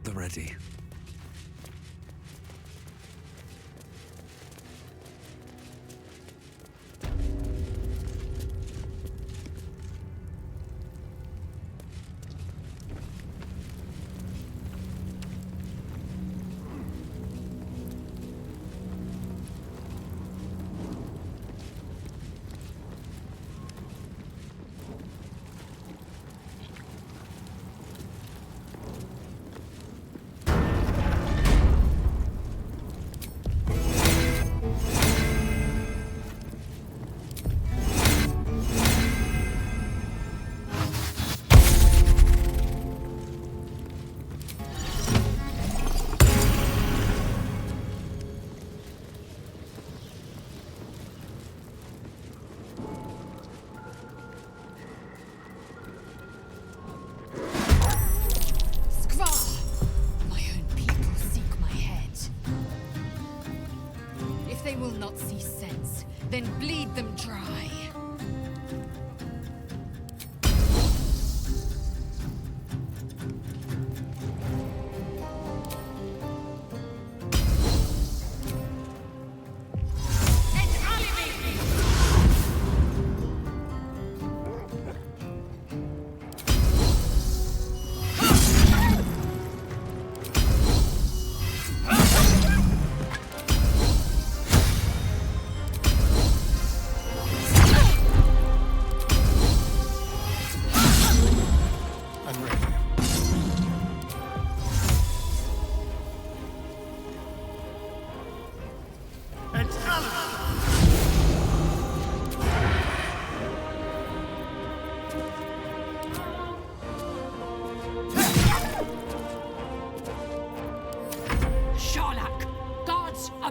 At the ready. If they will not see sense, then bleed them dry.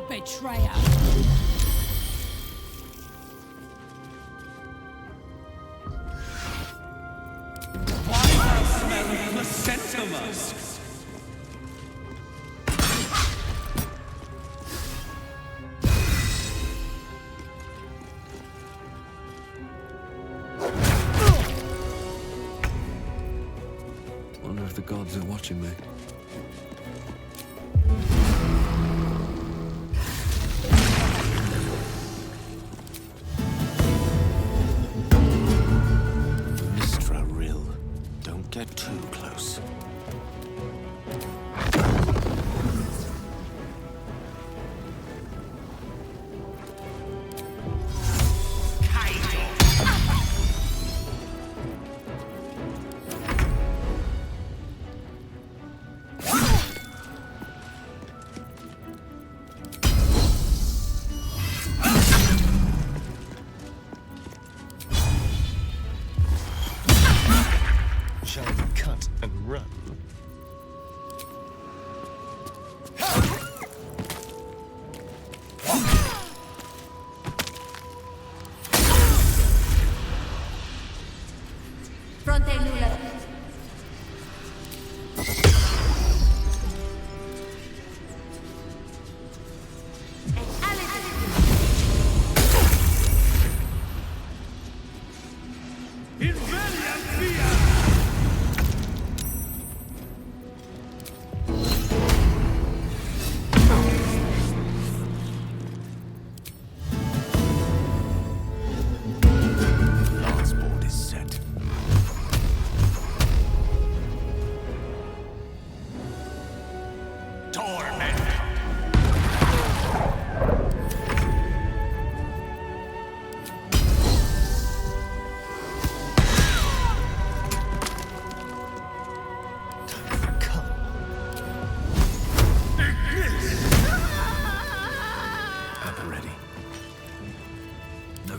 Betrayer! Why thou smell of placenta musk? Wonder if the gods are watching me. Get too close. Shall we cut and run? Fronte nulla.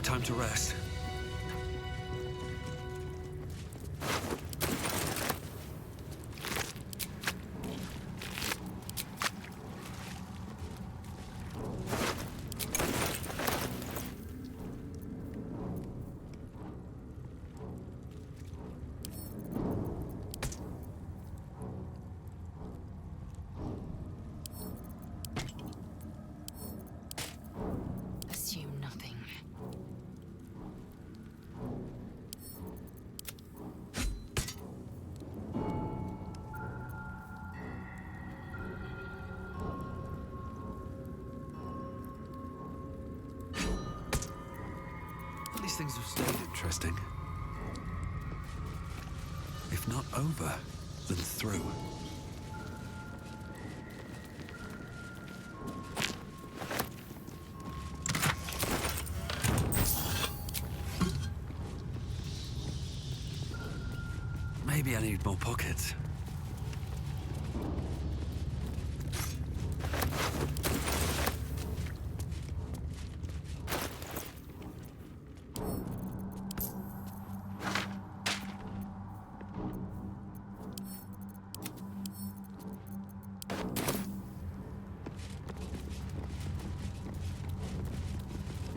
Time to rest. things have stayed interesting. If not over, then through. Maybe I need more pockets.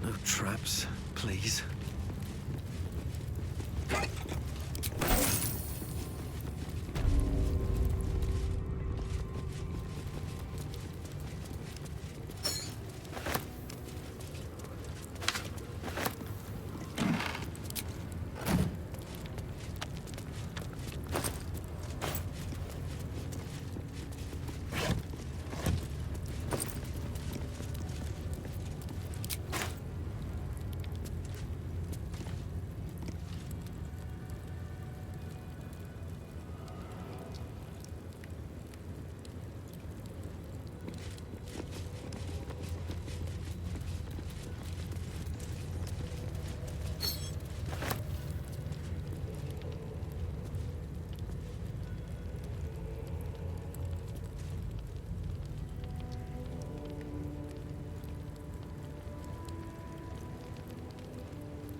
No traps, please.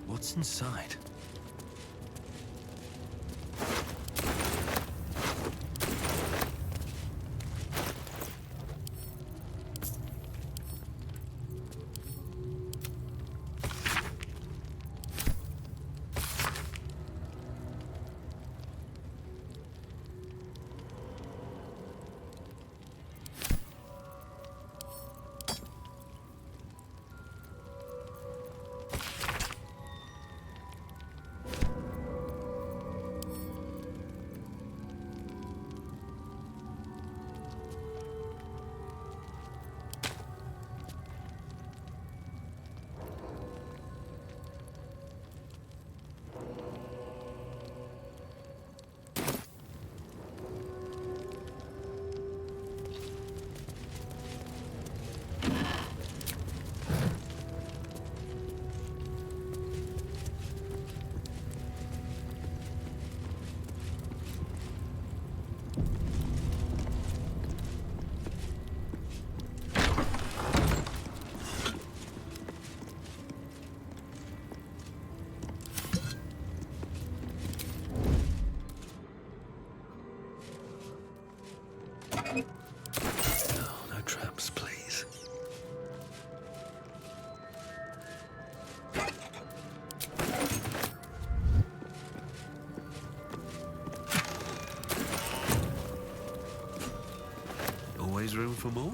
What's inside? No traps, please. Always room for more?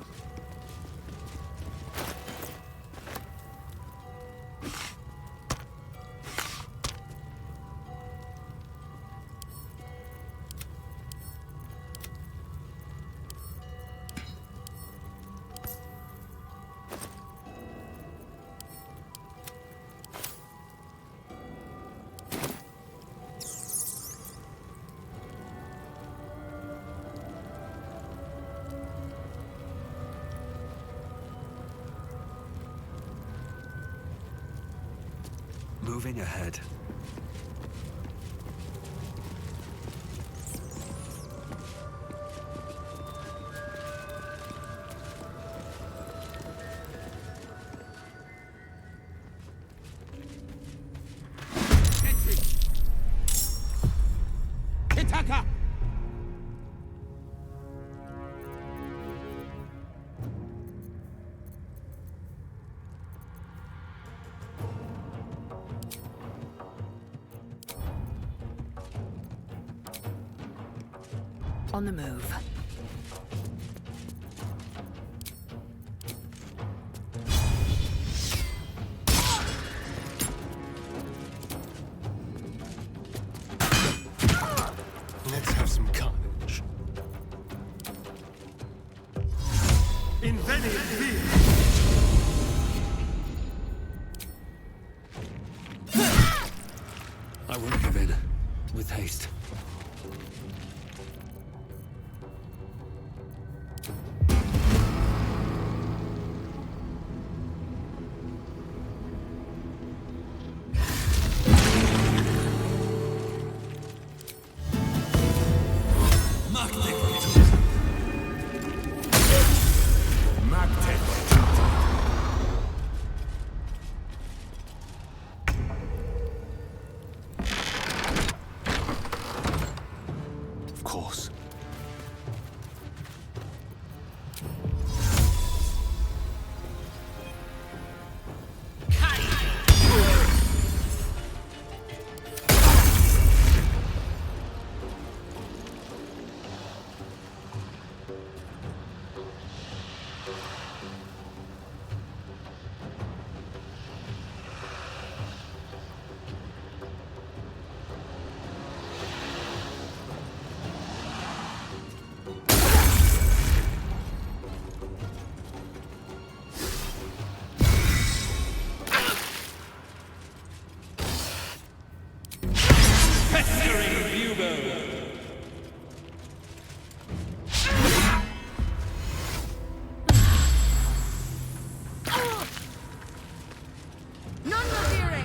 Moving ahead. Entry! Hitaka! On the move. Let's have some carnage. Inveni fear! haste. Of course. Non movere!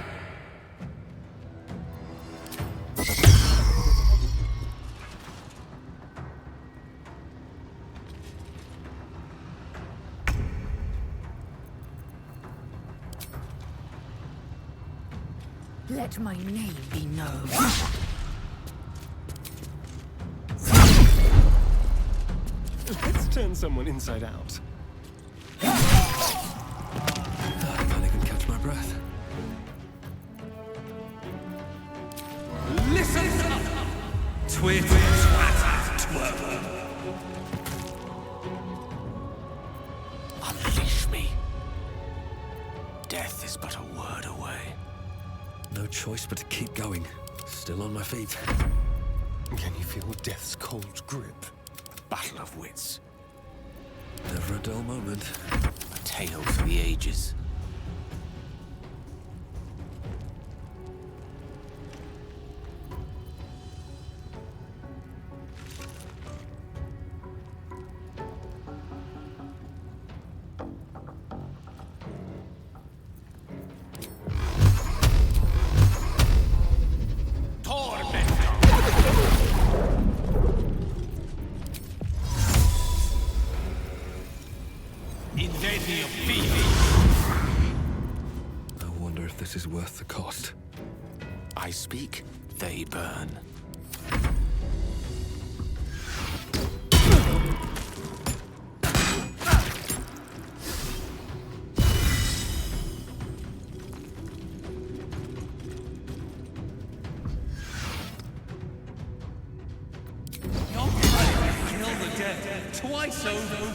Let my name be known. Let's turn someone inside out. I can't even catch my breath. Listen up! Twit, twat, twirl. Unleash me. Death is but a word away. No choice but to keep going. Still on my feet. Can you feel death's cold grip? A battle of wits. Never a dull moment. A tale for the ages. I wonder if this is worth the cost. I speak, they burn. You're trying to kill the dead twice over.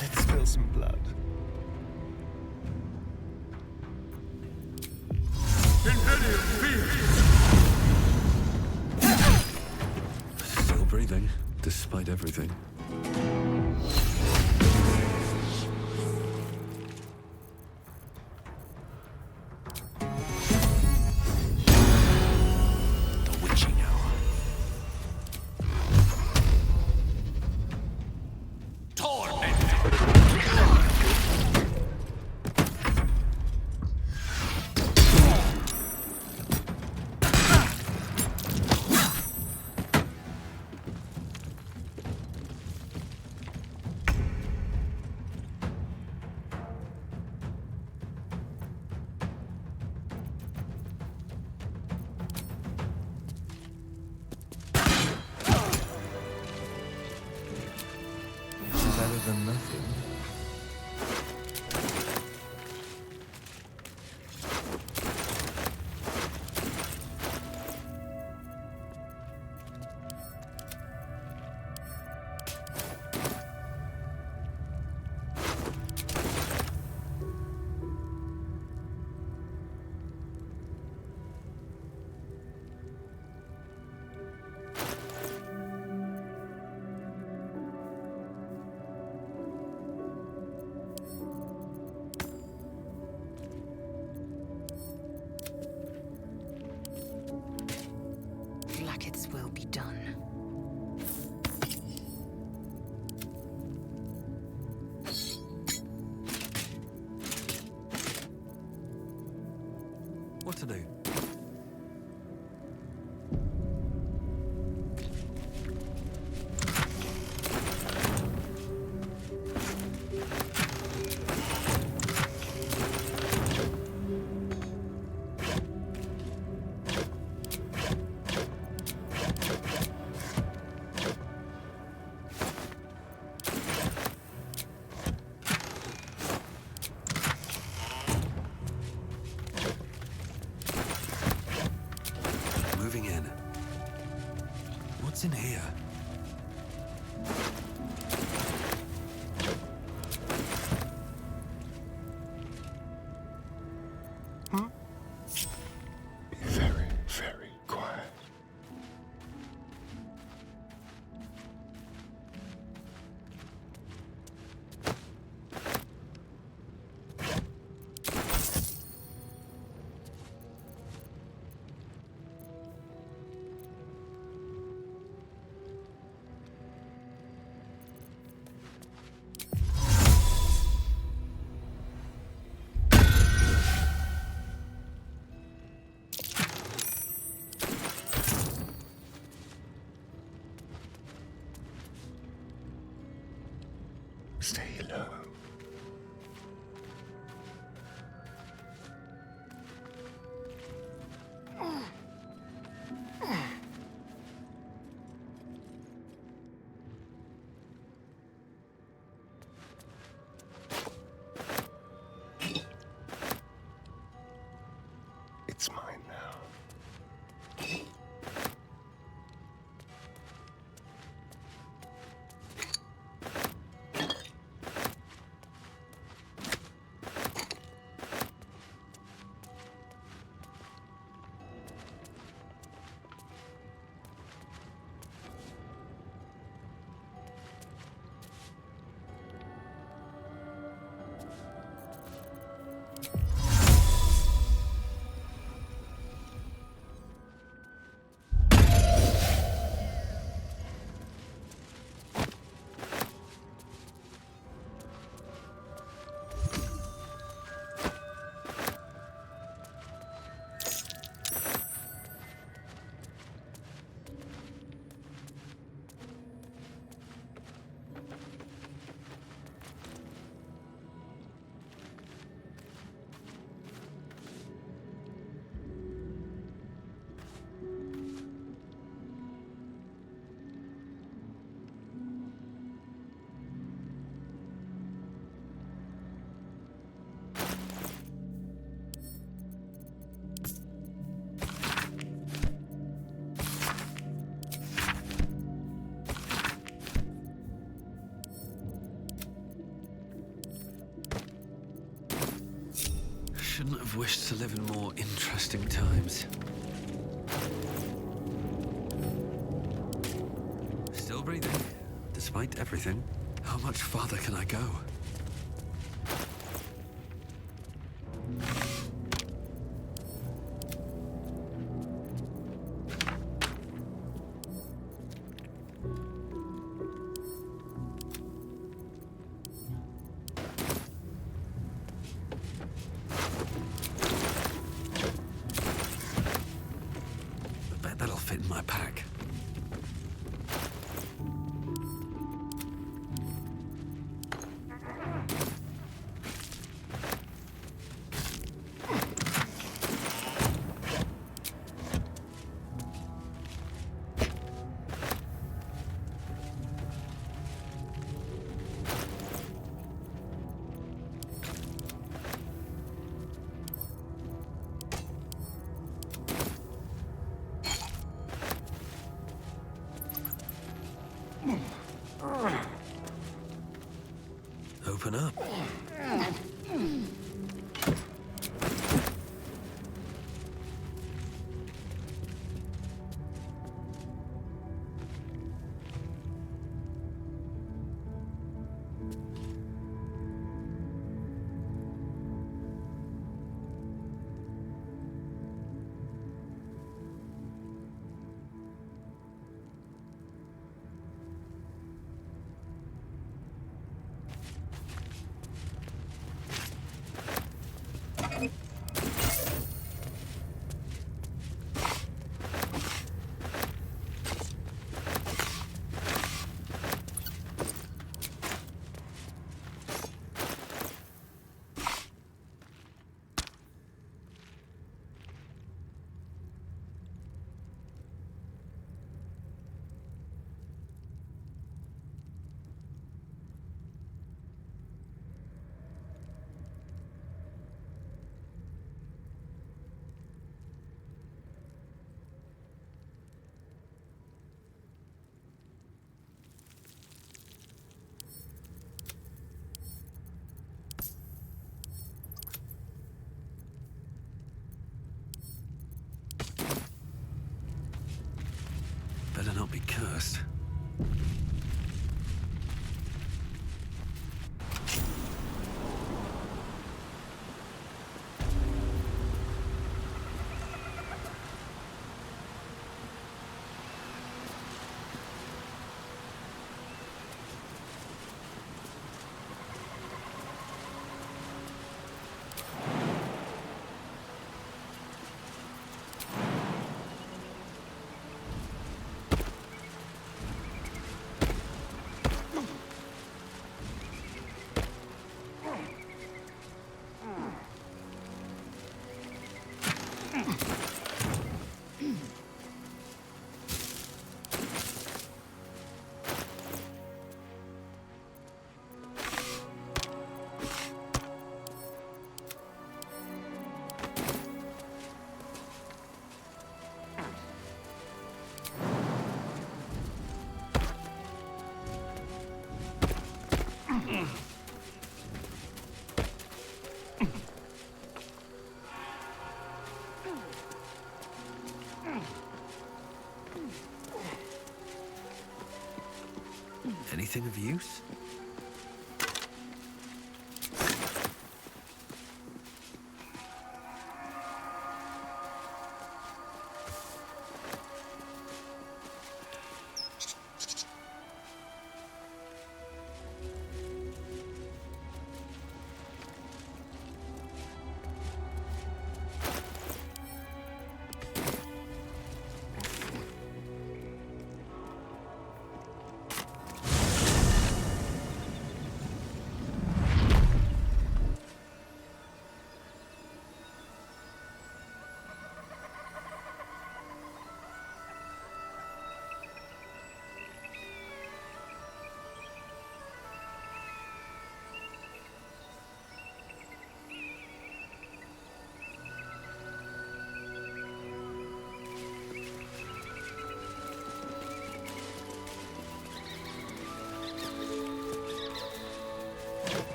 Let's spill some blood. Still breathing, despite everything. The witching hour. Better than nothing. What to do? Moving in. What's in here? Be very, very quiet. Stay low. It's mine now. Shouldn't have wished to live in more interesting times. Still breathing, despite everything. How much farther can I go? I bet that'll fit in my pack. Open up. first. Anything of use?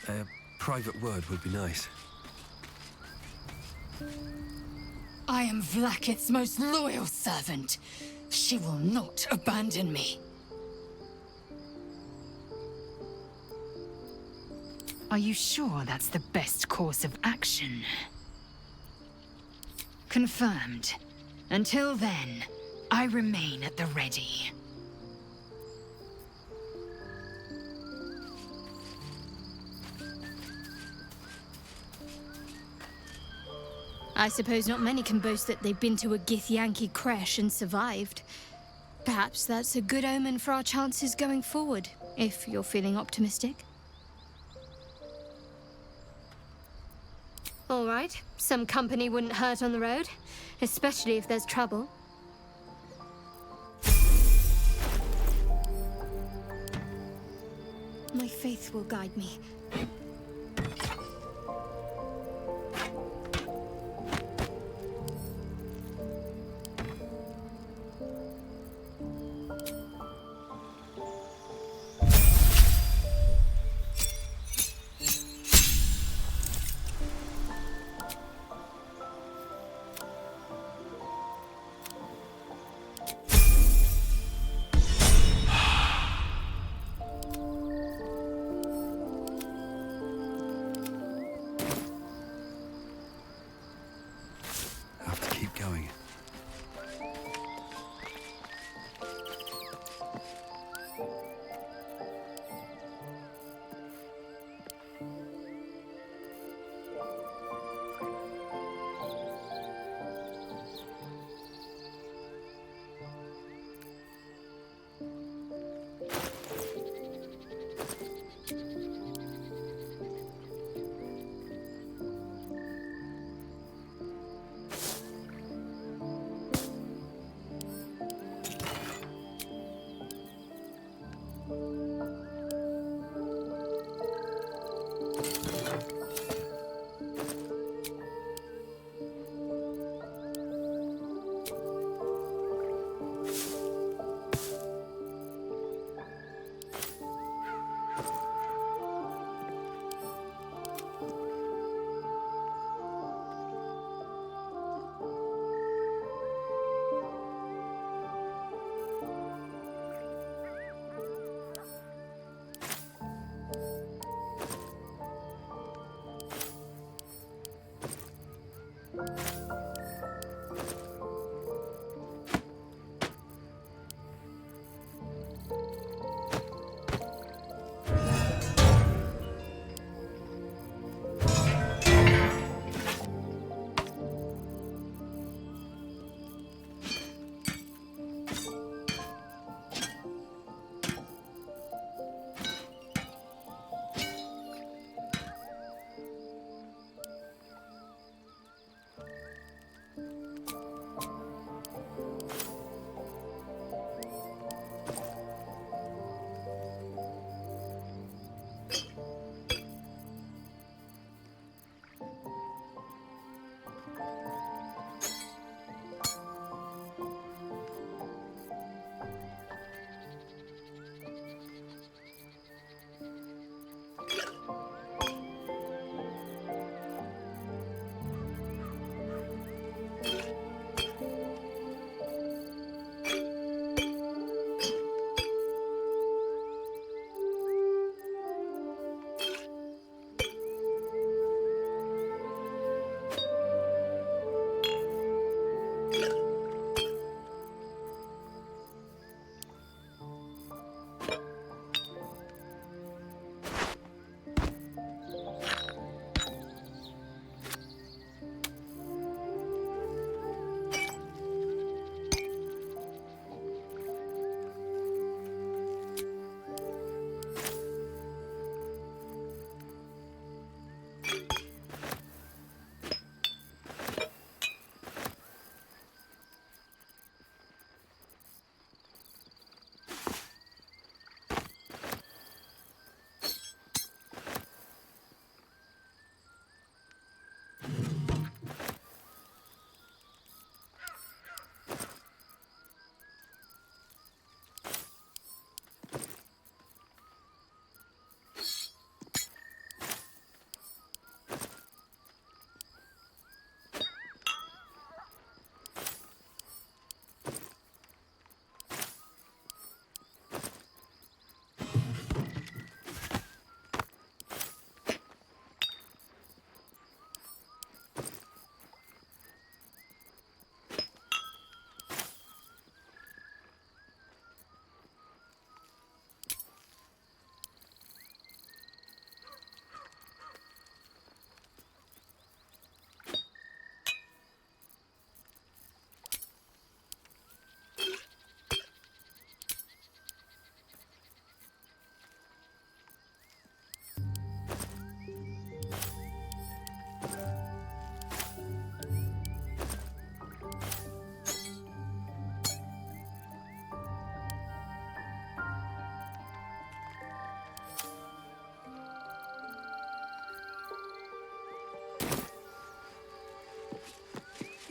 A private word would be nice. I am Vlaakith's most loyal servant. She will not abandon me. Are you sure that's the best course of action? Confirmed. Until then, I remain at the ready. I suppose not many can boast that they've been to a Githyanki crash and survived. Perhaps that's a good omen for our chances going forward, if you're feeling optimistic. All right, some company wouldn't hurt on the road, especially if there's trouble. My faith will guide me.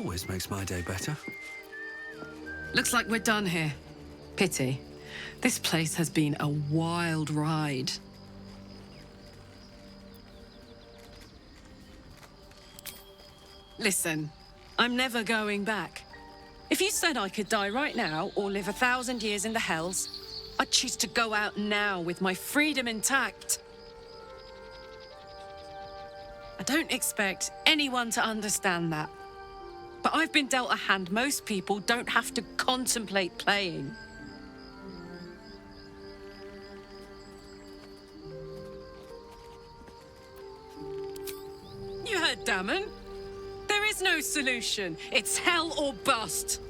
Always makes my day better. Looks like we're done here. Pity. This place has been a wild ride. Listen, I'm never going back. If you said I could die right now or live 1,000 years in the Hells, I'd choose to go out now with my freedom intact. I don't expect anyone to understand that. But I've been dealt a hand most people don't have to contemplate playing. You heard Damon. There is no solution. It's hell or bust.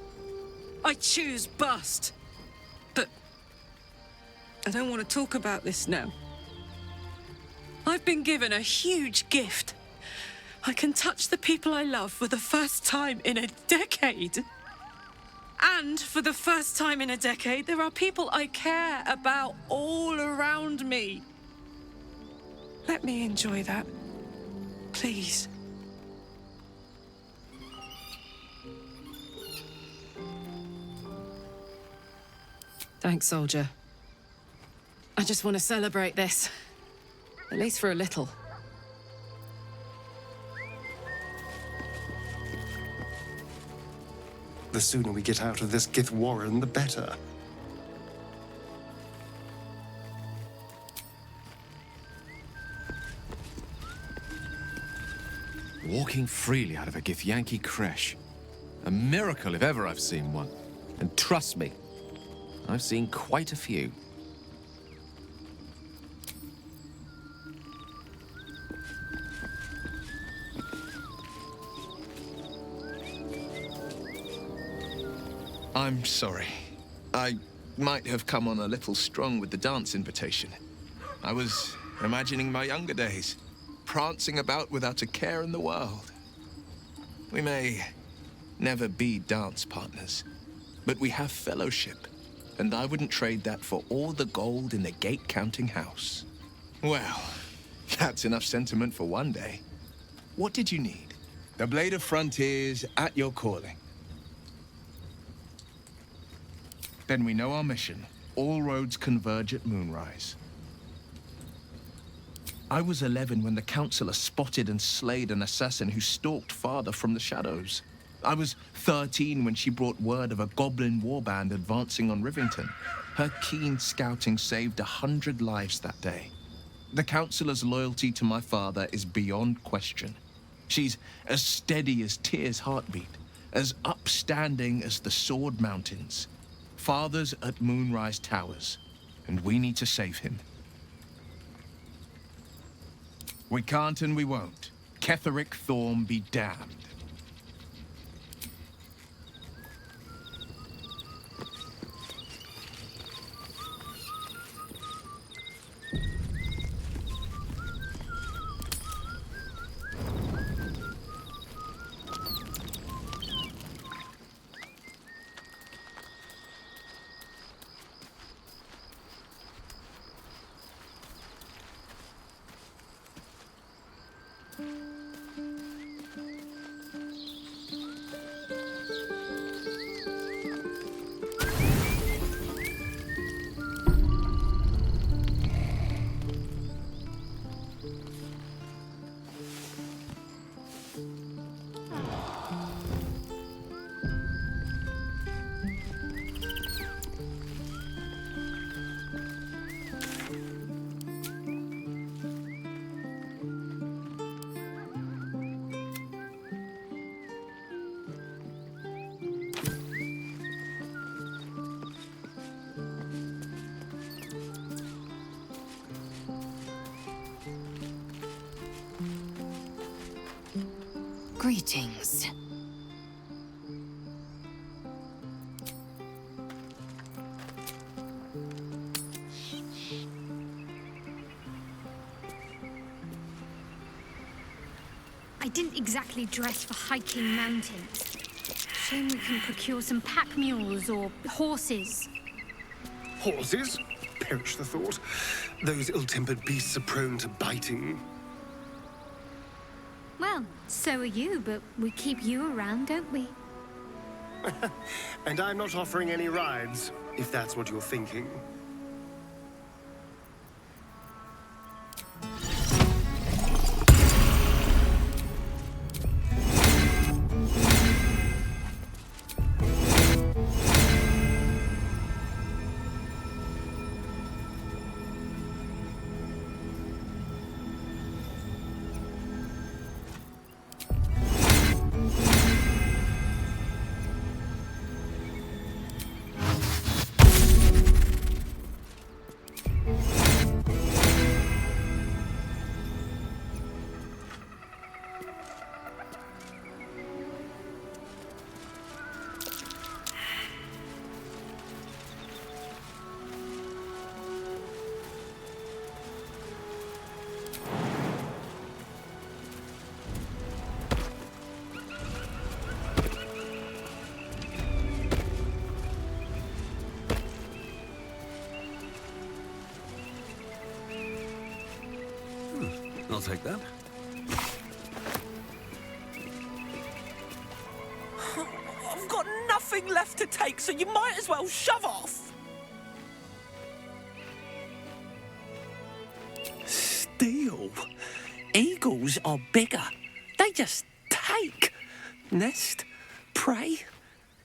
I choose bust. But I don't want to talk about this now. I've been given a huge gift. I can touch the people I love for the first time in a decade. And for the first time in a decade, there are people I care about all around me. Let me enjoy that, please. Thanks, soldier. I just want to celebrate this. At least for a little. The sooner we get out of this Gith Warren, the better. Walking freely out of a Githyanki creche. A miracle if ever I've seen one. And trust me, I've seen quite a few. I'm sorry. I might have come on a little strong with the dance invitation. I was imagining my younger days, prancing about without a care in the world. We may never be dance partners, but we have fellowship, and I wouldn't trade that for all the gold in the gate-counting house. Well, that's enough sentiment for one day. What did you need? The Blade of Frontiers at your calling. Then we know our mission. All roads converge at moonrise. I was 11 when the Councillor spotted and slayed an assassin who stalked Father from the shadows. I was 13 when she brought word of a goblin warband advancing on Rivington. Her keen scouting saved 100 lives that day. The Councillor's loyalty to my father is beyond question. She's as steady as Tyr's heartbeat, as upstanding as the Sword Mountains. Father's at Moonrise Towers, and we need to save him. We can't and we won't. Ketheric Thorm be damned. Greetings. I didn't exactly dress for hiking mountains. Shame we can procure some pack mules or horses. Horses? Perish the thought. Those ill-tempered beasts are prone to biting. Well, Well, so are you, but we keep you around, don't we? And I'm not offering any rides, if that's what you're thinking. I'll take that. I've got nothing left to take, so you might as well shove off. Steel. Eagles are bigger. They just take. Nest, prey,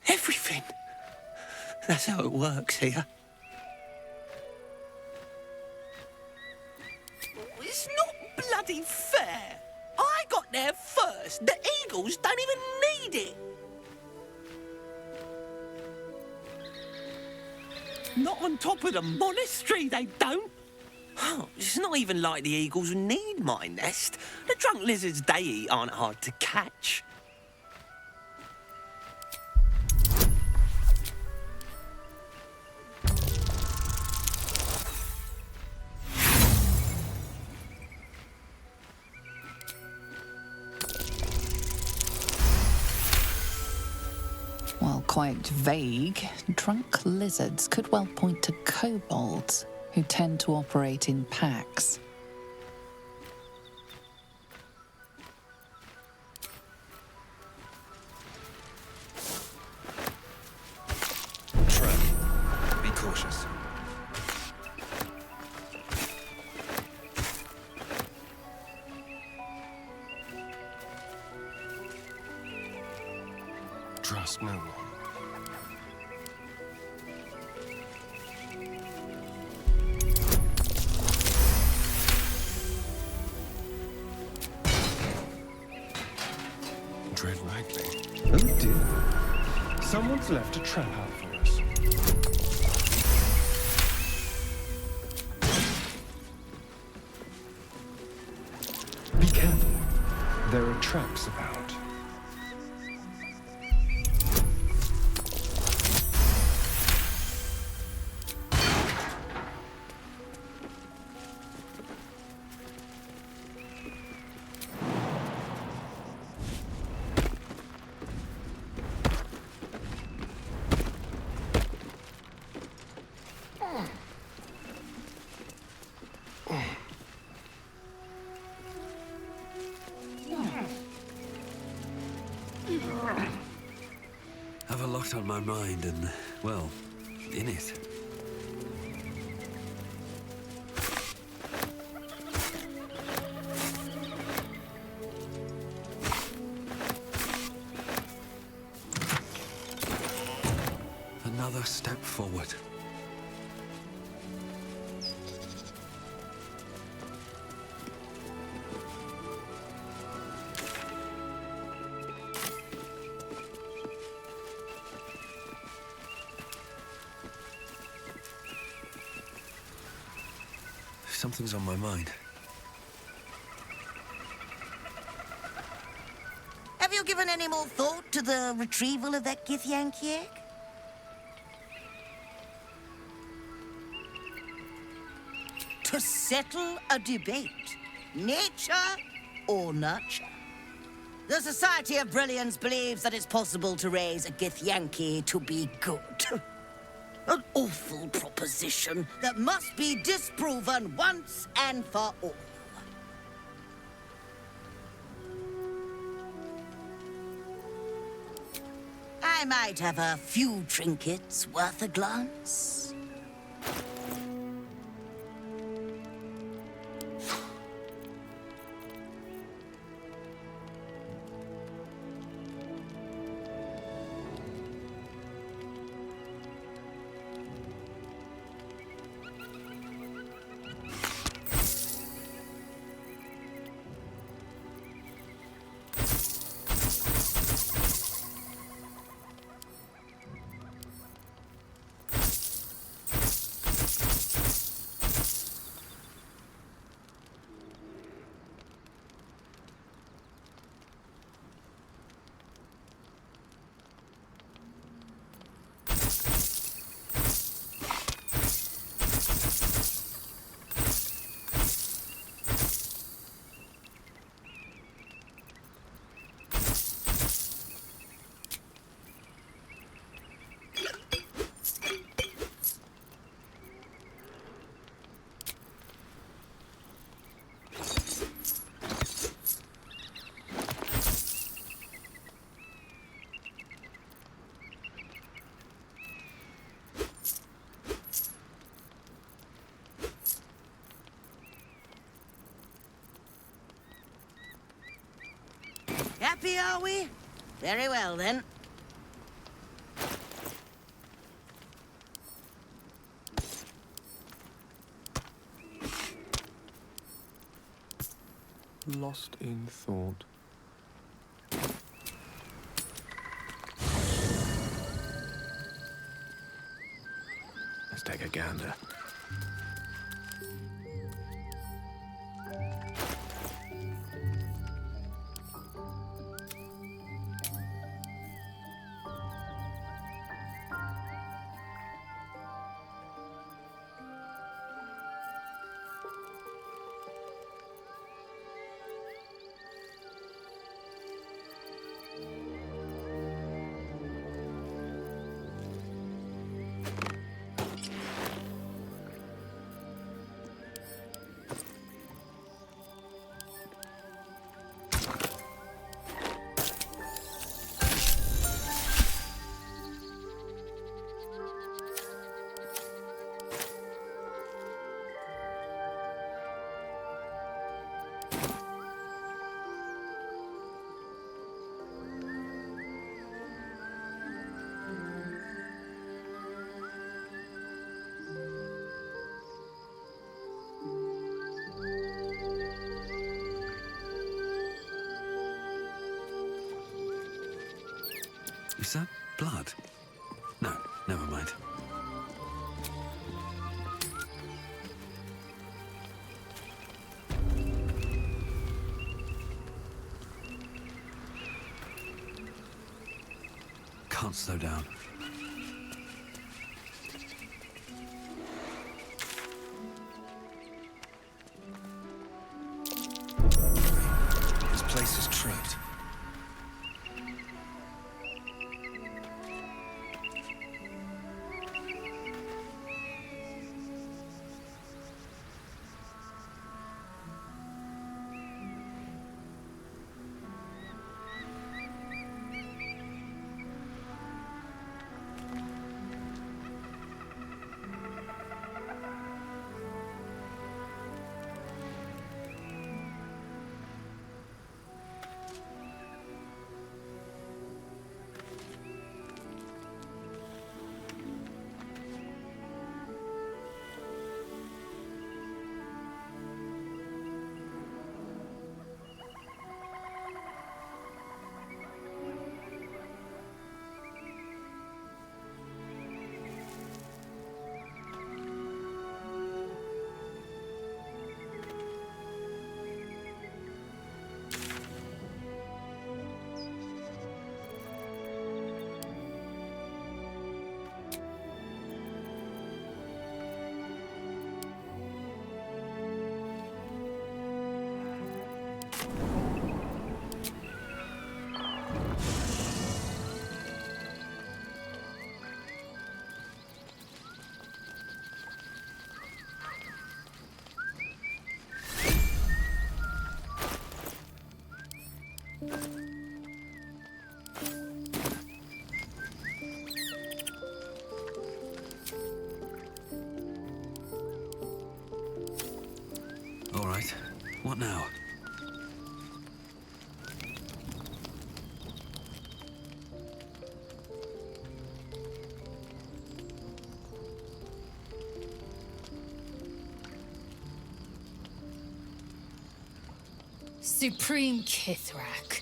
everything. That's how it works here. It's not bloody fair. I got there first. The Eagles don't even need it. Not on top of the monastery, they don't. Oh, it's not even like the Eagles need my nest. The drunk lizards they eat aren't hard to catch. While quite vague, drunk lizards could well point to kobolds, who tend to operate in packs. Trap. Be cautious. Trust no one. Tread lightly. Oh dear. Someone's left a trap out for us. Be careful. There are traps about. Have a lot on my mind and, well, in it. Another step forward. Something's on my mind. Have you given any more thought to the retrieval of that Githyanki egg? To settle a debate, nature or nurture. The Society of Brilliance believes that it's possible to raise a Githyanki to be good. An awful proposition that must be disproven once and for all. I might have a few trinkets worth a glance. Happy, are we? Very well, then. Lost in thought. Let's take a gander. Is that blood? No, never mind. Can't slow down. This place is trapped. right. What now? Supreme Kithrak,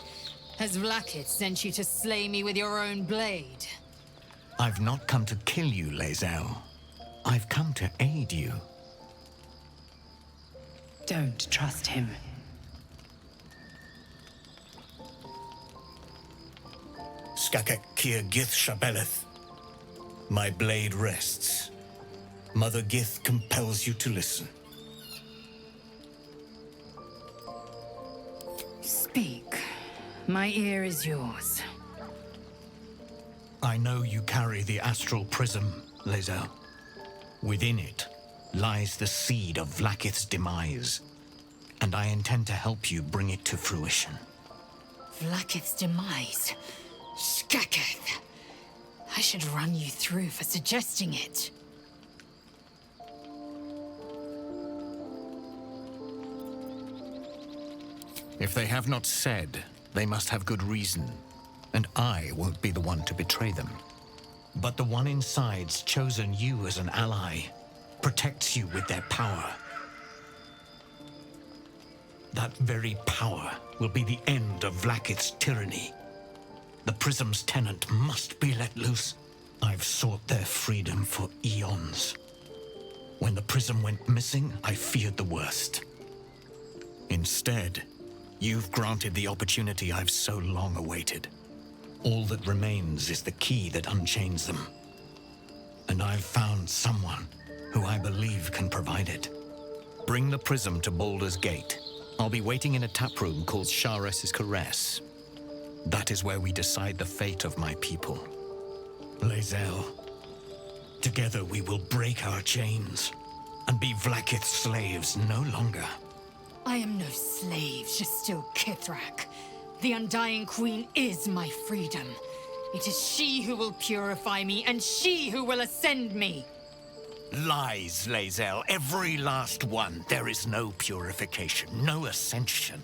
has Vlakith sent you to slay me with your own blade? I've not come to kill you, Lae'zel. I've come to aid you. Don't trust him. Skakek Kir Gith Shabeleth. My blade rests. Mother Gith compels you to listen. Speak. My ear is yours. I know you carry the astral prism, Lae'zel. Within it lies the seed of Vlakith's demise, and I intend to help you bring it to fruition. Vlakith's demise? Skaketh! I should run you through for suggesting it. If they have not said, they must have good reason, and I won't be the one to betray them. But the one inside's chosen you as an ally, protects you with their power. That very power will be the end of Vlakith's tyranny. The Prism's tenant must be let loose. I've sought their freedom for eons. When the Prism went missing, I feared the worst. Instead, you've granted the opportunity I've so long awaited. All that remains is the key that unchains them. And I've found someone who I believe can provide it. Bring the Prism to Baldur's Gate. I'll be waiting in a taproom called Shares's Caress. That is where we decide the fate of my people. Lae'zel, together we will break our chains and be Vlakith's slaves no longer. I am no slave, just still Kithrak. The Undying Queen is my freedom. It is she who will purify me, and she who will ascend me. Lies, Lae'zel, every last one. There is no purification, no ascension.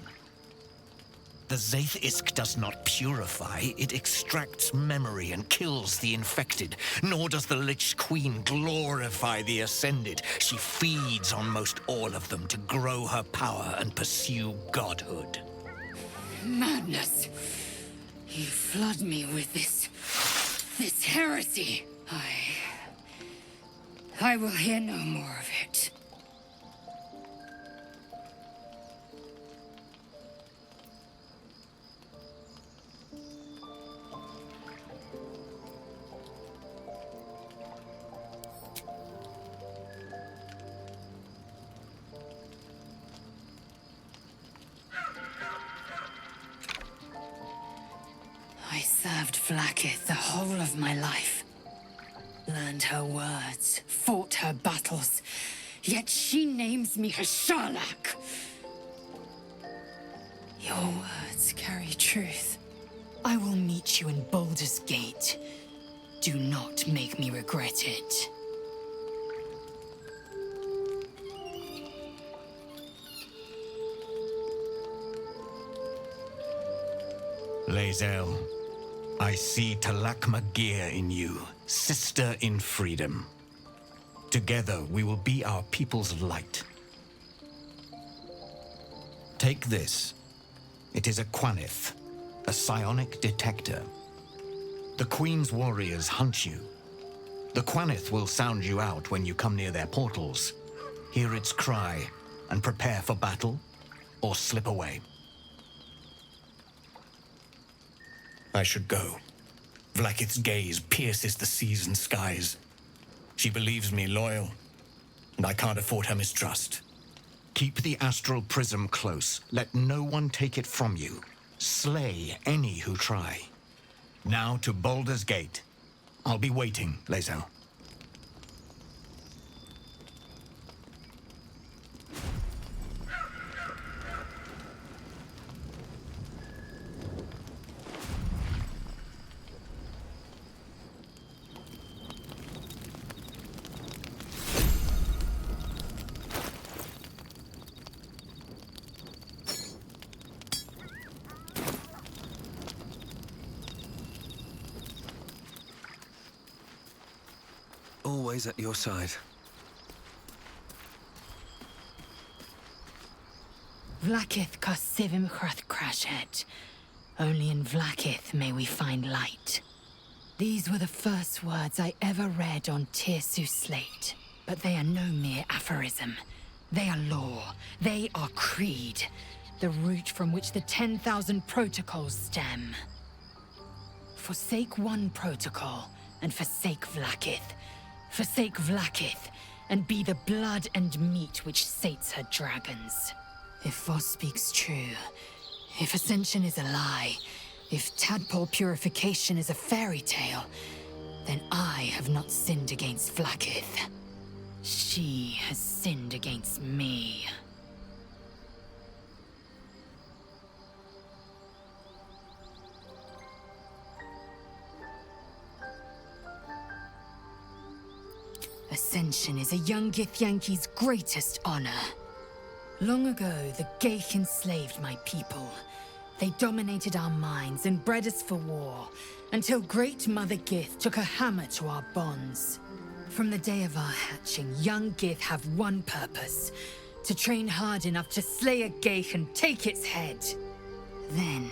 The Zaith Isk does not purify, it extracts memory and kills the infected. Nor does the Lich Queen glorify the ascended. She feeds on most all of them to grow her power and pursue godhood. Madness. You flood me with this heresy. I will hear no more of it. I served Vlakith the whole of my life. Learned her words, fought her battles, yet she names me her Sharlak. Your words carry truth. I will meet you in Baldur's Gate. Do not make me regret it. Lae'zel, I see Talak Magir in you, sister in freedom. Together, we will be our people's light. Take this. It is a Quanith, a psionic detector. The Queen's warriors hunt you. The Quanith will sound you out when you come near their portals. Hear its cry and prepare for battle, or slip away. I should go. Vlakith's gaze pierces the seas and skies. She believes me loyal, and I can't afford her mistrust. Keep the astral prism close. Let no one take it from you. Slay any who try. Now to Baldur's Gate. I'll be waiting, Lae'zel. always at your side. Vlakith Karsivim Hrath Crashhead. Only in Vlakith may we find light. These were the first words I ever read on Tirsu's slate. But they are no mere aphorism. They are law. They are creed. The root from which the 10,000 protocols stem. Forsake one protocol, and forsake Vlakith. Forsake Vlakith, and be the blood and meat which sates her dragons. If Voss speaks true, if Ascension is a lie, if tadpole purification is a fairy tale, then I have not sinned against Vlakith. She has sinned against me. Ascension is a young Githyanki's greatest honor. Long ago, the Ghaik enslaved my people. They dominated our minds and bred us for war, until Great Mother Gith took a hammer to our bonds. From the day of our hatching, young Gith have one purpose: to train hard enough to slay a Ghaik and take its head. Then,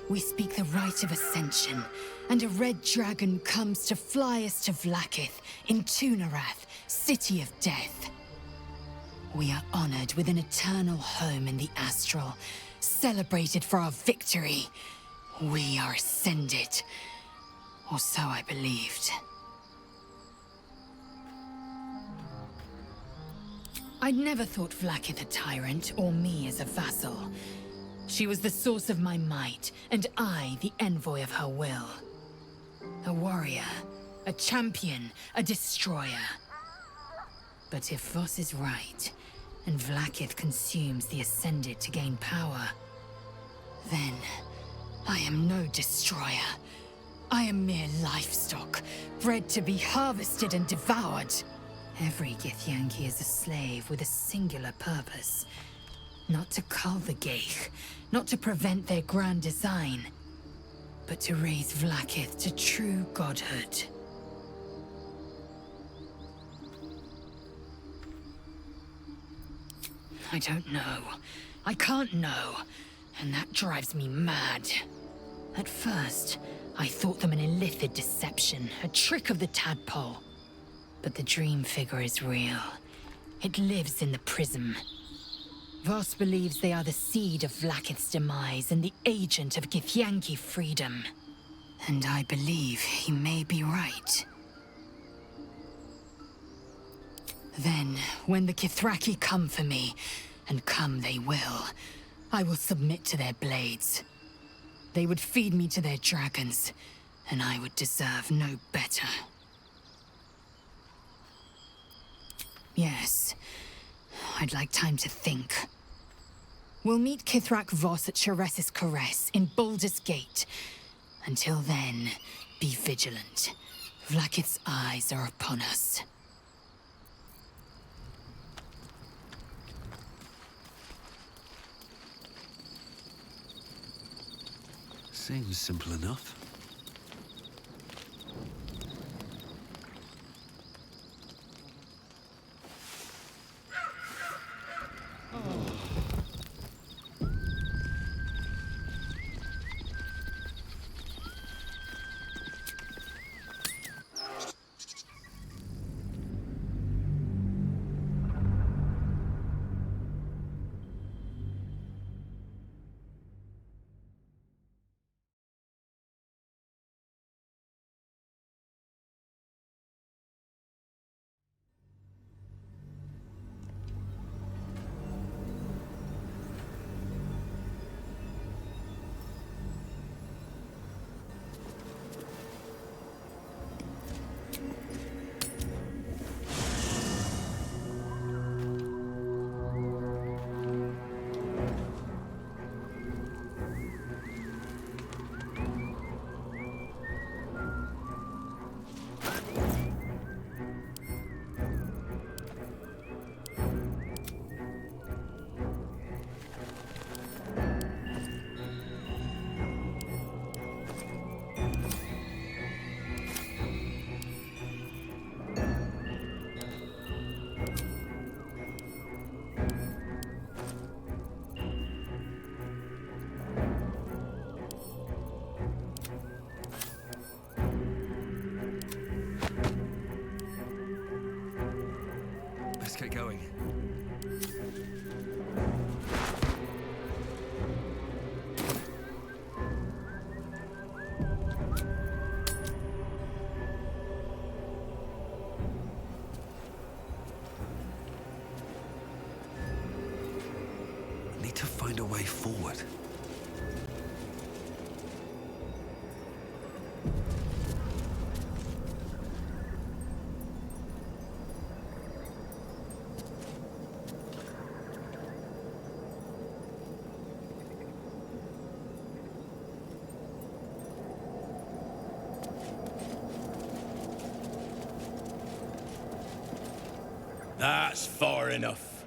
we speak the rite of Ascension, and a red dragon comes to fly us to Vlakith, in Tunarath, City of Death. We are honored with an eternal home in the Astral, celebrated for our victory. We are ascended. Or so I believed. I'd never thought Vlakith a tyrant, or me as a vassal. She was the source of my might, and I the envoy of her will. A warrior, a champion, a destroyer. But if Voss is right, and Vlakith consumes the Ascended to gain power, then I am no destroyer. I am mere livestock, bred to be harvested and devoured. Every Githyanki is a slave with a singular purpose. Not to cull the Ghaik, not to prevent their grand design, but to raise Vlakith to true godhood. I don't know. I can't know. And that drives me mad. At first, I thought them an illithid deception, a trick of the tadpole. But the dream figure is real. It lives in the prism. Voss believes they are the seed of Vlakith's demise and the agent of Githyanki freedom. And I believe he may be right. Then, when the Kithraki come for me, and come they will, I will submit to their blades. They would feed me to their dragons, and I would deserve no better. Yes, I'd like time to think. We'll meet Kithrak Voss at Chares's Caress in Baldur's Gate. Until then, be vigilant. Vlakith's eyes are upon us. Seems simple enough. find a way forward. That's far enough.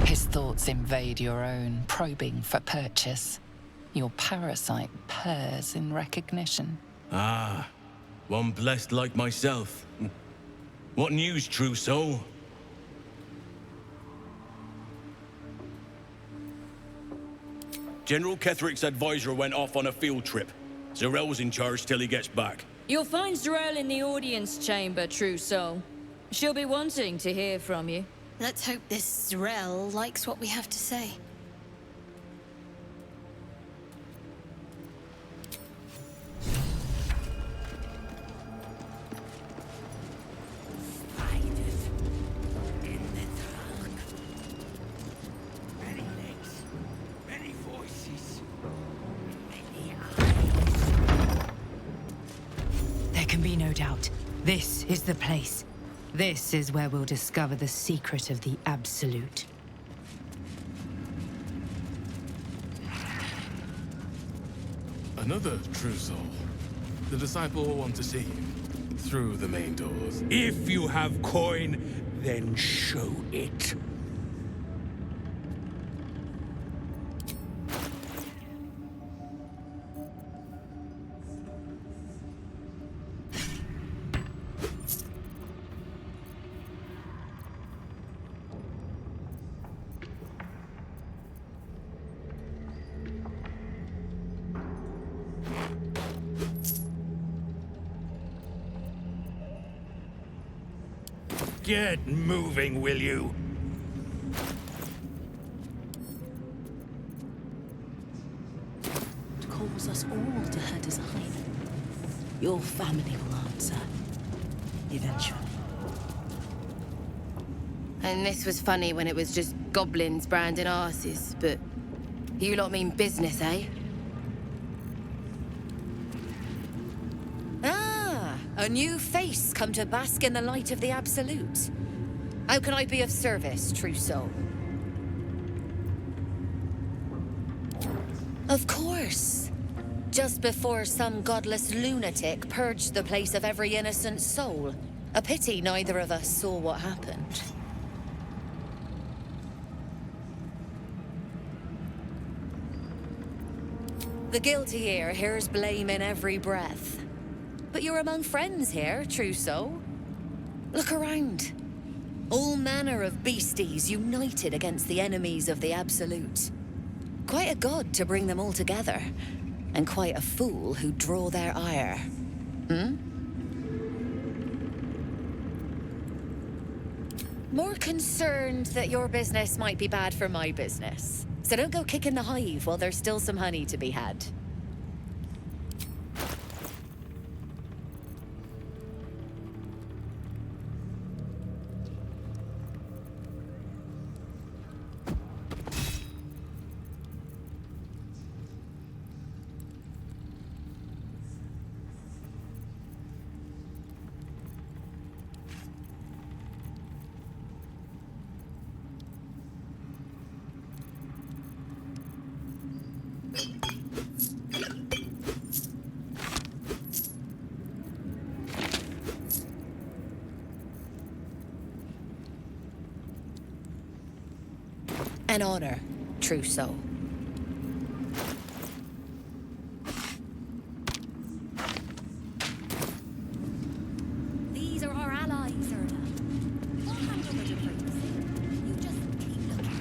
His thoughts invade your own, probing for purchase. Your parasite purrs in recognition. Ah, one blessed like myself. What news, true soul? General Ketherick's advisor went off on a field trip. Zarel's in charge till he gets back. You'll find Zarel in the audience chamber, true soul. She'll be wanting to hear from you. Let's hope this Zarel likes what we have to say. There can be no doubt. This is the place. This is where we'll discover the secret of the Absolute. Another true soul. The disciple will want to see you through the main doors. If you have coin, then show it. Get moving, will you? It calls us all to her design. Your family will answer. Eventually. And this was funny when it was just goblins branding arses, but you lot mean business, eh? A new face come to bask in the light of the Absolute. How can I be of service, true soul? Of course. Just before some godless lunatic purged the place of every innocent soul. A pity neither of us saw what happened. The guilty here hears blame in every breath. But you're among friends here, true soul. Look around. All manner of beasties united against the enemies of the Absolute. Quite a god to bring them all together, and quite a fool who'd draw their ire. More concerned that your business might be bad for my business. So don't go kicking the hive while there's still some honey to be had. An honor, true soul. These are our allies, Erda. We'll handle the diplomacy. You just keep looking.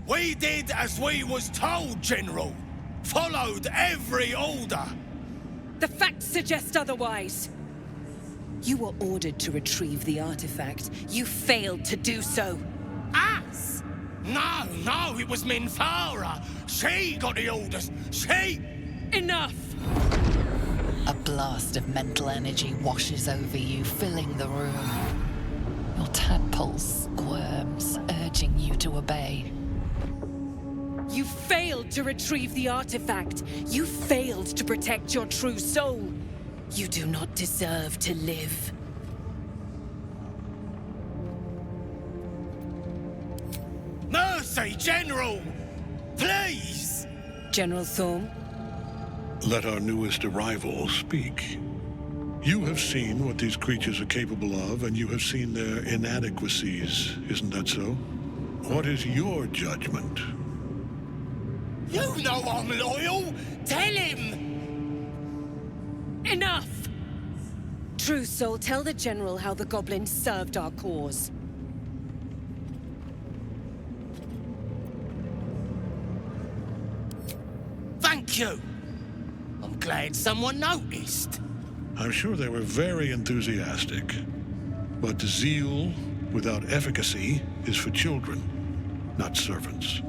We did as we was told, General. Followed every order. The facts suggest otherwise. You were ordered to retrieve the artifact. You failed to do so. Us? No, it was Minthara. She got the orders. She... Enough! A blast of mental energy washes over you, filling the room. Your tadpole squirms, urging you to obey. You failed to retrieve the artifact. You failed to protect your true soul. You do not deserve to live. Mercy, General! Please! General Thorm? Let our newest arrival speak. You have seen what these creatures are capable of, and you have seen their inadequacies, isn't that so? What is your judgment? You know I'm loyal! Tell him! Enough! True Soul, tell the General how the goblins served our cause. Thank you! I'm glad someone noticed. I'm sure they were very enthusiastic. But zeal without efficacy is for children, not servants.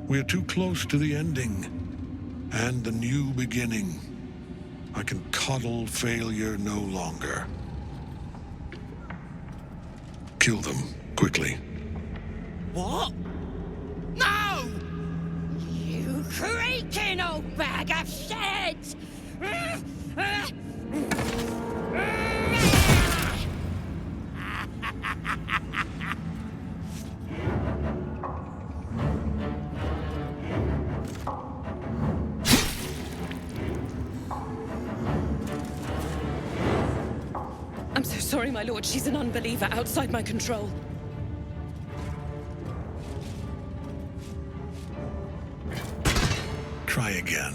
We are too close to the ending and the new beginning. I can coddle failure no longer. Kill them, quickly. What? No! You creaking old bag of shit! I'm so sorry, my lord. She's an unbeliever outside my control. Try again.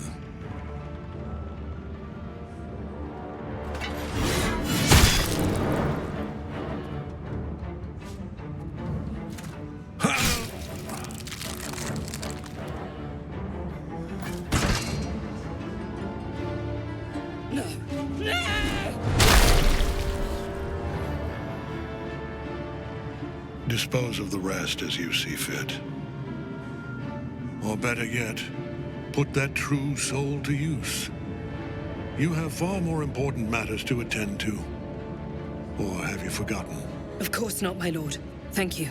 Dispose of the rest as you see fit. Or better yet, put that true soul to use. You have far more important matters to attend to. Or have you forgotten? Of course not, my lord. Thank you.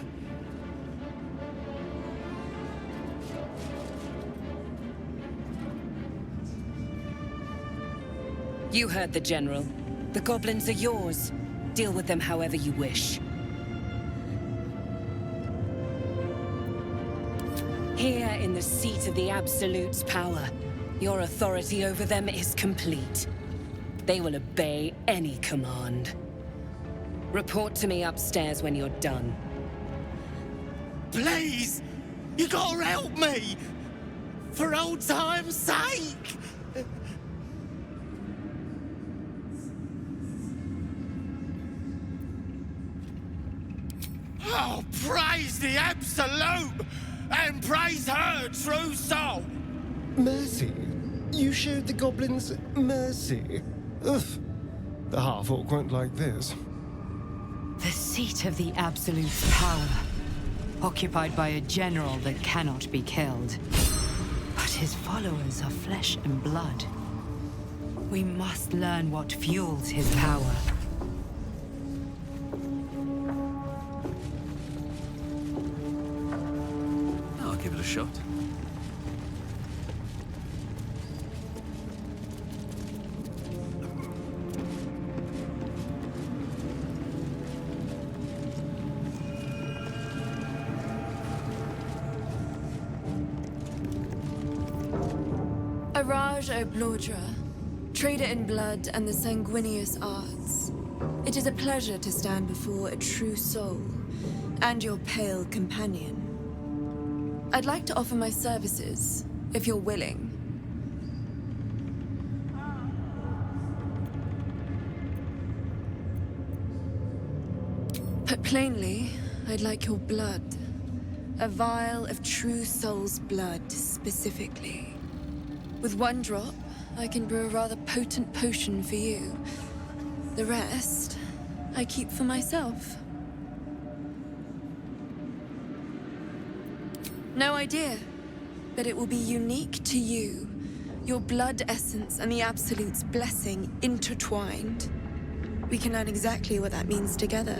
You heard the General. The goblins are yours. Deal with them however you wish. Here in the seat of the Absolute's power, your authority over them is complete. They will obey any command. Report to me upstairs when you're done. Please! You gotta help me! For old time's sake! Oh, praise the Absolute! And praise her true soul! Mercy? You showed the goblins mercy? Ugh. The half-orc won't like this. The seat of the Absolute's power, occupied by a general that cannot be killed. But his followers are flesh and blood. We must learn what fuels his power. I'll give it a shot. Araj Oblodra, trader in blood and the sanguineous arts. It is a pleasure to stand before a true soul and your pale companion. I'd like to offer my services, if you're willing. Put plainly, I'd like your blood. A vial of true soul's blood, specifically. With one drop, I can brew a rather potent potion for you. The rest, I keep for myself. No idea, but it will be unique to you. Your blood essence and the Absolute's blessing intertwined. We can learn exactly what that means together,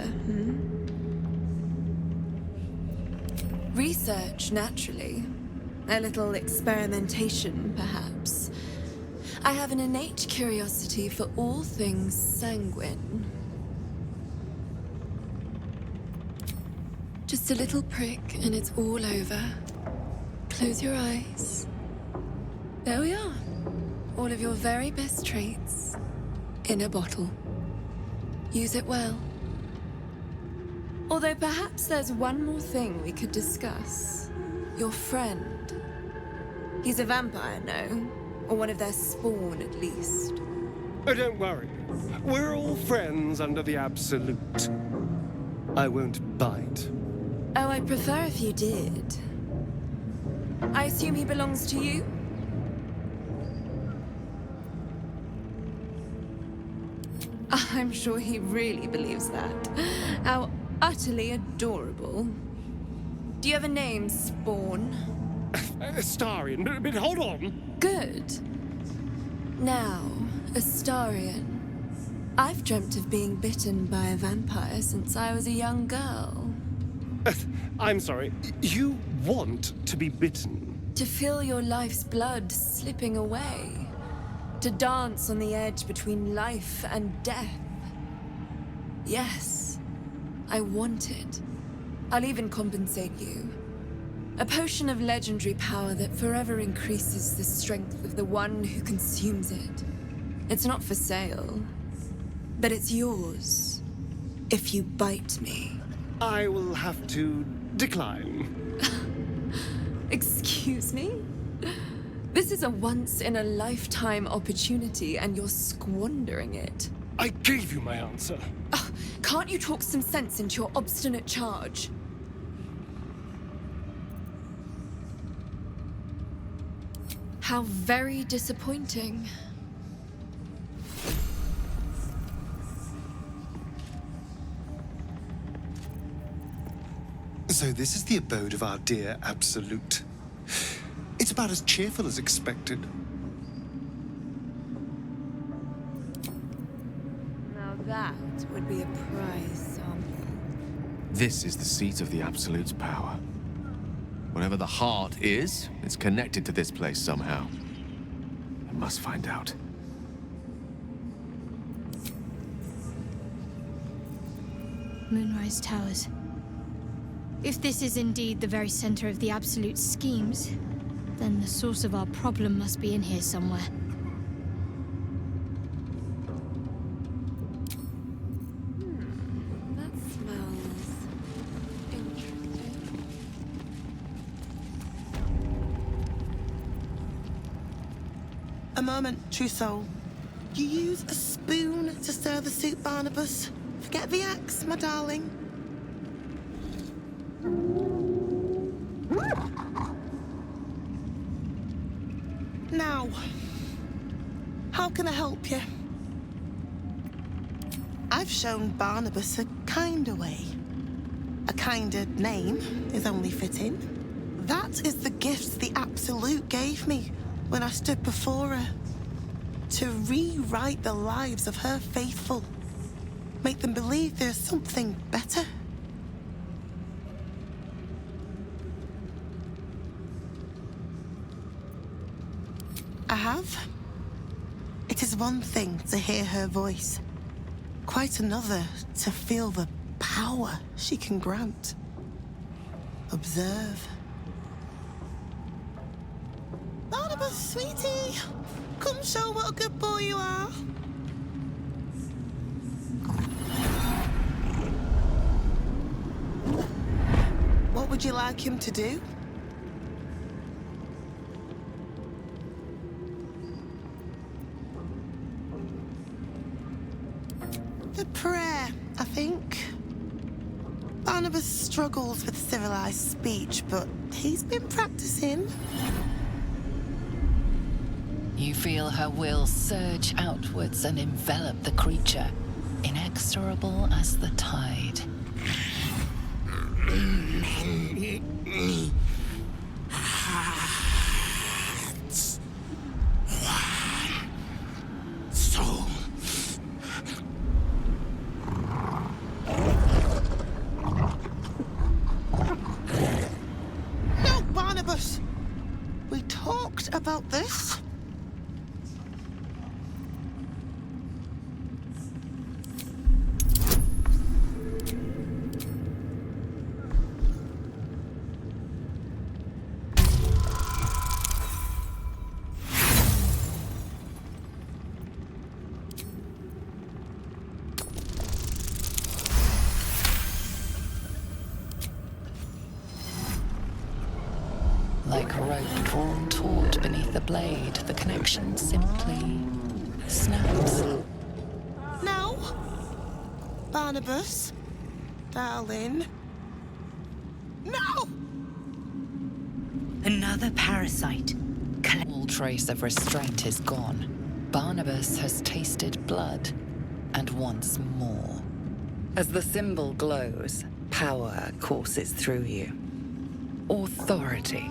Research, naturally. A little experimentation, perhaps. I have an innate curiosity for all things sanguine. Just a little prick and it's all over. Close your eyes. There we are. All of your very best traits in a bottle. Use it well. Although perhaps there's one more thing we could discuss. Your friend. He's a vampire, no? Or one of their spawn, at least. Oh, don't worry. We're all friends under the Absolute. I won't bite. Oh, I'd prefer if you did. I assume he belongs to you? I'm sure he really believes that. How utterly adorable. Do you have a name, Spawn? Astarion, but hold on. Good. Now, Astarion. I've dreamt of being bitten by a vampire since I was a young girl. I'm sorry. You want to be bitten? To feel your life's blood slipping away. To dance on the edge between life and death. Yes, I want it. I'll even compensate you. A potion of legendary power that forever increases the strength of the one who consumes it. It's not for sale, but it's yours if you bite me. I will have to decline. Excuse me? This is a once-in-a-lifetime opportunity, and you're squandering it. I gave you my answer. Can't you talk some sense into your obstinate charge? How very disappointing. So this is the abode of our dear Absolute. It's about as cheerful as expected. Now that would be a prize sample. This is the seat of the Absolute's power. Whatever the heart is, it's connected to this place somehow. I must find out. Moonrise Towers. If this is indeed the very center of the Absolute schemes, then the source of our problem must be in here somewhere. That smells interesting. A moment, true soul. You use a spoon to stir the soup, Barnabas. Forget the axe, my darling. Now, how can I help you? I've shown Barnabas a kinder way. A kinder name is only fitting. That is the gift the Absolute gave me when I stood before her. To rewrite the lives of her faithful. Make them believe there's something better. I have. It is one thing to hear her voice, quite another to feel the power she can grant. Observe. Barnabas, sweetie, come show what a good boy you are. What would you like him to do? The prayer, I think. Barnabas struggles with civilized speech, but he's been practicing. You feel her will surge outwards and envelop the creature. inexorable as the tide. Hearts. One soul. No, Barnabas! We talked about this. Like rope drawn taut beneath the blade, the connection simply snaps. No? Barnabas? Darling? No! Another parasite. All trace of restraint is gone. Barnabas has tasted blood, and wants more. As the symbol glows, power courses through you. Authority.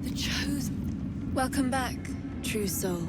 The chosen. Welcome back, true soul.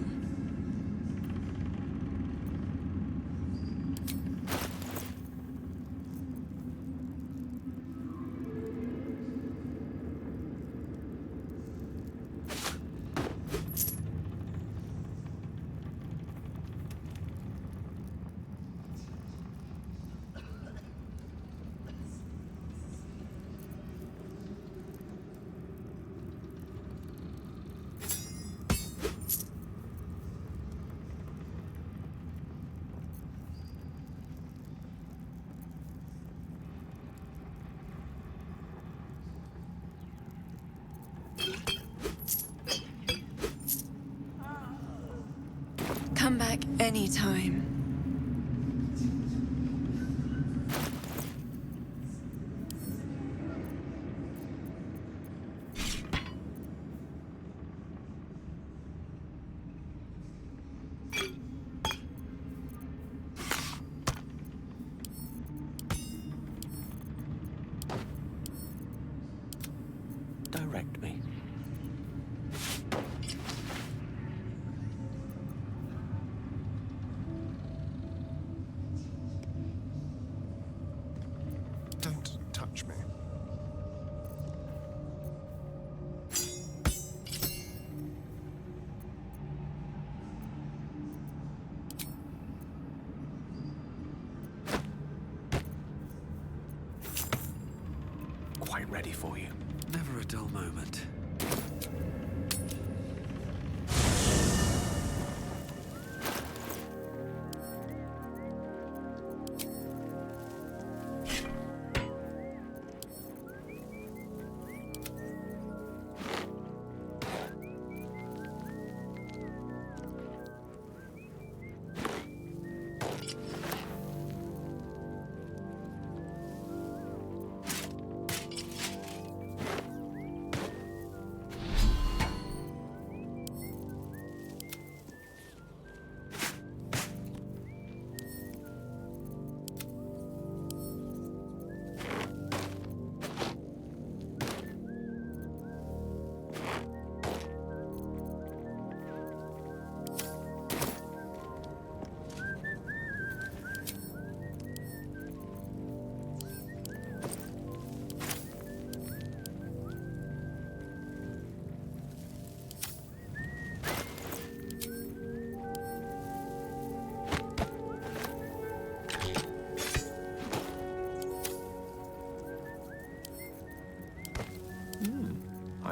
Come back anytime. Direct me. Don't touch me. Quite ready for you. Never a dull moment.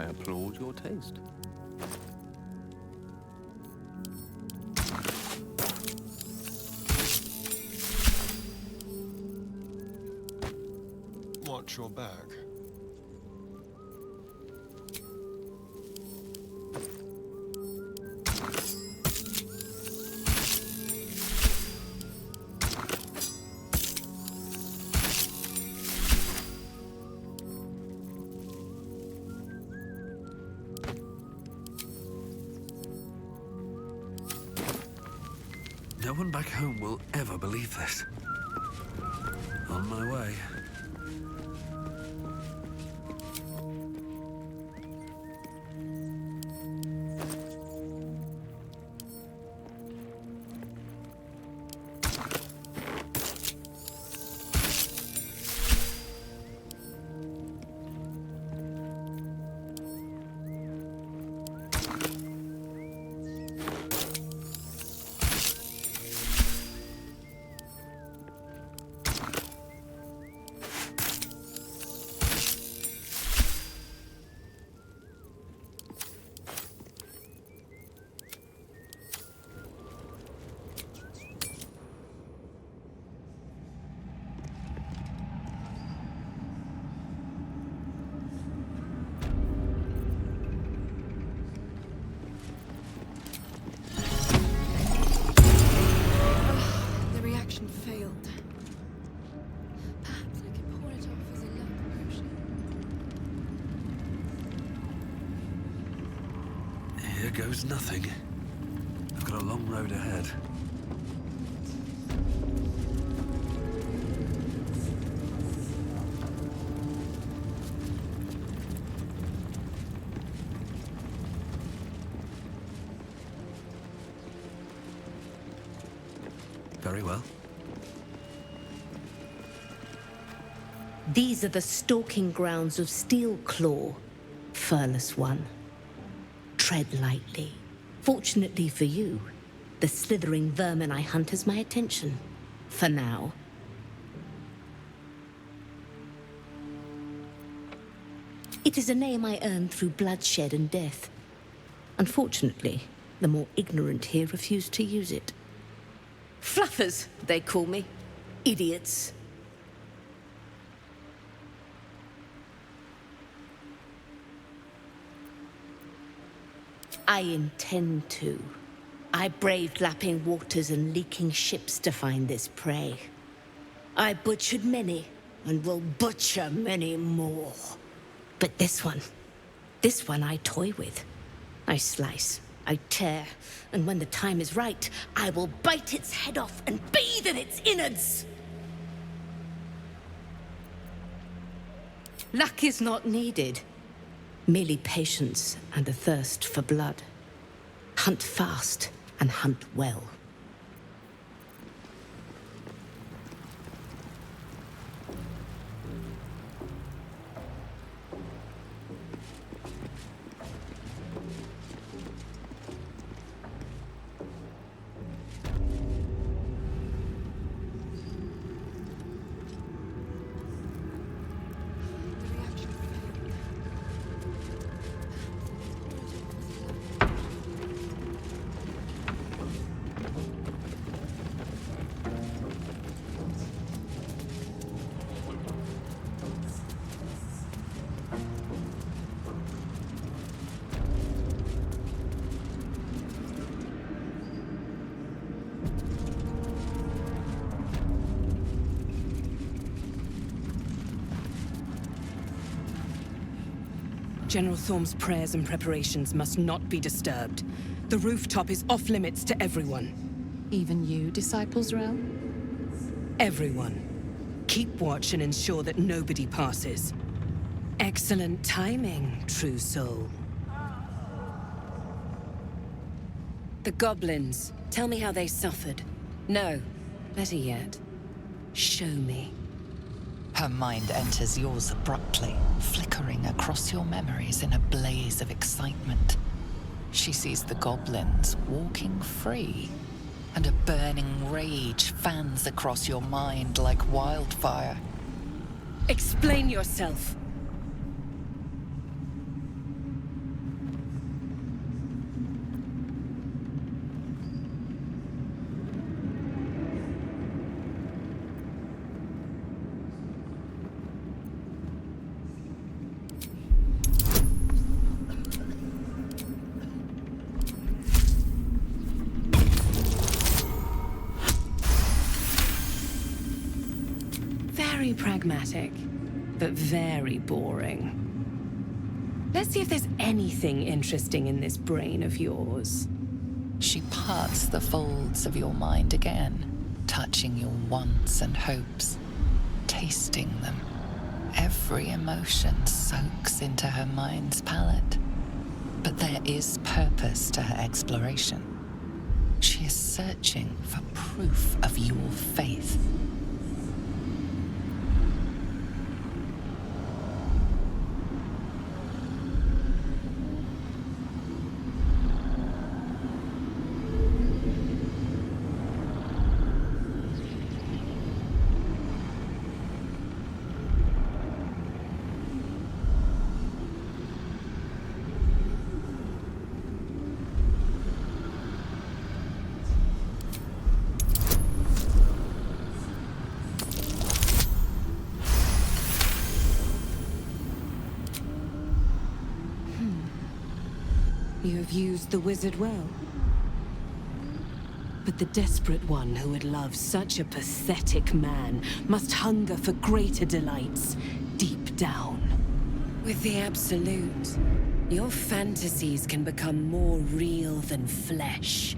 applaud your taste. Watch your back. No one back home will ever believe this. On my way. The reaction failed. Perhaps I could pour it off as a luck potion. Here goes nothing. I've got a long road ahead. Very well. These are the stalking grounds of Steelclaw, furless one. Tread lightly. Fortunately for you, the slithering vermin I hunt has my attention. For now. It is a name I earned through bloodshed and death. Unfortunately, the more ignorant here refuse to use it. Fluffers, they call me. Idiots. I intend to. I braved lapping waters and leaking ships to find this prey. I butchered many, and will butcher many more. But this one I toy with. I slice, I tear, and when the time is right, I will bite its head off and bathe in its innards! Luck is not needed. Merely patience and a thirst for blood. Hunt fast and hunt well. General Thorm's prayers and preparations must not be disturbed. The rooftop is off limits to everyone. Even you, Disciples' Realm? Everyone. Keep watch and ensure that nobody passes. Excellent timing, true soul. The goblins. Tell me how they suffered. No, better yet, show me. Her mind enters yours abruptly, flickering across your memories in a blaze of excitement. She sees the goblins walking free, and a burning rage fans across your mind like wildfire. Explain yourself. very pragmatic, but very boring. Let's see if there's anything interesting in this brain of yours. She parts the folds of your mind again, touching your wants and hopes, tasting them. Every emotion soaks into her mind's palette. But there is purpose to her exploration. She is searching for proof of your faith. You have used the wizard well. But the desperate one who would love such a pathetic man must hunger for greater delights deep down. With the Absolute, your fantasies can become more real than flesh.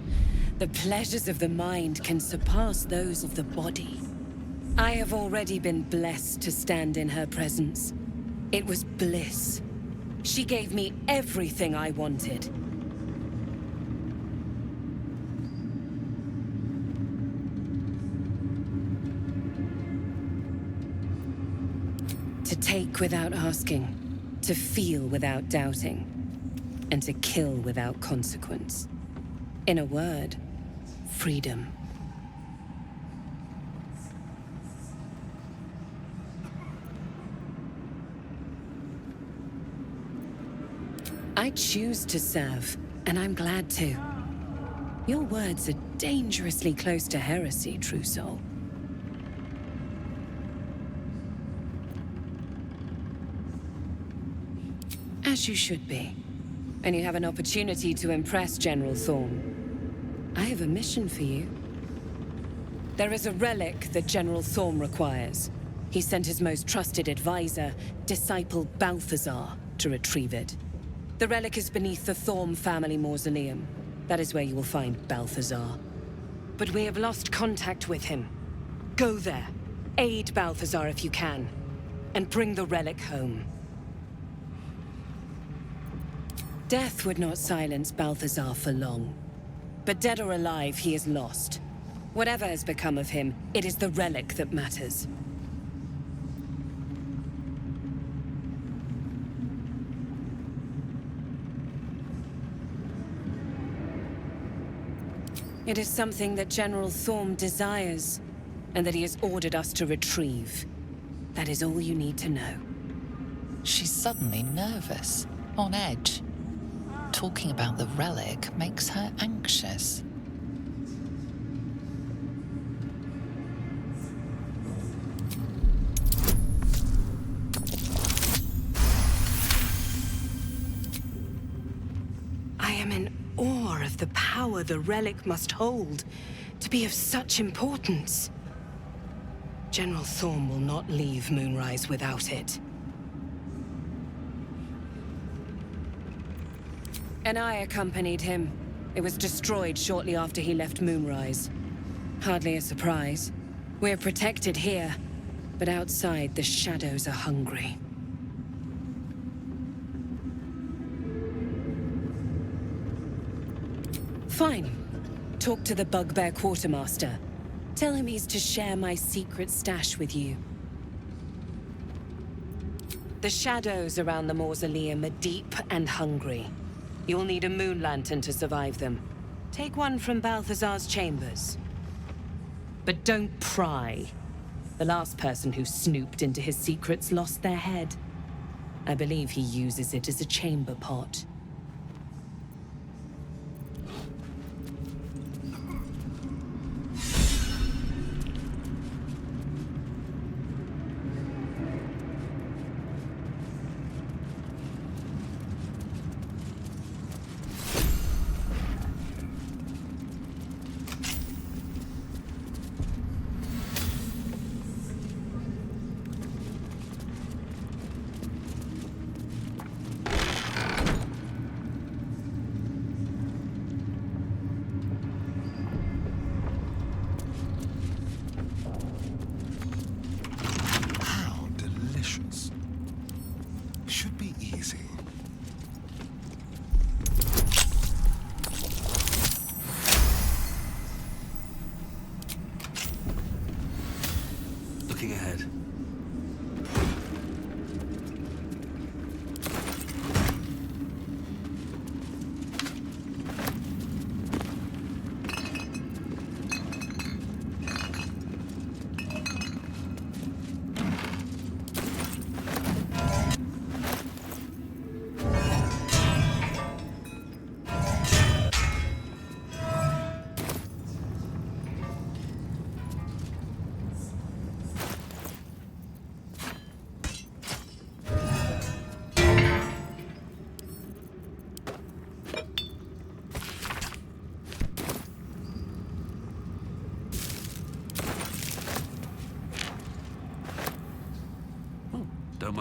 The pleasures of the mind can surpass those of the body. I have already been blessed to stand in her presence. It was bliss. She gave me everything I wanted. To take without asking, to feel without doubting, and to kill without consequence. In a word, freedom. I choose to serve, and I'm glad to. Your words are dangerously close to heresy, true soul. As you should be. And you have an opportunity to impress General Thorm. I have a mission for you. There is a relic that General Thorm requires. He sent his most trusted advisor, disciple Balthazar, to retrieve it. The relic is beneath the Thorm family mausoleum. That is where you will find Balthazar. But we have lost contact with him. Go there, aid Balthazar if you can, and bring the relic home. Death would not silence Balthazar for long. But dead or alive, he is lost. Whatever has become of him, it is the relic that matters. It is something that General Thorm desires, and that he has ordered us to retrieve. That is all you need to know. She's suddenly nervous, on edge. Talking about the relic makes her anxious. I am in awe of the power the relic must hold to be of such importance. General Thorm will not leave Moonrise without it. And I accompanied him. It was destroyed shortly after he left Moonrise. Hardly a surprise. We're protected here, but outside the shadows are hungry. Fine. Talk to the Bugbear Quartermaster. Tell him he's to share my secret stash with you. The shadows around the mausoleum are deep and hungry. You'll need a moon lantern to survive them. Take one from Balthazar's chambers. But don't pry. The last person who snooped into his secrets lost their head. I believe he uses it as a chamber pot.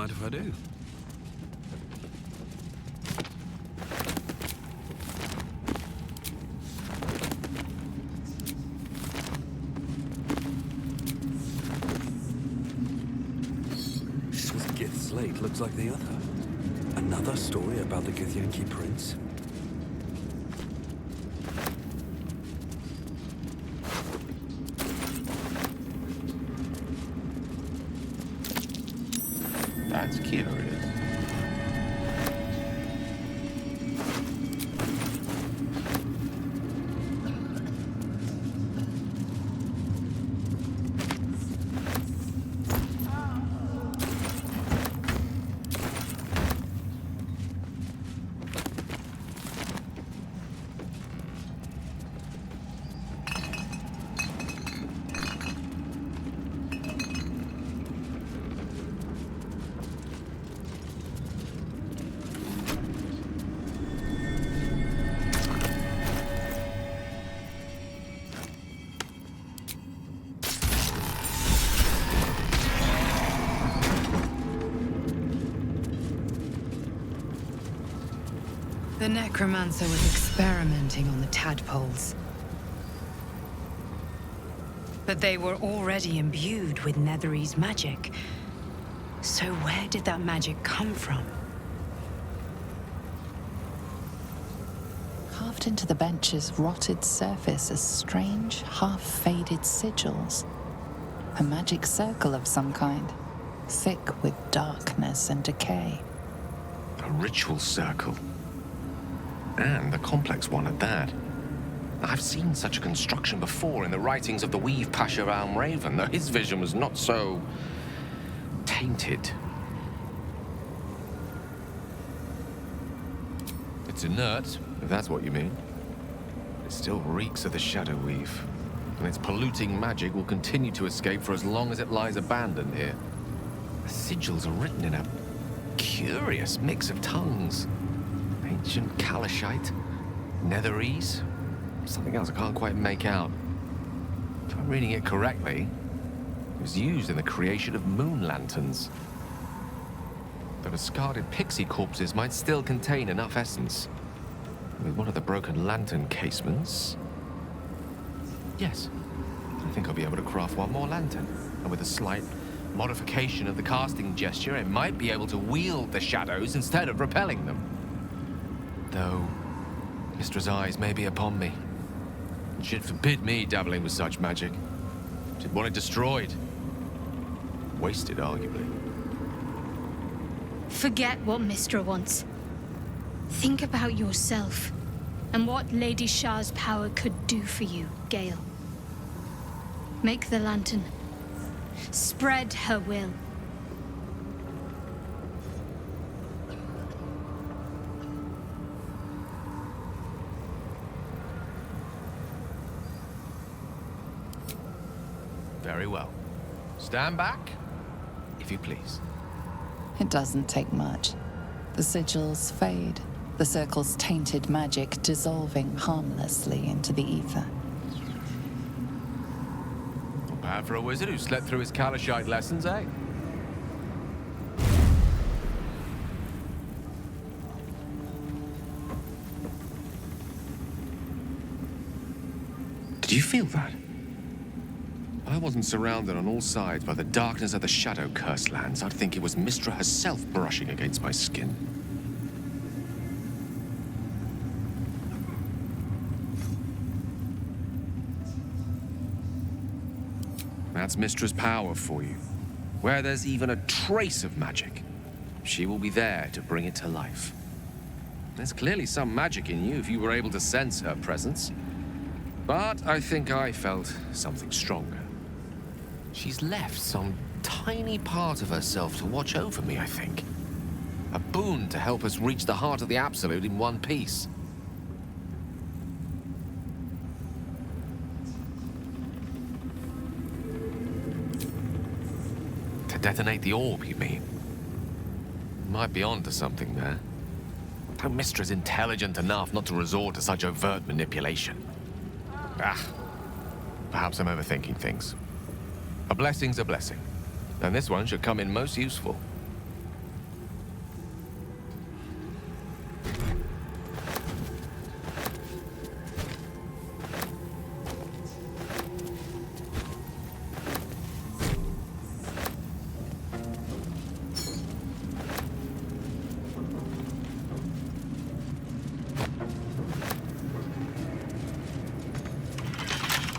mind if I do? This Gith slate looks like the other. Another story about the Githyanki prince? That's curious. The necromancer was experimenting on the tadpoles. But they were already imbued with Netherese magic. So where did that magic come from? Carved into the bench's rotted surface are strange, half-faded sigils. A magic circle of some kind, thick with darkness and decay. A ritual circle. And a complex one at that. I've seen such a construction before in the writings of the Weave Pasha Raven, though his vision was not so tainted. It's inert, if that's what you mean. It still reeks of the Shadow Weave, and its polluting magic will continue to escape for as long as it lies abandoned here. The sigils are written in a curious mix of tongues. Ancient Kalashite, Netherese, something else I can't quite make out. If I'm reading it correctly, it was used in the creation of moon lanterns. The discarded pixie corpses might still contain enough essence. With one of the broken lantern casements... Yes, I think I'll be able to craft one more lantern. And with a slight modification of the casting gesture, it might be able to wield the shadows instead of repelling them. Though, Mistra's eyes may be upon me. She'd forbid me dabbling with such magic. She'd want it destroyed. Wasted, arguably. Forget what Mistra wants. Think about yourself and what Lady Shah's power could do for you, Gale. Make the lantern. Spread her will. Very well. Stand back, if you please. It doesn't take much. The sigils fade, the circle's tainted magic dissolving harmlessly into the ether. Not bad for a wizard who slept through his Kalashite lessons, eh? Did you feel that? If I wasn't surrounded on all sides by the darkness of the Shadow Curse lands, I'd think it was Mistra herself brushing against my skin. That's Mistra's power for you. Where there's even a trace of magic, she will be there to bring it to life. There's clearly some magic in you if you were able to sense her presence. But I think I felt something stronger. She's left some tiny part of herself to watch over me, I think. A boon to help us reach the heart of the Absolute in one piece. To detonate the orb, you mean? Might be onto something there. Though Mistra's intelligent enough not to resort to such overt manipulation. Perhaps I'm overthinking things. A blessing's a blessing, and this one should come in most useful.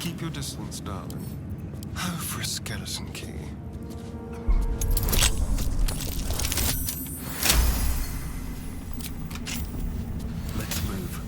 Keep your distance, darling. Oh, for a skeleton key. Let's move.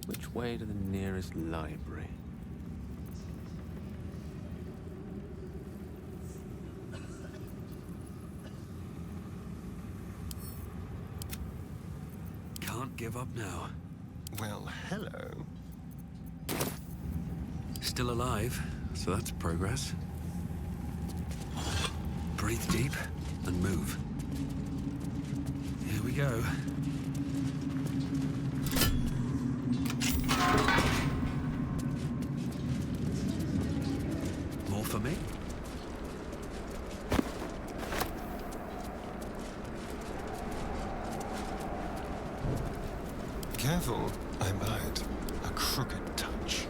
Which way to the nearest library? Can't give up now. Well, hello. Still alive, so that's progress. Breathe deep and move. Here we go. More for me? Careful, I might. A crooked touch.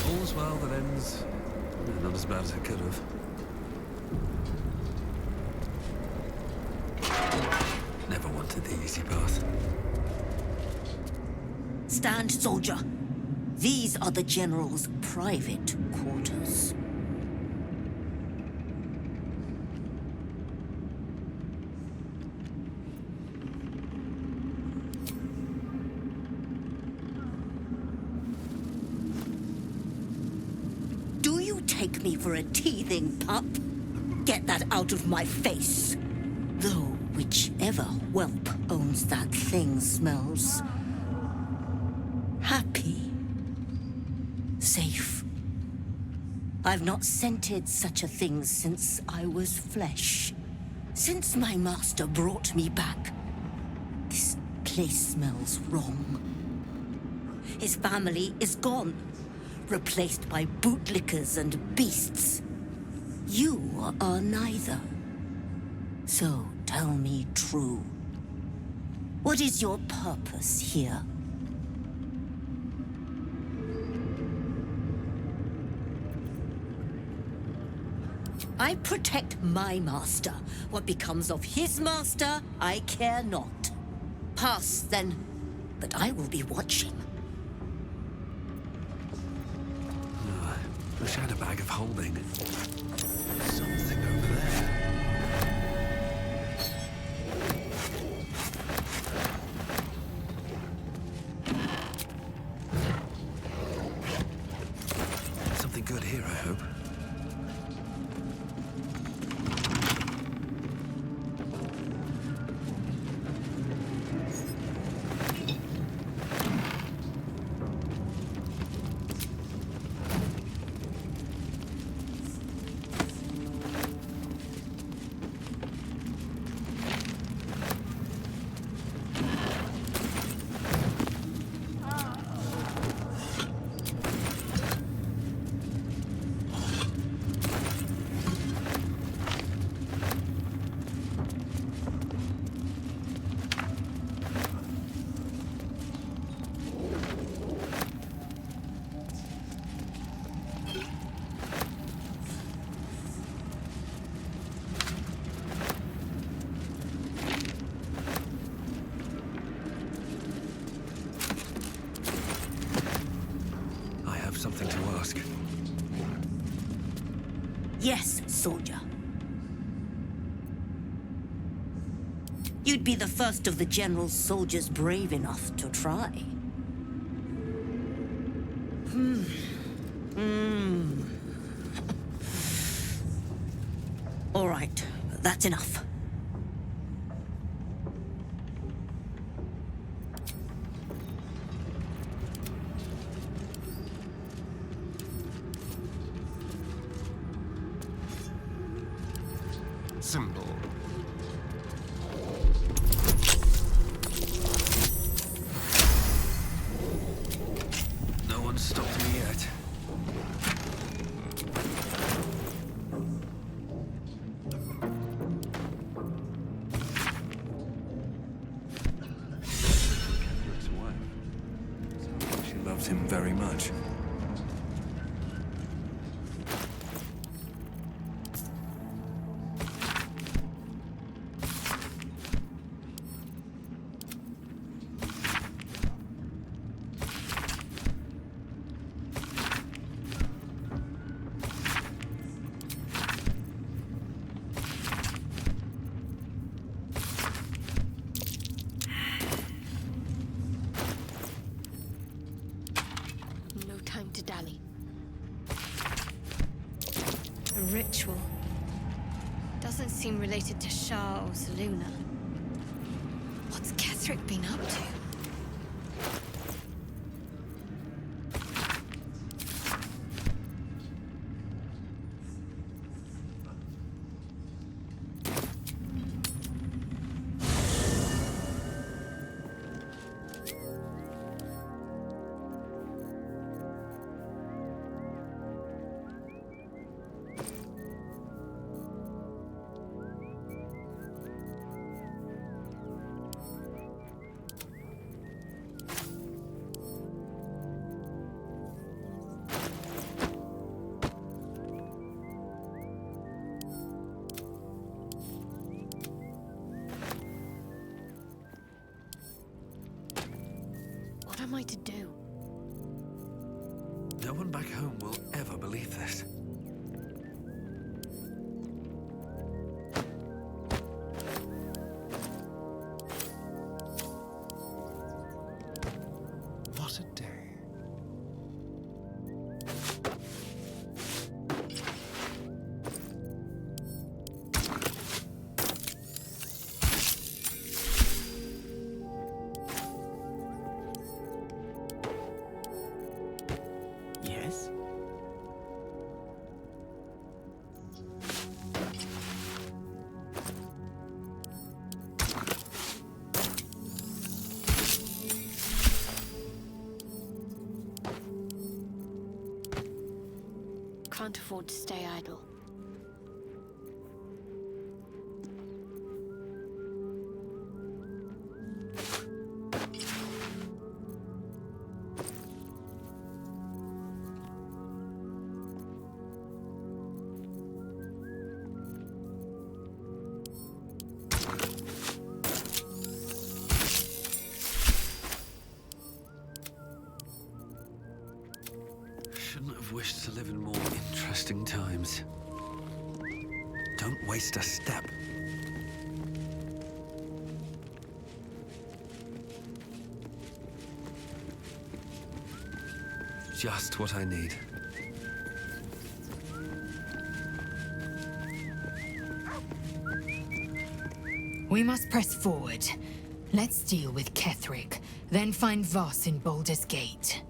All's well that ends not as bad as it could have. Never wanted the easy path. Stand, soldier. These are the General's private quarters. Do you take me for a teething pup? Get that out of my face. Though whichever whelp owns that thing smells happy. Safe. I've not scented such a thing since I was flesh. Since my master brought me back, this place smells wrong. His family is gone, replaced by bootlickers and beasts. You are neither. So tell me true. What is your purpose here? I protect my master. What becomes of his master, I care not. Pass, then. But I will be watching. Wish I had a bag of holding. Something over there. Something good here, I hope. Something to ask. Yes, soldier. You'd be the first of the General's soldiers brave enough to try. All right, that's enough. Symbol. No one's stopped me yet. Catherick's wife. Sounds like she loves him very much. No time to dally. A ritual. Doesn't seem related to Shah or Saluna. What's Ketherick been up to? What am I to do? No one back home will ever believe this. What a day. Yes? Can't afford to stay idle. Shouldn't have wished to live in more interesting times. Don't waste a step. Just what I need. We must press forward. Let's deal with Ketherick, then find Voss in Baldur's Gate.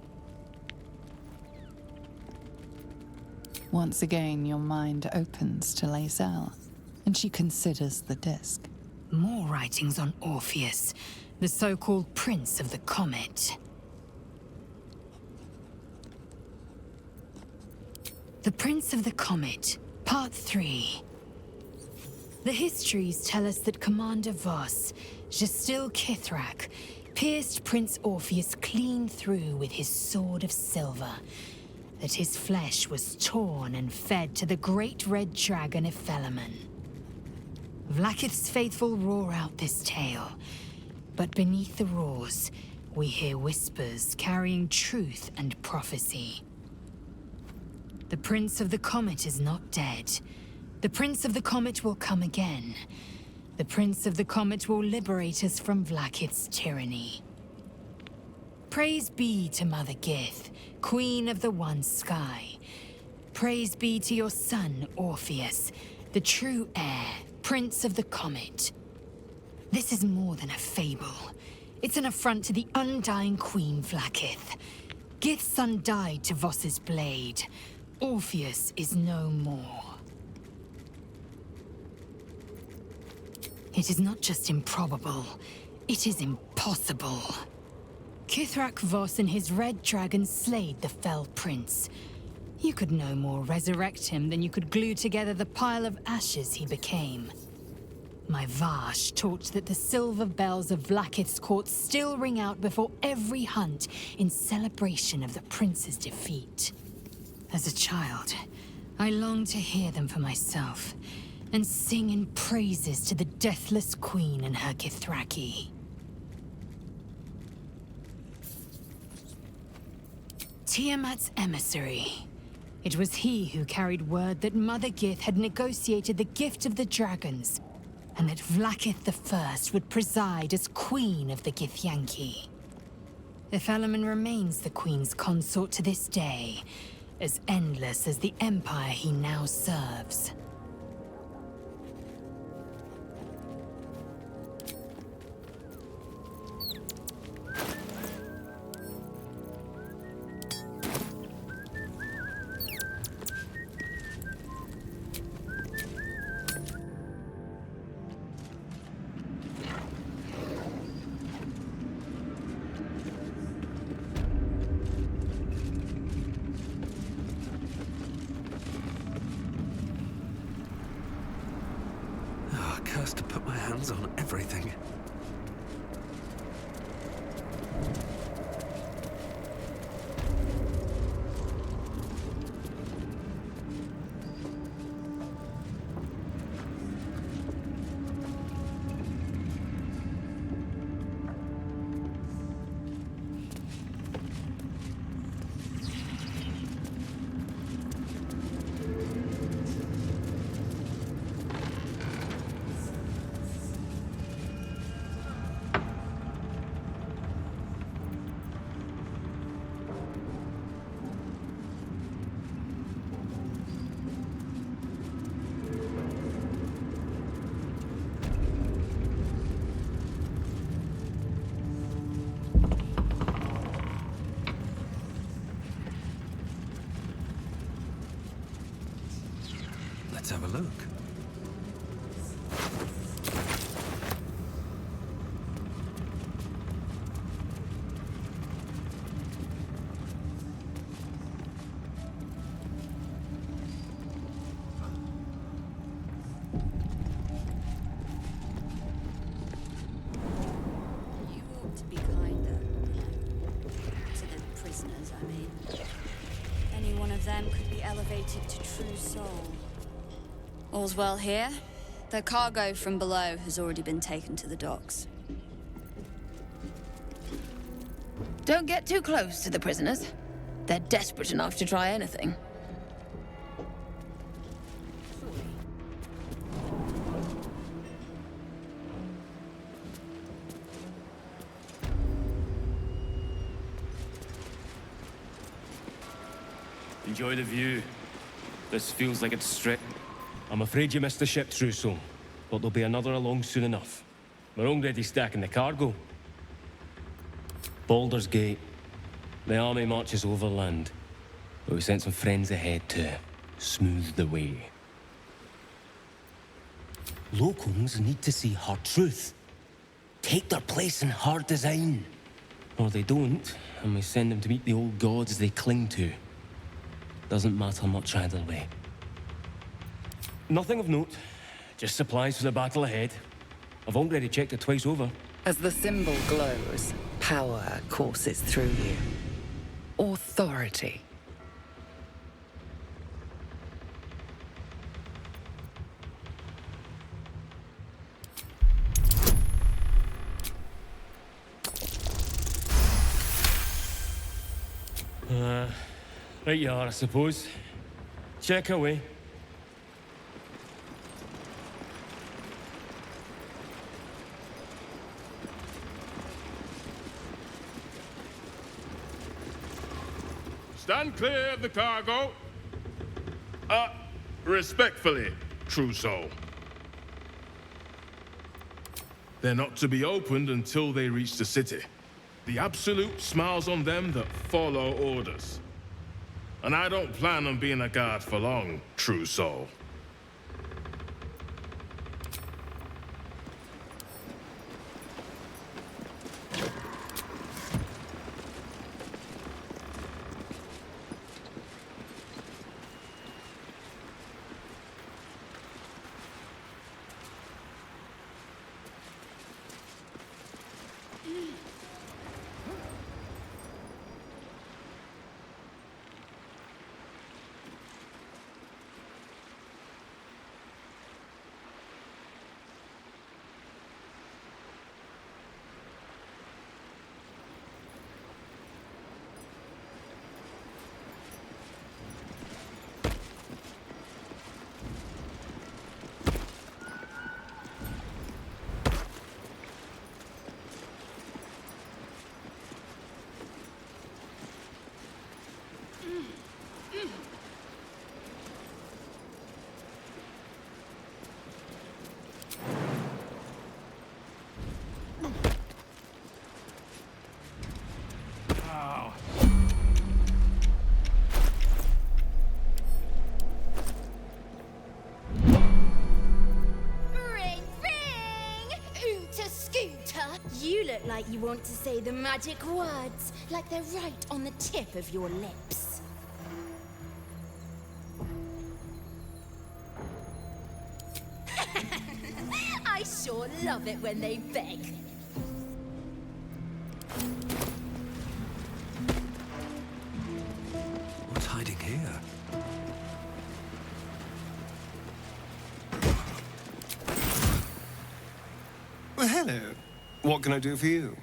Once again, your mind opens to Lae'zel, and she considers the disc. More writings on Orpheus, the so-called Prince of the Comet. The Prince of the Comet, Part 3. The histories tell us that Commander Voss, Gestil Kithrak, pierced Prince Orpheus clean through with his sword of silver, that his flesh was torn and fed to the great red dragon Ephelaman. Vlaakith's faithful roar out this tale, but beneath the roars, we hear whispers carrying truth and prophecy. The Prince of the Comet is not dead. The Prince of the Comet will come again, The Prince of the Comet will liberate us from Vlaakith's tyranny. Praise be to Mother Gith, Queen of the One Sky. Praise be to your son, Orpheus, the true heir, Prince of the Comet. This is more than a fable. It's an affront to the undying Queen Vlaakith. Gith's son died to Voss's blade. Orpheus is no more. It is not just improbable, it is impossible. Kithrak Voss and his red dragon slayed the fell prince. You could no more resurrect him than you could glue together the pile of ashes he became. My Vash taught that the silver bells of Vlaakith's court still ring out before every hunt in celebration of the prince's defeat. As a child, I longed to hear them for myself, and sing in praises to the deathless queen and her Githraki. Tiamat's emissary. It was he who carried word that Mother Gith had negotiated the gift of the dragons, and that Vlaakith I would preside as queen of the Githyanki. If Elemen remains the queen's consort to this day, as endless as the empire he now serves. Cursed to put my hands on everything. Let's have a look. You ought to be kinder, to the prisoners, I mean. Any one of them could be elevated to true soul. All's well here. The cargo from below has already been taken to the docks. Don't get too close to the prisoners. They're desperate enough to try anything. Enjoy the view. This feels like it's straight. I'm afraid you missed the ship, Trousseau, but there'll be another along soon enough. We're already stacking the cargo. Baldur's Gate. The army marches overland, but we sent some friends ahead to smooth the way. Locals need to see hard truth. Take their place in hard design. Or they don't, and we send them to meet the old gods they cling to. Doesn't matter much either way. Nothing of note. Just supplies for the battle ahead. I've already checked it twice over. As the symbol glows, power courses through you. Authority. Right you are, I suppose. Check away. Stand clear of the cargo. Respectfully, true soul. They're not to be opened until they reach the city. The Absolute smiles on them that follow orders. And I don't plan on being a guard for long, true soul. You look like you want to say the magic words, like they're right on the tip of your lips. I sure love it when they beg. What's hiding here? Well, hello. What can I do for you?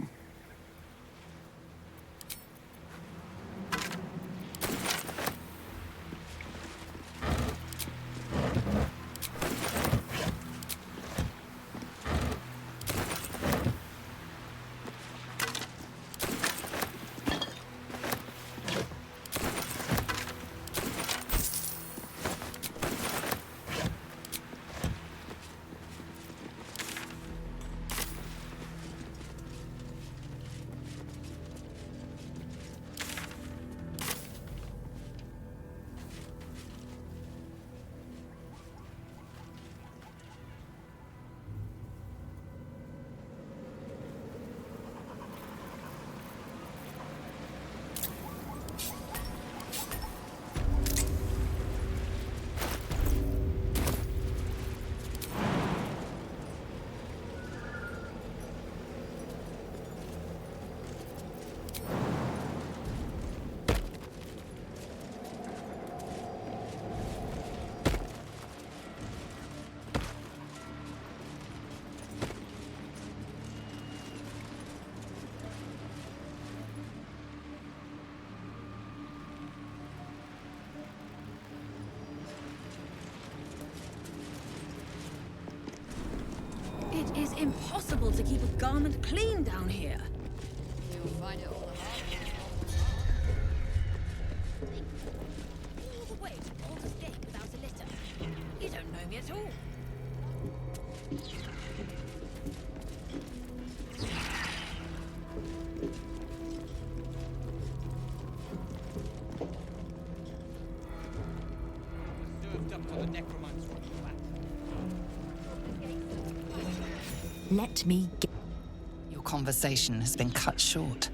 It is impossible to keep a garment clean down here. You'll find it all the harder. All the way to Baldur's Gate without a litter. You don't know me at all. Served up to the necromancer on the back. Let me get... Your conversation has been cut short.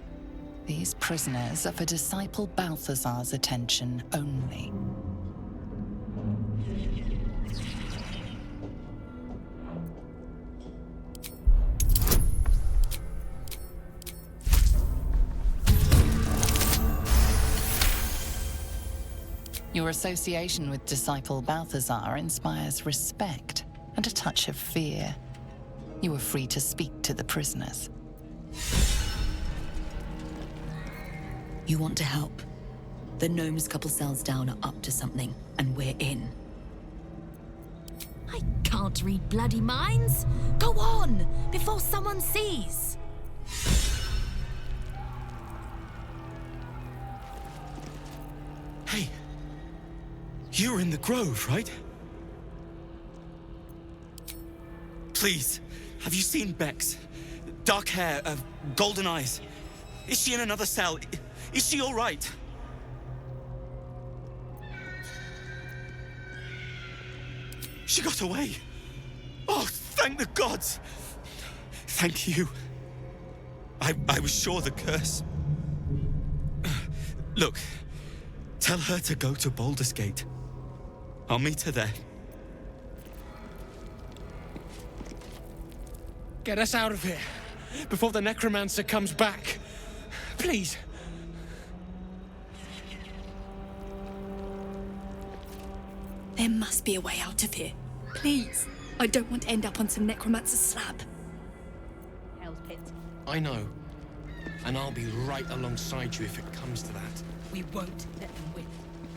These prisoners are for Disciple Balthazar's attention only. Your association with Disciple Balthazar inspires respect and a touch of fear. You are free to speak to the prisoners. You want to help? The gnomes couple cells down are up to something, and we're in. I can't read bloody minds! Go on, before someone sees! You're in the grove, right? Please, have you seen Bex? Dark hair, golden eyes. Is she in another cell? Is she all right? She got away. Oh, thank the gods! Thank you. I was sure the curse. Look, tell her to go to Baldur's Gate. I'll meet her there. Get us out of here before the necromancer comes back. Please. There must be a way out of here. Please. I don't want to end up on some necromancer's slab. Hell's Pit. I know. And I'll be right alongside you if it comes to that. We won't let them win.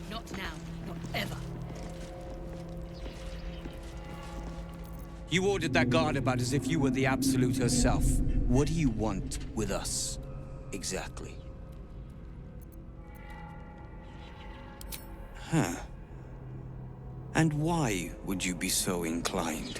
Not now, not ever. You ordered that guard about as if you were the Absolute herself. What do you want with us, exactly? Huh. And why would you be so inclined?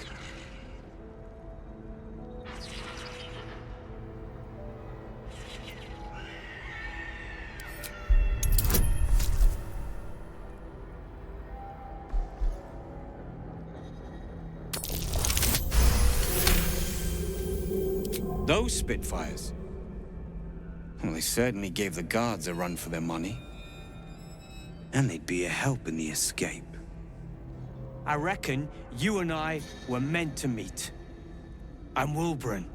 Those Spitfires? Well, they certainly gave the guards a run for their money. And they'd be a help in the escape. I reckon you and I were meant to meet. I'm Wilburn.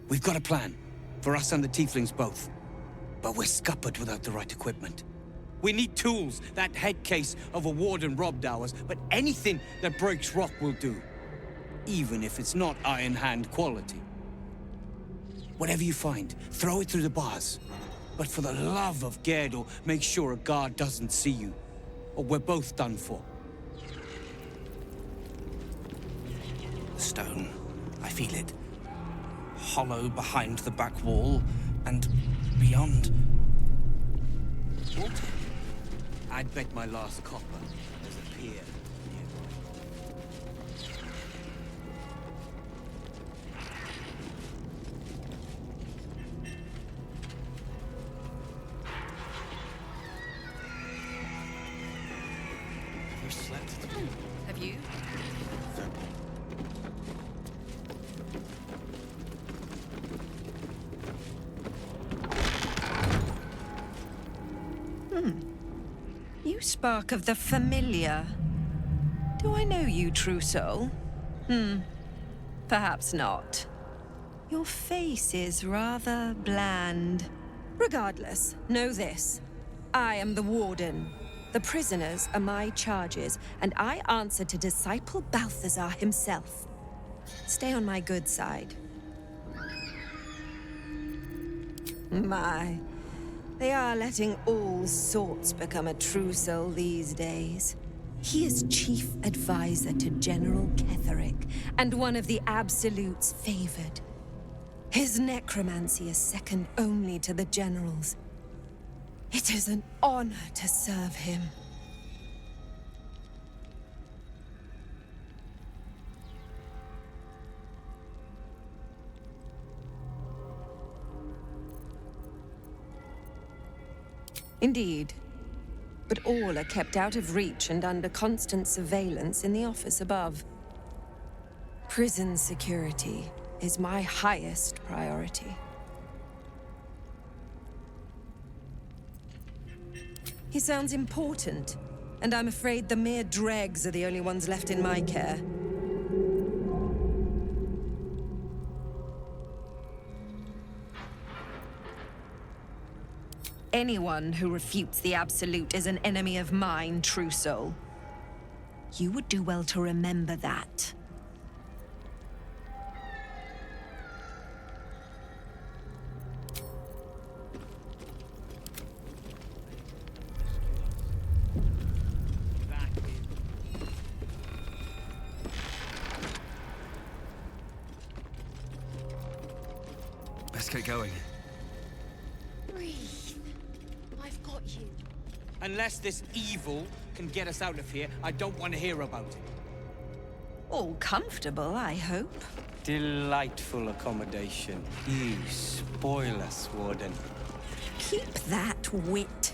We've got a plan, for us and the Tieflings both. But we're scuppered without the right equipment. We need tools. That head case of a warden robbed ours, but anything that breaks rock will do. Even if it's not Iron Hand quality. Whatever you find, throw it through the bars. But for the love of Gale, make sure a guard doesn't see you, or we're both done for. The stone, I feel it. Hollow behind the back wall, and beyond. Water? I'd bet my last copper there's a pier. Have you? You spark of the familiar. Do I know you, true soul? Perhaps not. Your face is rather bland. Regardless, know this. I am the Warden. The prisoners are my charges, and I answer to Disciple Balthazar himself. Stay on my good side. My, they are letting all sorts become a true soul these days. He is chief advisor to General Ketherick, and one of the Absolute's favored. His necromancy is second only to the General's. It is an honor to serve him. Indeed. But all are kept out of reach and under constant surveillance in the office above. Prison security is my highest priority. He sounds important, and I'm afraid the mere dregs are the only ones left in my care. Anyone who refutes the Absolute is an enemy of mine, true soul. You would do well to remember that. Let's get going. Breathe. I've got you. Unless this evil can get us out of here, I don't want to hear about it. All comfortable, I hope. Delightful accommodation. You spoil us, Warden. Keep that wit.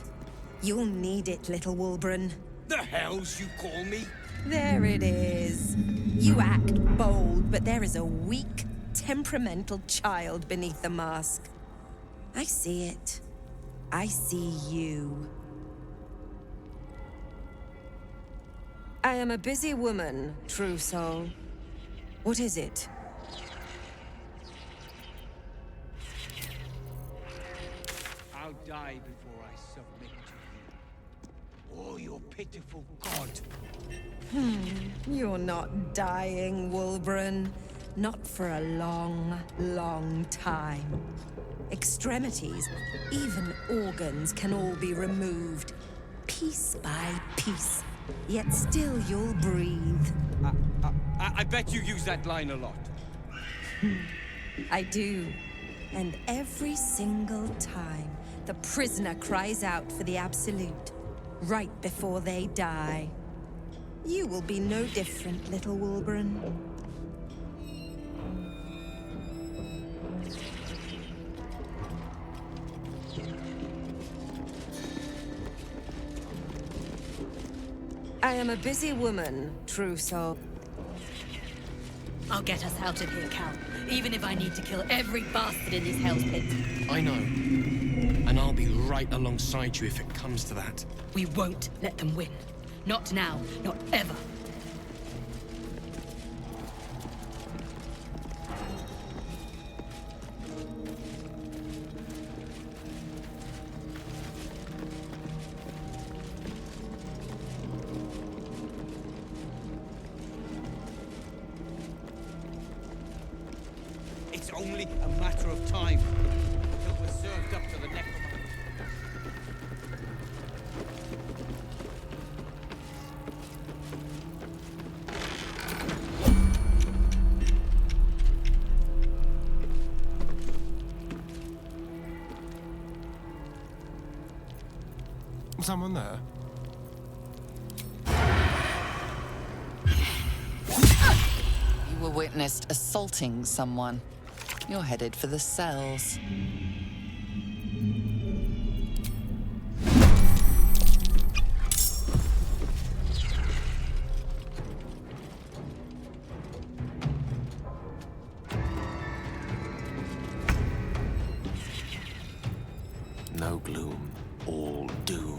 You'll need it, little Wolbran. The hells you call me? There it is. You act bold, but there is a weak, temperamental child beneath the mask. I see it. I see you. I am a busy woman, true soul. What is it? I'll die before I submit to you. Oh, your pitiful god. You're not dying, Wolbran. Not for a long, long time. Extremities, even organs, can all be removed. Piece by piece. Yet still you'll breathe. I bet you use that line a lot. I do. And every single time, the prisoner cries out for the Absolute, right before they die. You will be no different, little Wolbran. I am a busy woman, true soul. I'll get us out of here, Cal. Even if I need to kill every bastard in this hell's pit. I know. And I'll be right alongside you if it comes to that. We won't let them win. Not now, not ever. It's only a matter of time until we're served up to the necromancer. Someone there? You were witnessed assaulting someone. You're headed for the cells. No gloom, all doom.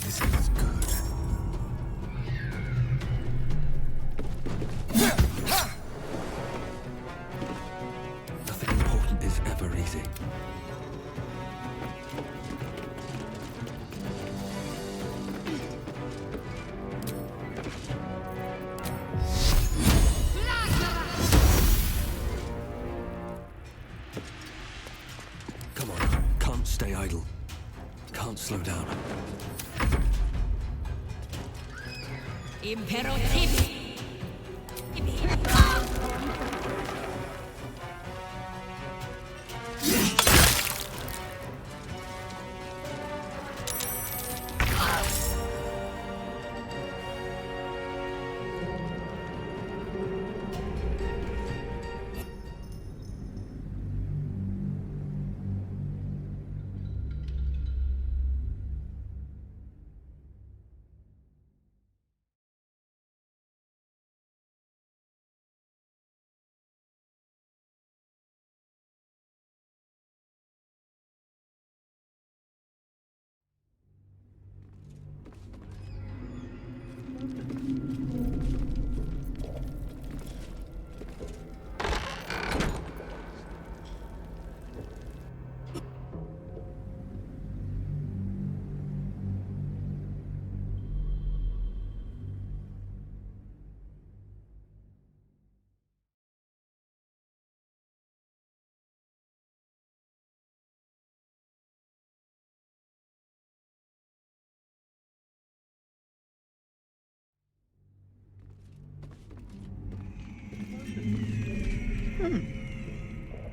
This is good. Nothing important is ever easy. Come on, can't stay idle. Can't slow down. Imperativ!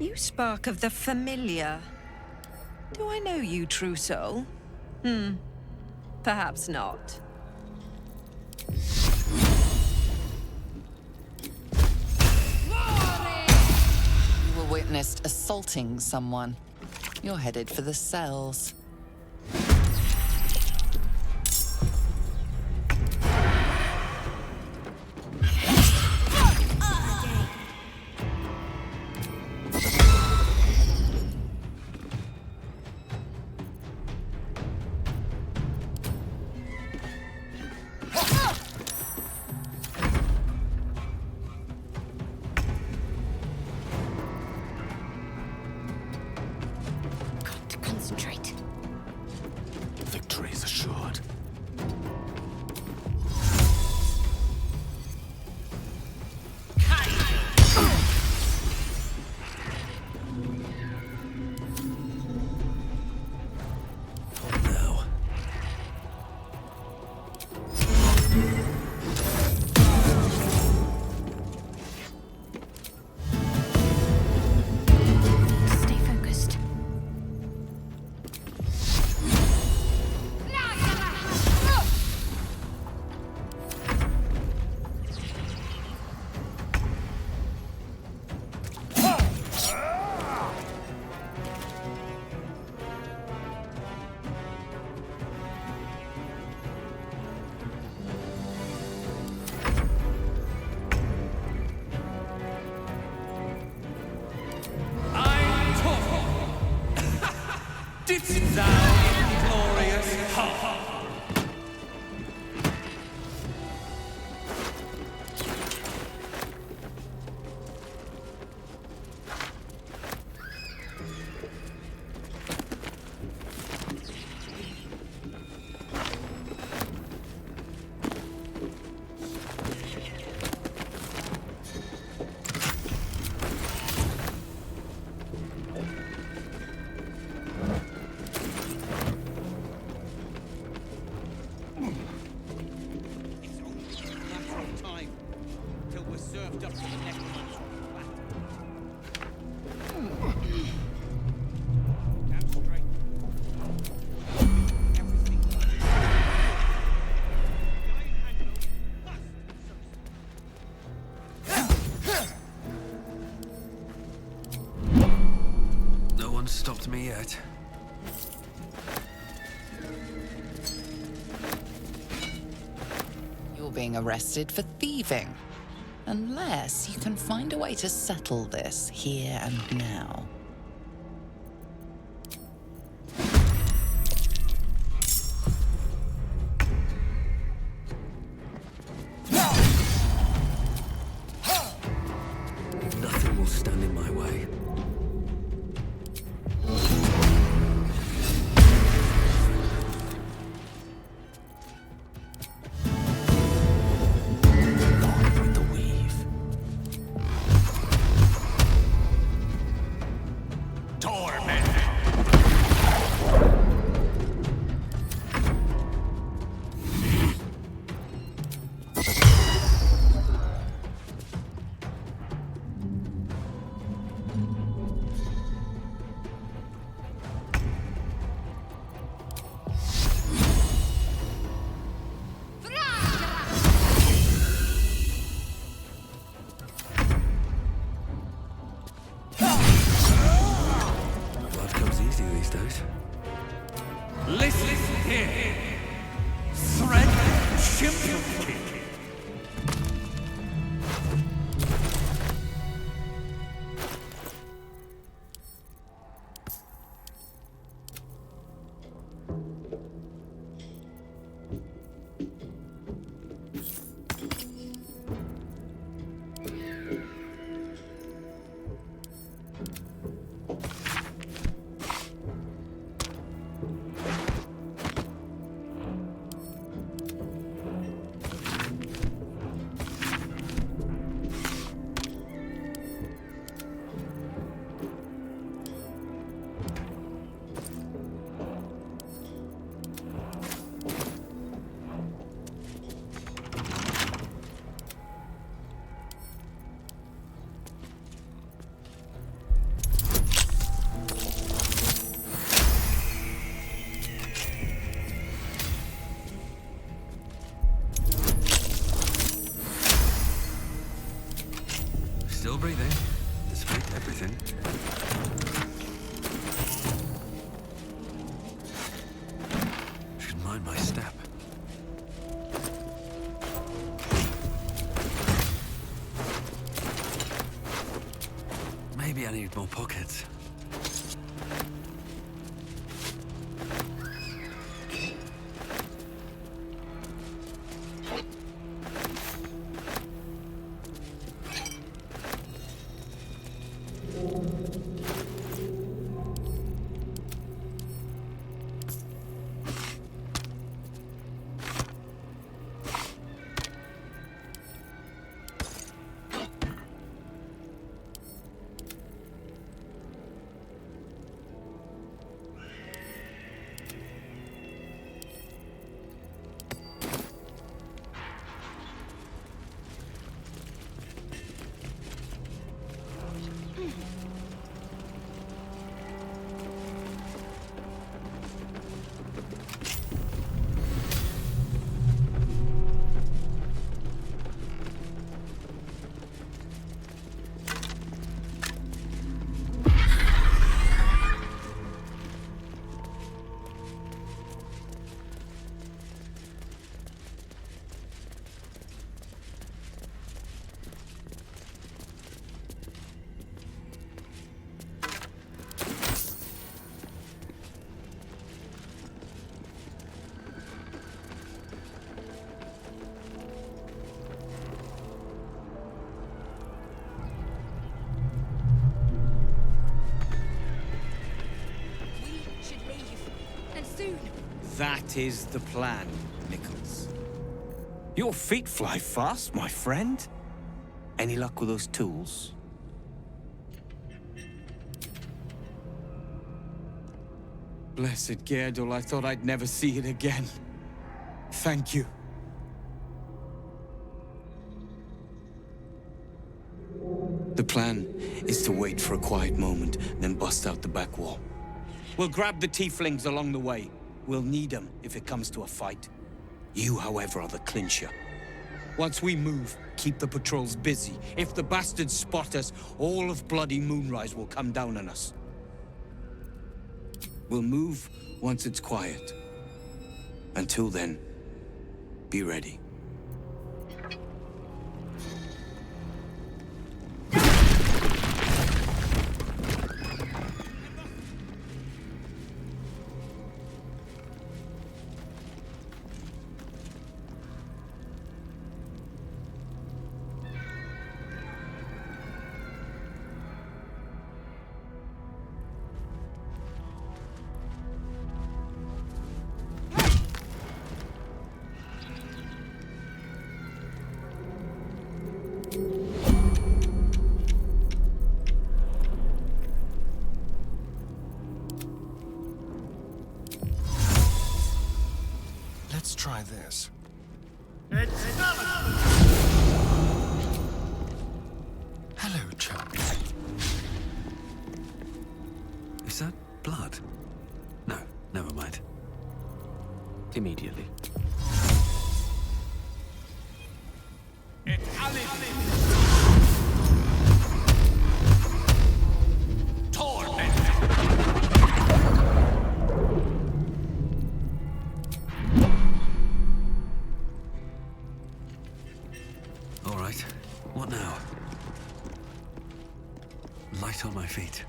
You spark of the familiar. Do I know you, true soul? Perhaps not. You were witnessed assaulting someone. You're headed for the cells. Concentrate. Victory is assured. Stay focused. Didst thou, inglorious heart? Served up to the necromancer. Damn straight. Everything. No one's stopped me yet. You're being arrested for thieving. Unless you can find a way to settle this here and now. Nothing will stand in my way. These days. Listen here. Thread Chimpanzee. Still breathing, despite everything. Should mind my step. Maybe I need more pockets. That is the plan, Nichols. Your feet fly fast, my friend. Any luck with those tools? Blessed Gerdul, I thought I'd never see it again. Thank you. The plan is to wait for a quiet moment, then bust out the back wall. We'll grab the tieflings along the way. We'll need them if it comes to a fight. You, however, are the clincher. Once we move, keep the patrols busy. If the bastards spot us, all of bloody Moonrise will come down on us. We'll move once it's quiet. Until then, be ready. Let's try this. Hello, chum. Is that blood? No, never mind. Immediately. All right, what now? Light on my feet.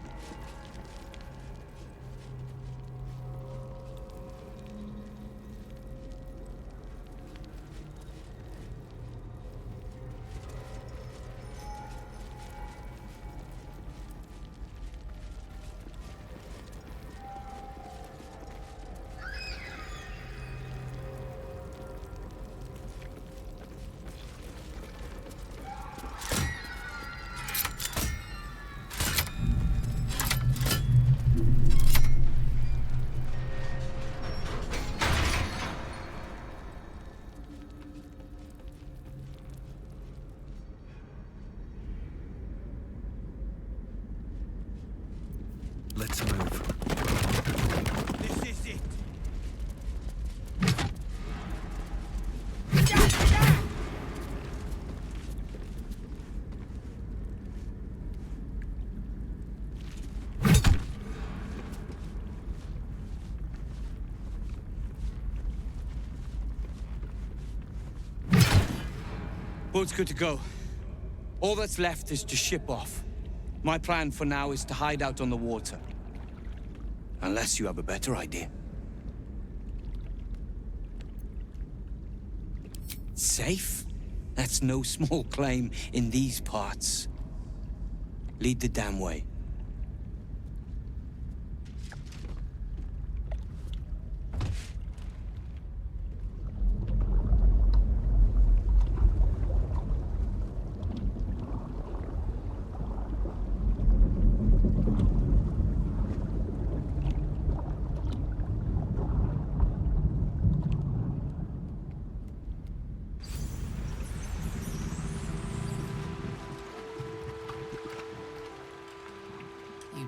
Boat's good to go. All that's left is to ship off. My plan for now is to hide out on the water. Unless you have a better idea. Safe? That's no small claim in these parts. Lead the damn way.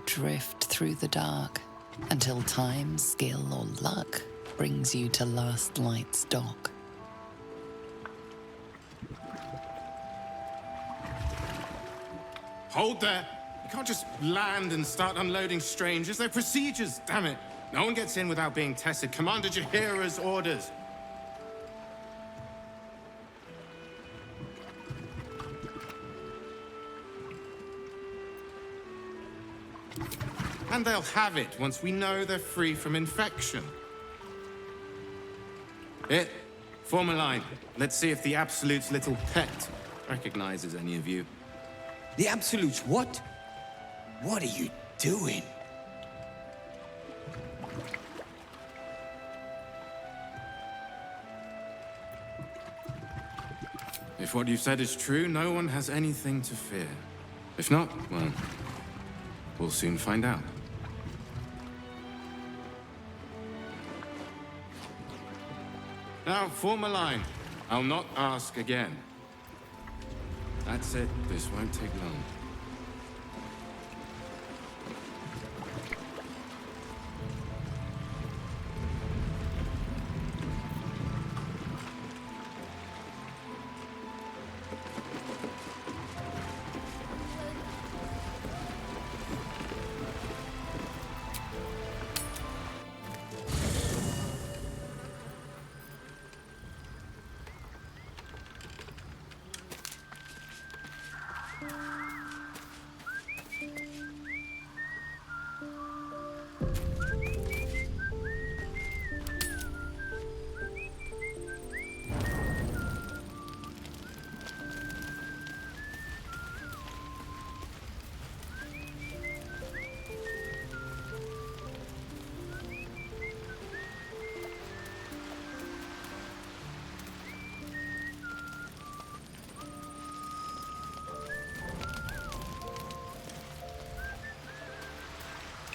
Drift through the dark until time, skill, or luck brings you to Last Light's dock. Hold there! You can't just land and start unloading strangers. They're procedures, damn it! No one gets in without being tested. Commander Jaheira's orders. And they'll have it once we know they're free from infection. Form a line. Let's see if the Absolute's little pet recognizes any of you. The Absolute's what? What are you doing? If what you've said is true, no one has anything to fear. If not, well, we'll soon find out. Now, form a line. I'll not ask again. That's it. This won't take long.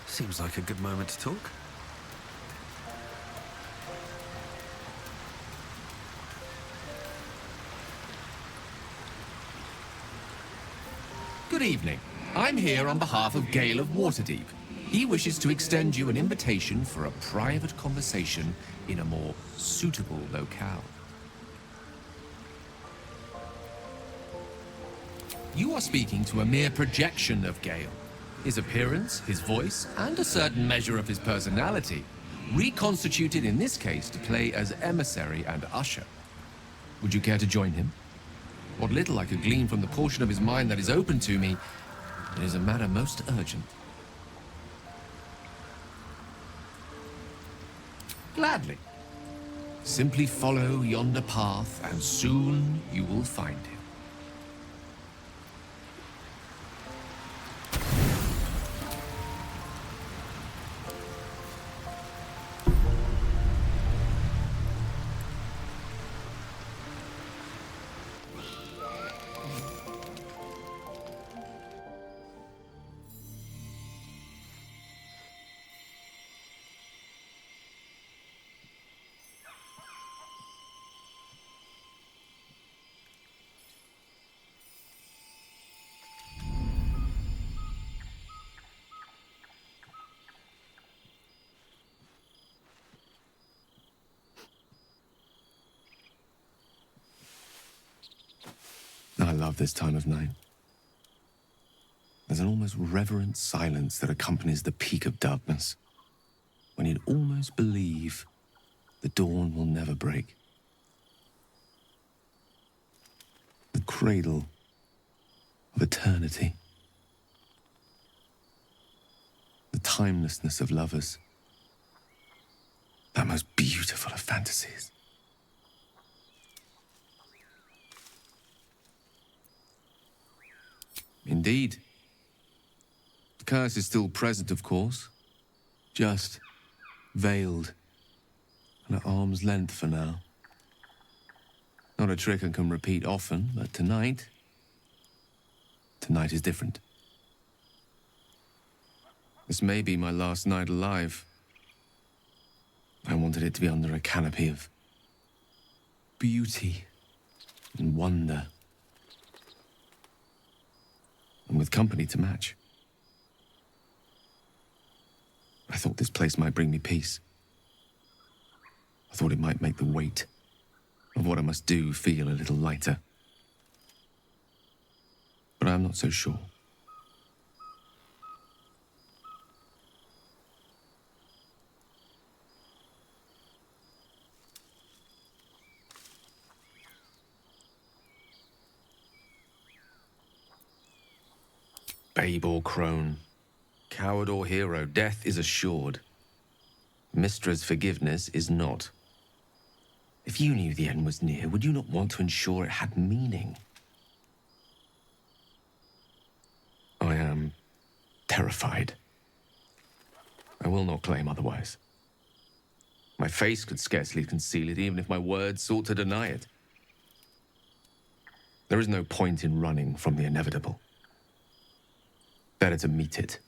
Seems like a good moment to talk. Good evening. I'm here on behalf of Gale of Waterdeep. He wishes to extend you an invitation for a private conversation in a more suitable locale. You are speaking to a mere projection of Gale. His appearance, his voice, and a certain measure of his personality, reconstituted in this case to play as emissary and usher. Would you care to join him? What little I could glean from the portion of his mind that is open to me, it is a matter most urgent. Gladly. Simply follow yonder path, and soon you will find him. I love this time of night. There's an almost reverent silence that accompanies the peak of darkness, when you'd almost believe the dawn will never break. The cradle of eternity. The timelessness of lovers. That most beautiful of fantasies. Indeed. The curse is still present, of course. Just veiled and at arm's length for now. Not a trick I can repeat often, but tonight is different. This may be my last night alive. I wanted it to be under a canopy of beauty and wonder. And with company to match. I thought this place might bring me peace. I thought it might make the weight of what I must do feel a little lighter. But I'm not so sure. Babe or crone, coward or hero, death is assured. Mystra's forgiveness is not. If you knew the end was near, would you not want to ensure it had meaning? I am terrified. I will not claim otherwise. My face could scarcely conceal it, even if my words sought to deny it. There is no point in running from the inevitable. Better to meet it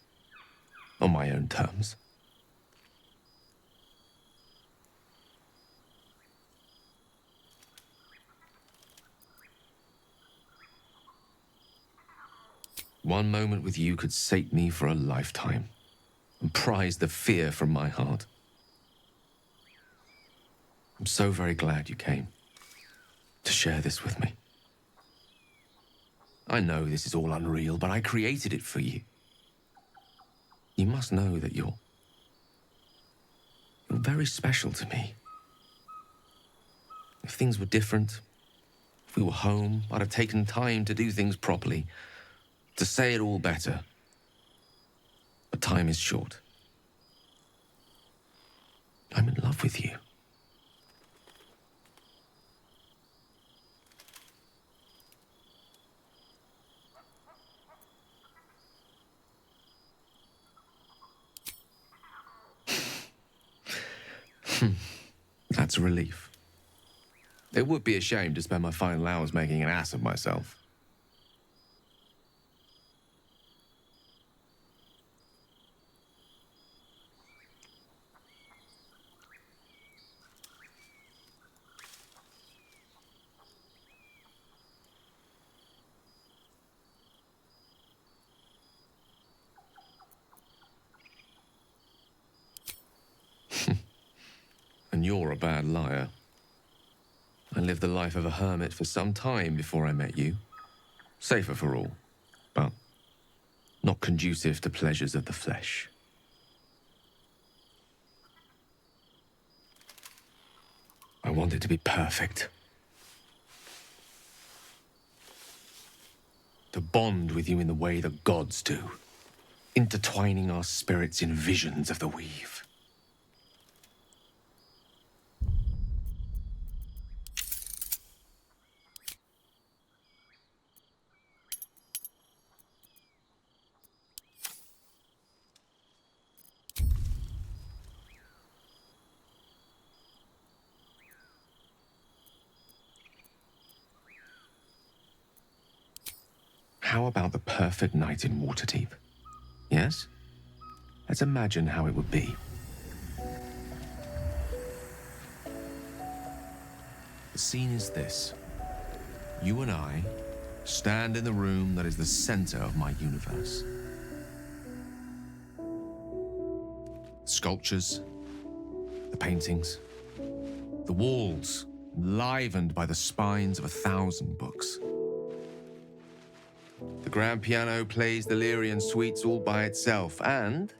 on my own terms. One moment with you could sate me for a lifetime and prize the fear from my heart. I'm so very glad you came to share this with me. I know this is all unreal, but I created it for you. You must know that you're very special to me. If things were different, if we were home, I'd have taken time to do things properly, to say it all better. But time is short. I'm in love with you. That's a relief. It would be a shame to spend my final hours making an ass of myself. And you're a bad liar. I lived the life of a hermit for some time before I met you. Safer for all, but not conducive to pleasures of the flesh. I want it to be perfect. To bond with you in the way the gods do, intertwining our spirits in visions of the weave. How about the perfect night in Waterdeep? Yes? Let's imagine how it would be. The scene is this. You and I stand in the room that is the center of my universe. Sculptures, the paintings, the walls enlivened by the spines of 1,000 books. The grand piano plays the Lyrian suites all by itself, and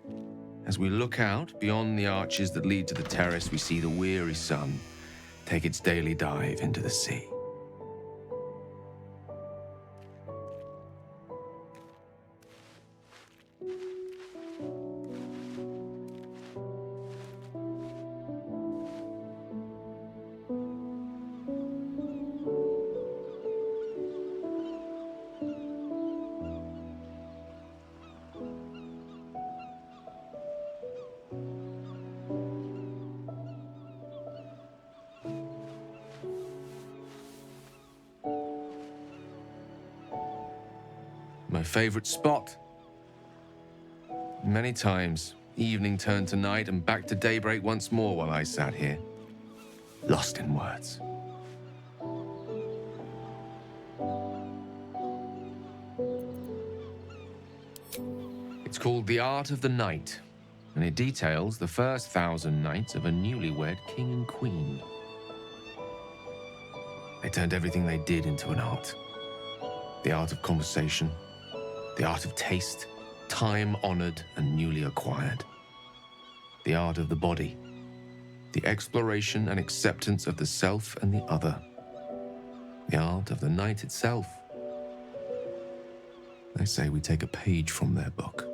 as we look out beyond the arches that lead to the terrace, we see the weary sun take its daily dive into the sea. My favorite spot. Many times, evening turned to night and back to daybreak once more while I sat here, lost in words. It's called The Art of the Night, and it details the first 1,000 nights of a newlywed king and queen. They turned everything they did into an art. The art of conversation, the art of taste, time-honored and newly acquired. The art of the body, the exploration and acceptance of the self and the other. The art of the night itself. They say we take a page from their book.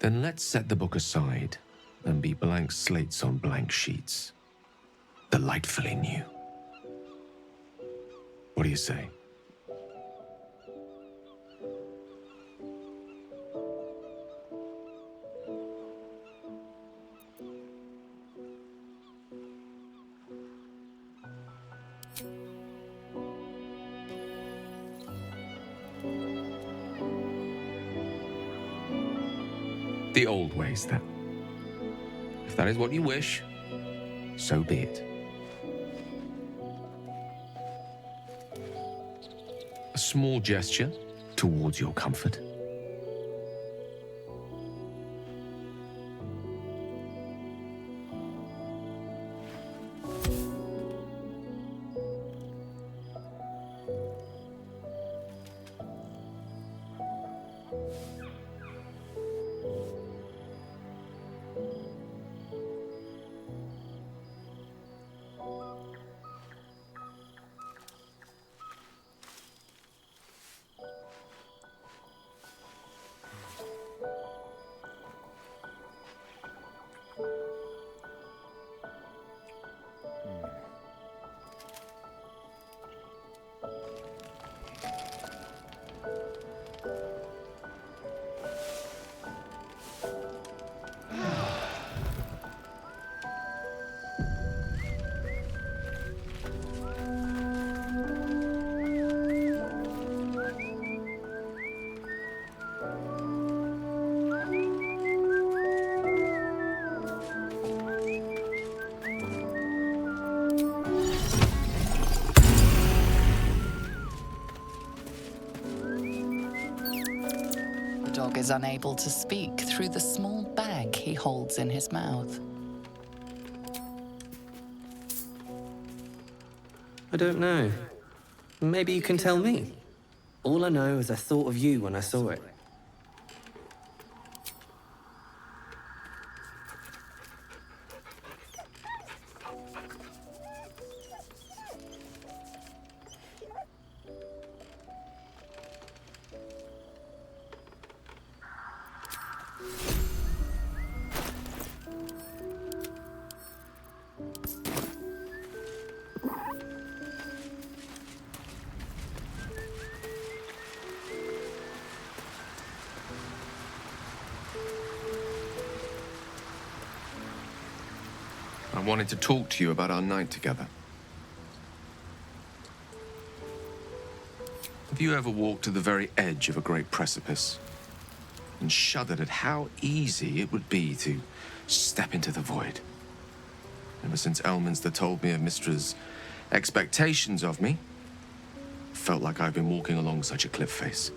Then let's set the book aside and be blank slates on blank sheets. Delightfully new. What do you say? The old ways, then. If that is what you wish, so be it. A small gesture towards your comfort. The dog is unable to speak through the small bag he holds in his mouth. I don't know. Maybe you can tell me. All I know is I thought of you when I saw it. I wanted to talk to you about our night together. Have you ever walked to the very edge of a great precipice and shuddered at how easy it would be to step into the void? Ever since Elminster told me of Mistra's expectations of me, it felt like I've been walking along such a cliff face.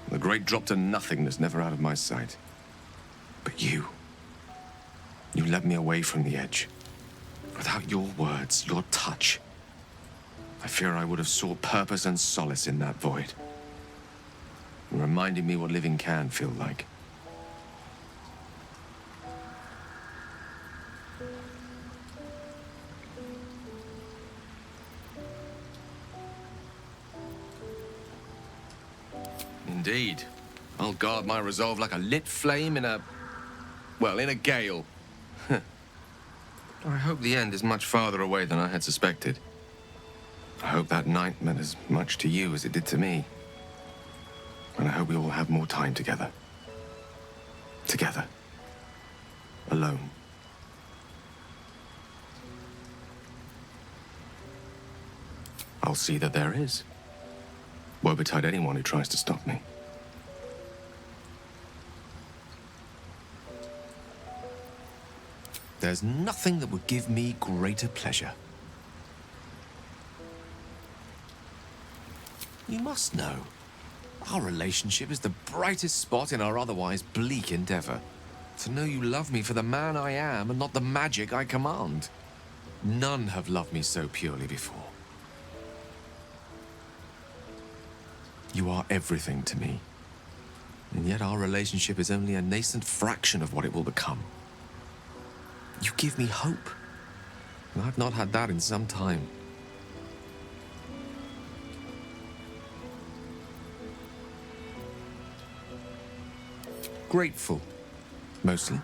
The great drop to nothingness never out of my sight. But you led me away from the edge. Without your words, your touch, I fear I would have sought purpose and solace in that void. You reminded me what living can feel like. Indeed. I'll guard my resolve like a lit flame in a gale. I hope the end is much farther away than I had suspected. I hope that night meant as much to you as it did to me. And I hope we all have more time together. Together. Alone. I'll see that there is. Woe betide anyone who tries to stop me. There's nothing that would give me greater pleasure. You must know, our relationship is the brightest spot in our otherwise bleak endeavor. To know you love me for the man I am and not the magic I command. None have loved me so purely before. You are everything to me. And yet our relationship is only a nascent fraction of what it will become. You give me hope. And I've not had that in some time. Grateful, mostly.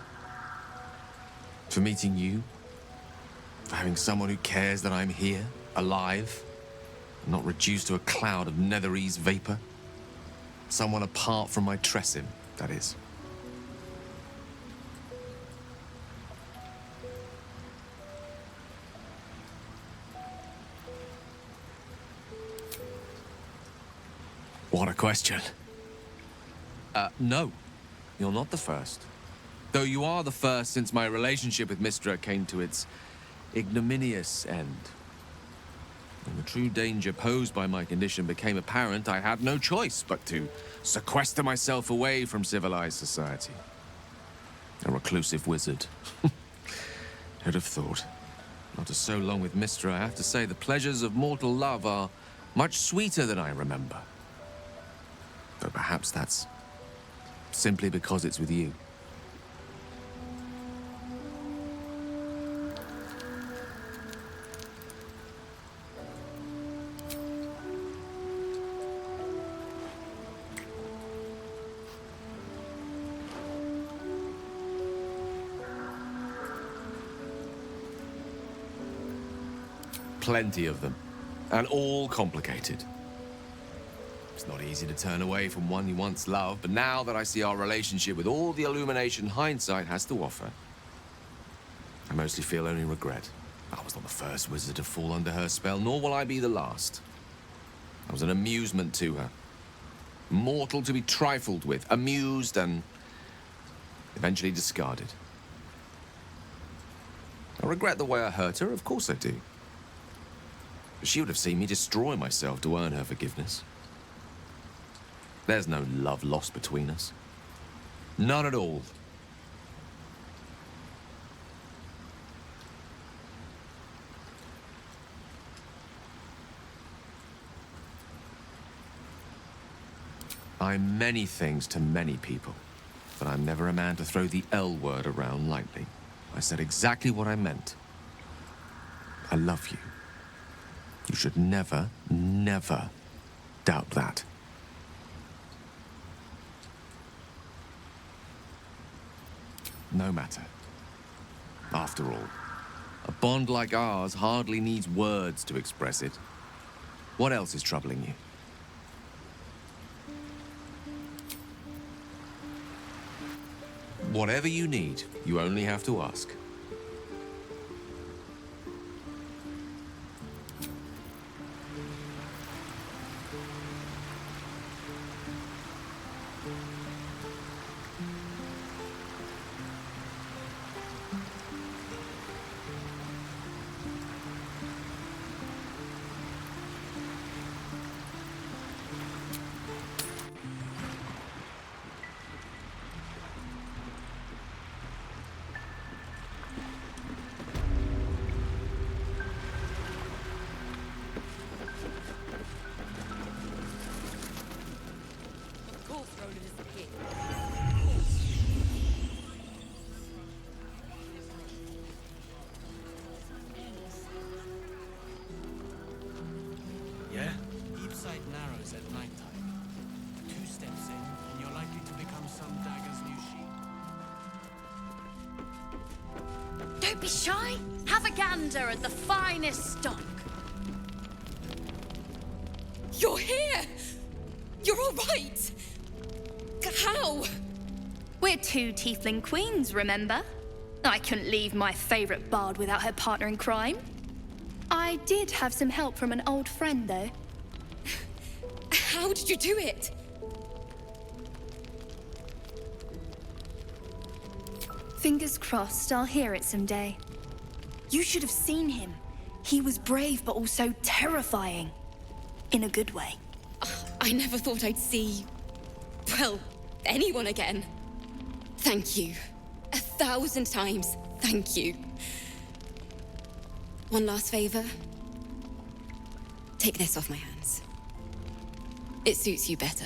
For meeting you. For having someone who cares that I'm here, alive. Not reduced to a cloud of Netherese vapor. Someone apart from my Tressim, that is. What a question. No. You're not the first. Though you are the first since my relationship with Mystra came to its ignominious end. When the true danger posed by my condition became apparent, I had no choice but to sequester myself away from civilized society. A reclusive wizard. Who'd have thought? After so long with Mystra, I have to say the pleasures of mortal love are much sweeter than I remember. Though perhaps that's simply because it's with you. Plenty of them, and all complicated. It's not easy to turn away from one you once loved, but now that I see our relationship with all the illumination hindsight has to offer, I mostly feel only regret. I was not the first wizard to fall under her spell, nor will I be the last. I was an amusement to her. Mortal to be trifled with, amused and eventually discarded. I regret the way I hurt her, of course I do. But she would have seen me destroy myself to earn her forgiveness. There's no love lost between us. None at all. I'm many things to many people, but I'm never a man to throw the L word around lightly. I said exactly what I meant. I love you. You should never, never doubt that. No matter. After all, a bond like ours hardly needs words to express it. What else is troubling you? Whatever you need, you only have to ask. Yeah? Deep-side narrows at nighttime. 2 steps in, and you're likely to become some dagger's new sheep. Don't be shy. Have a gander at the finest stock. You're here! You're all right! How? We're 2 tiefling queens, remember? I couldn't leave my favorite bard without her partner in crime. I did have some help from an old friend, though. How did you do it? Fingers crossed I'll hear it someday. You should have seen him. He was brave, but also terrifying. In a good way. I never thought I'd see... well, anyone again. Thank you. 1,000 times, thank you. One last favor. Take this off my hands. It suits you better.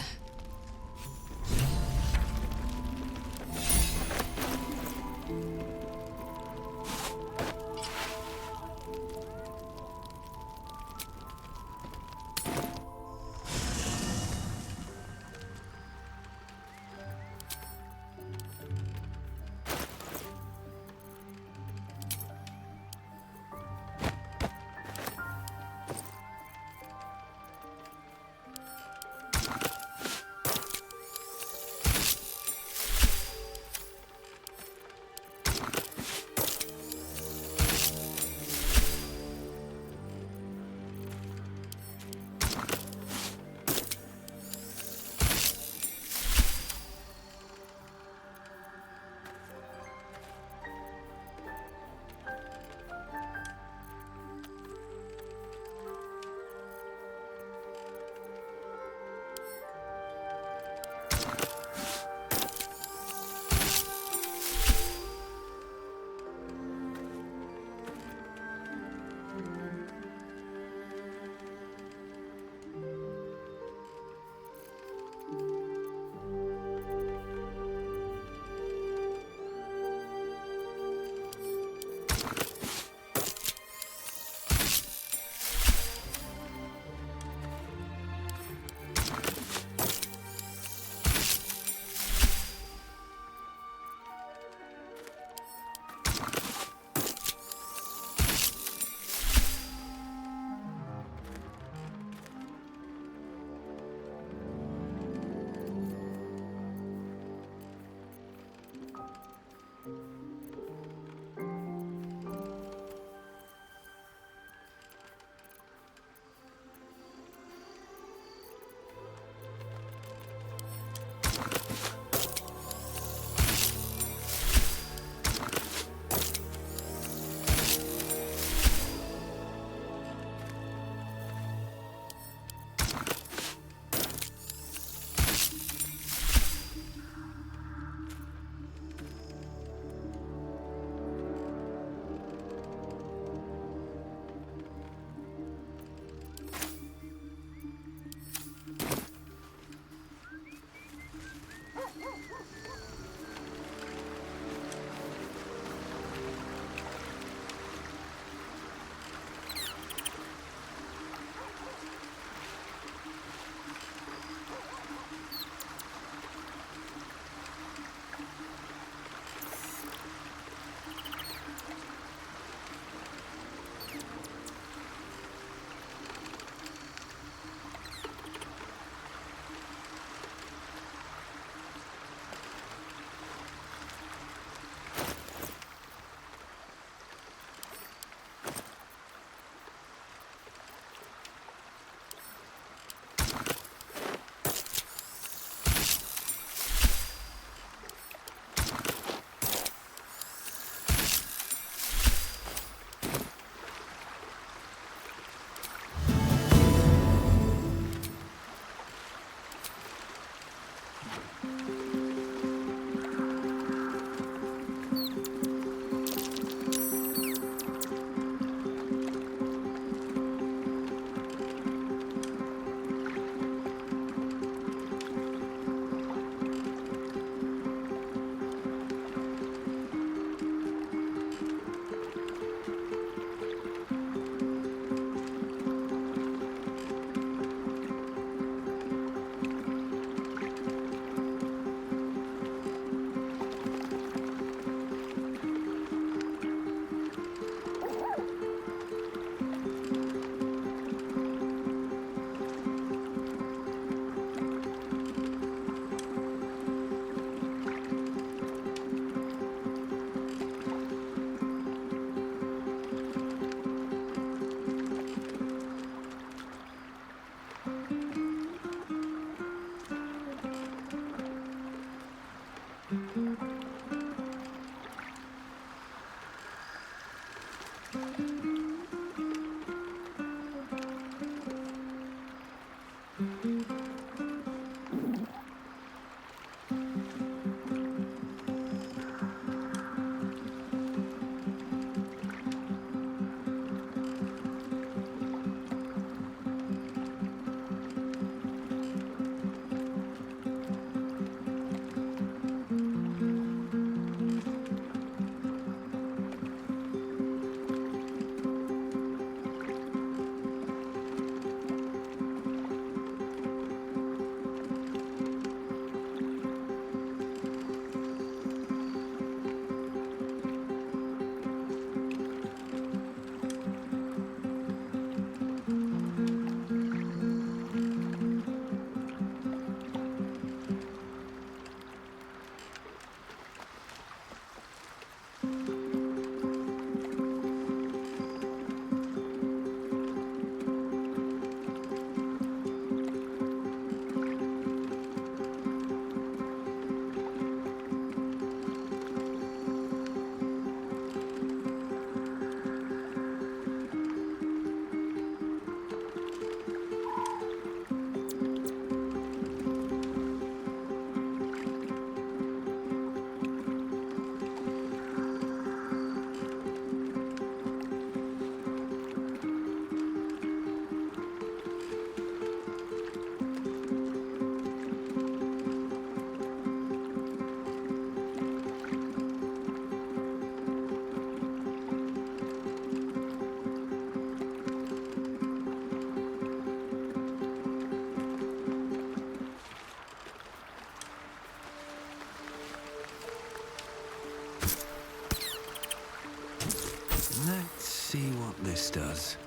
Let's see what this does.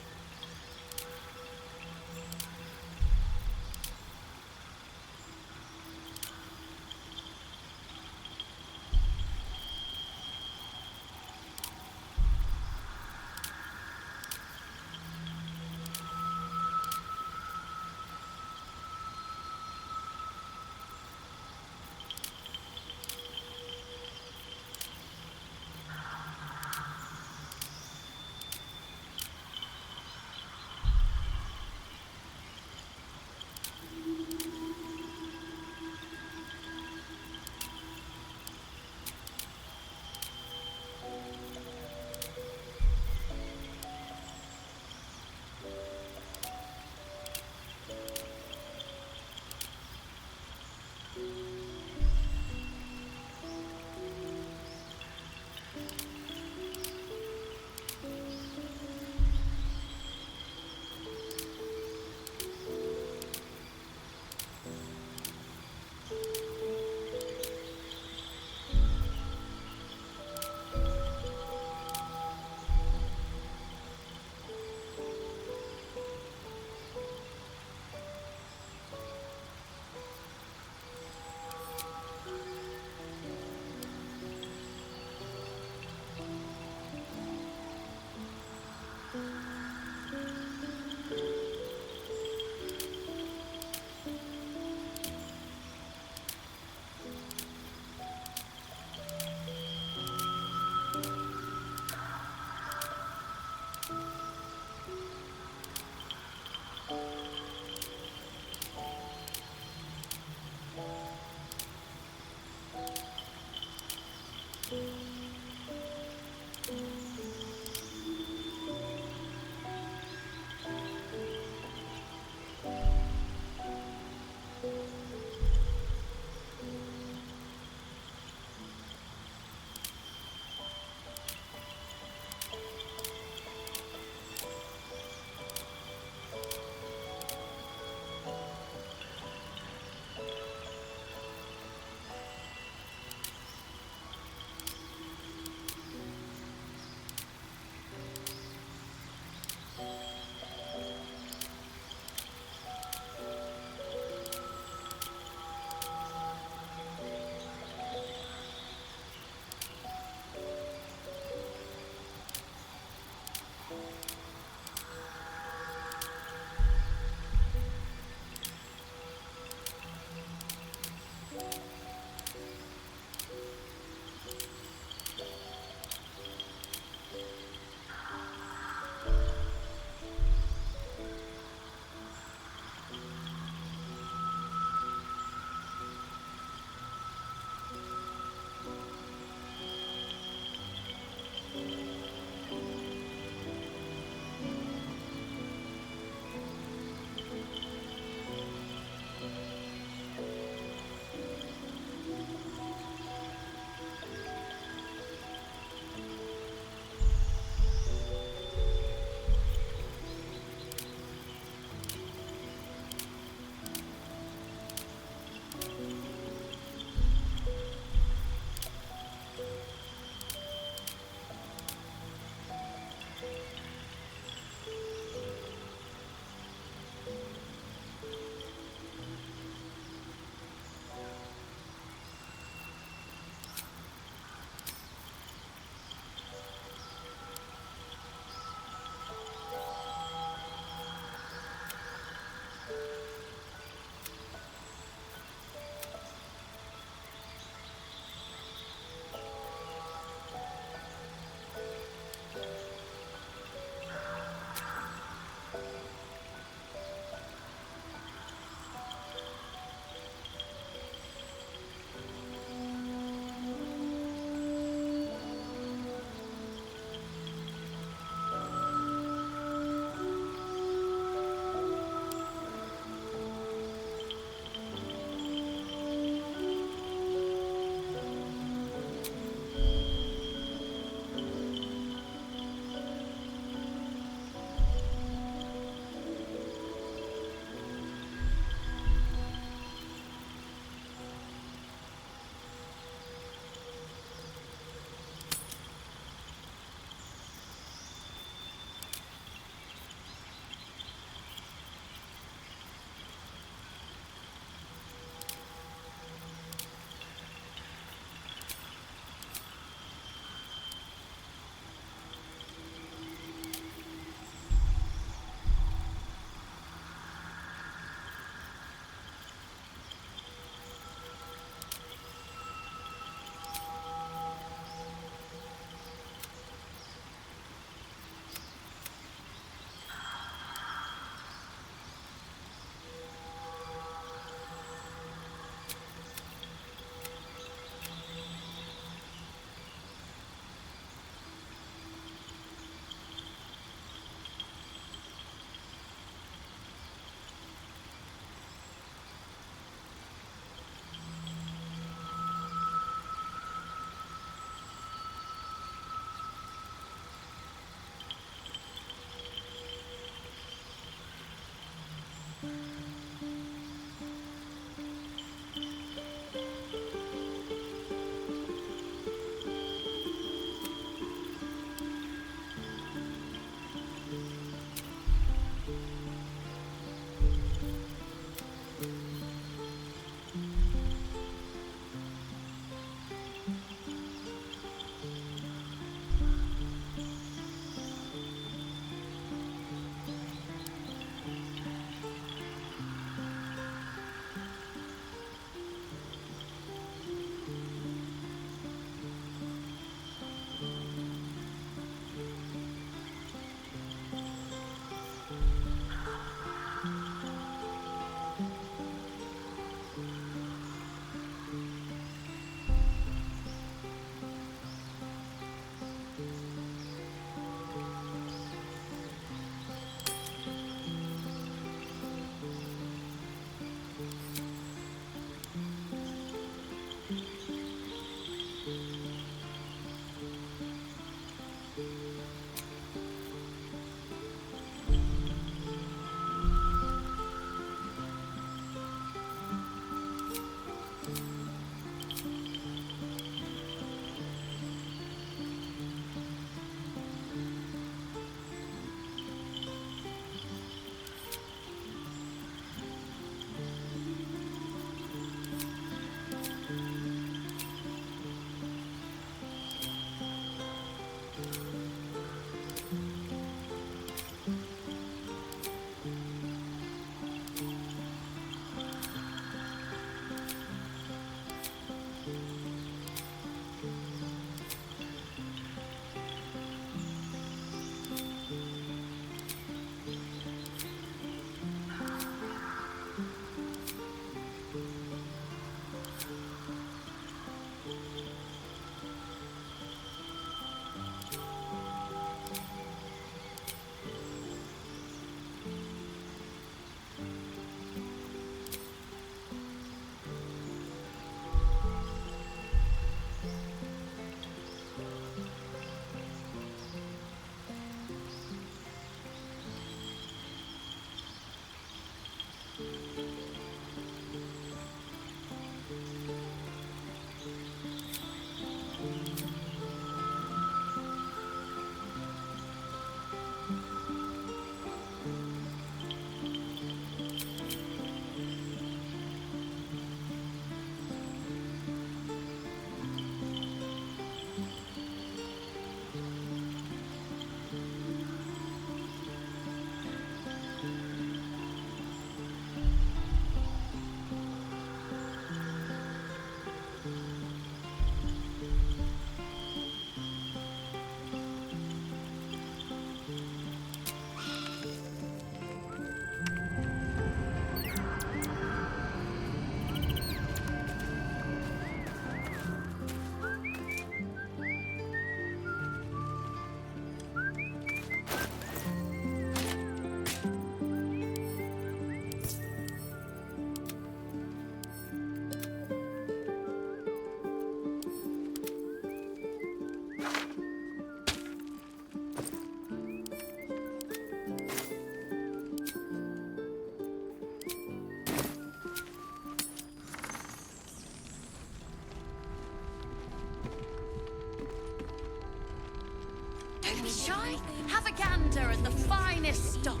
Don't be shy. Have a gander at the finest stock.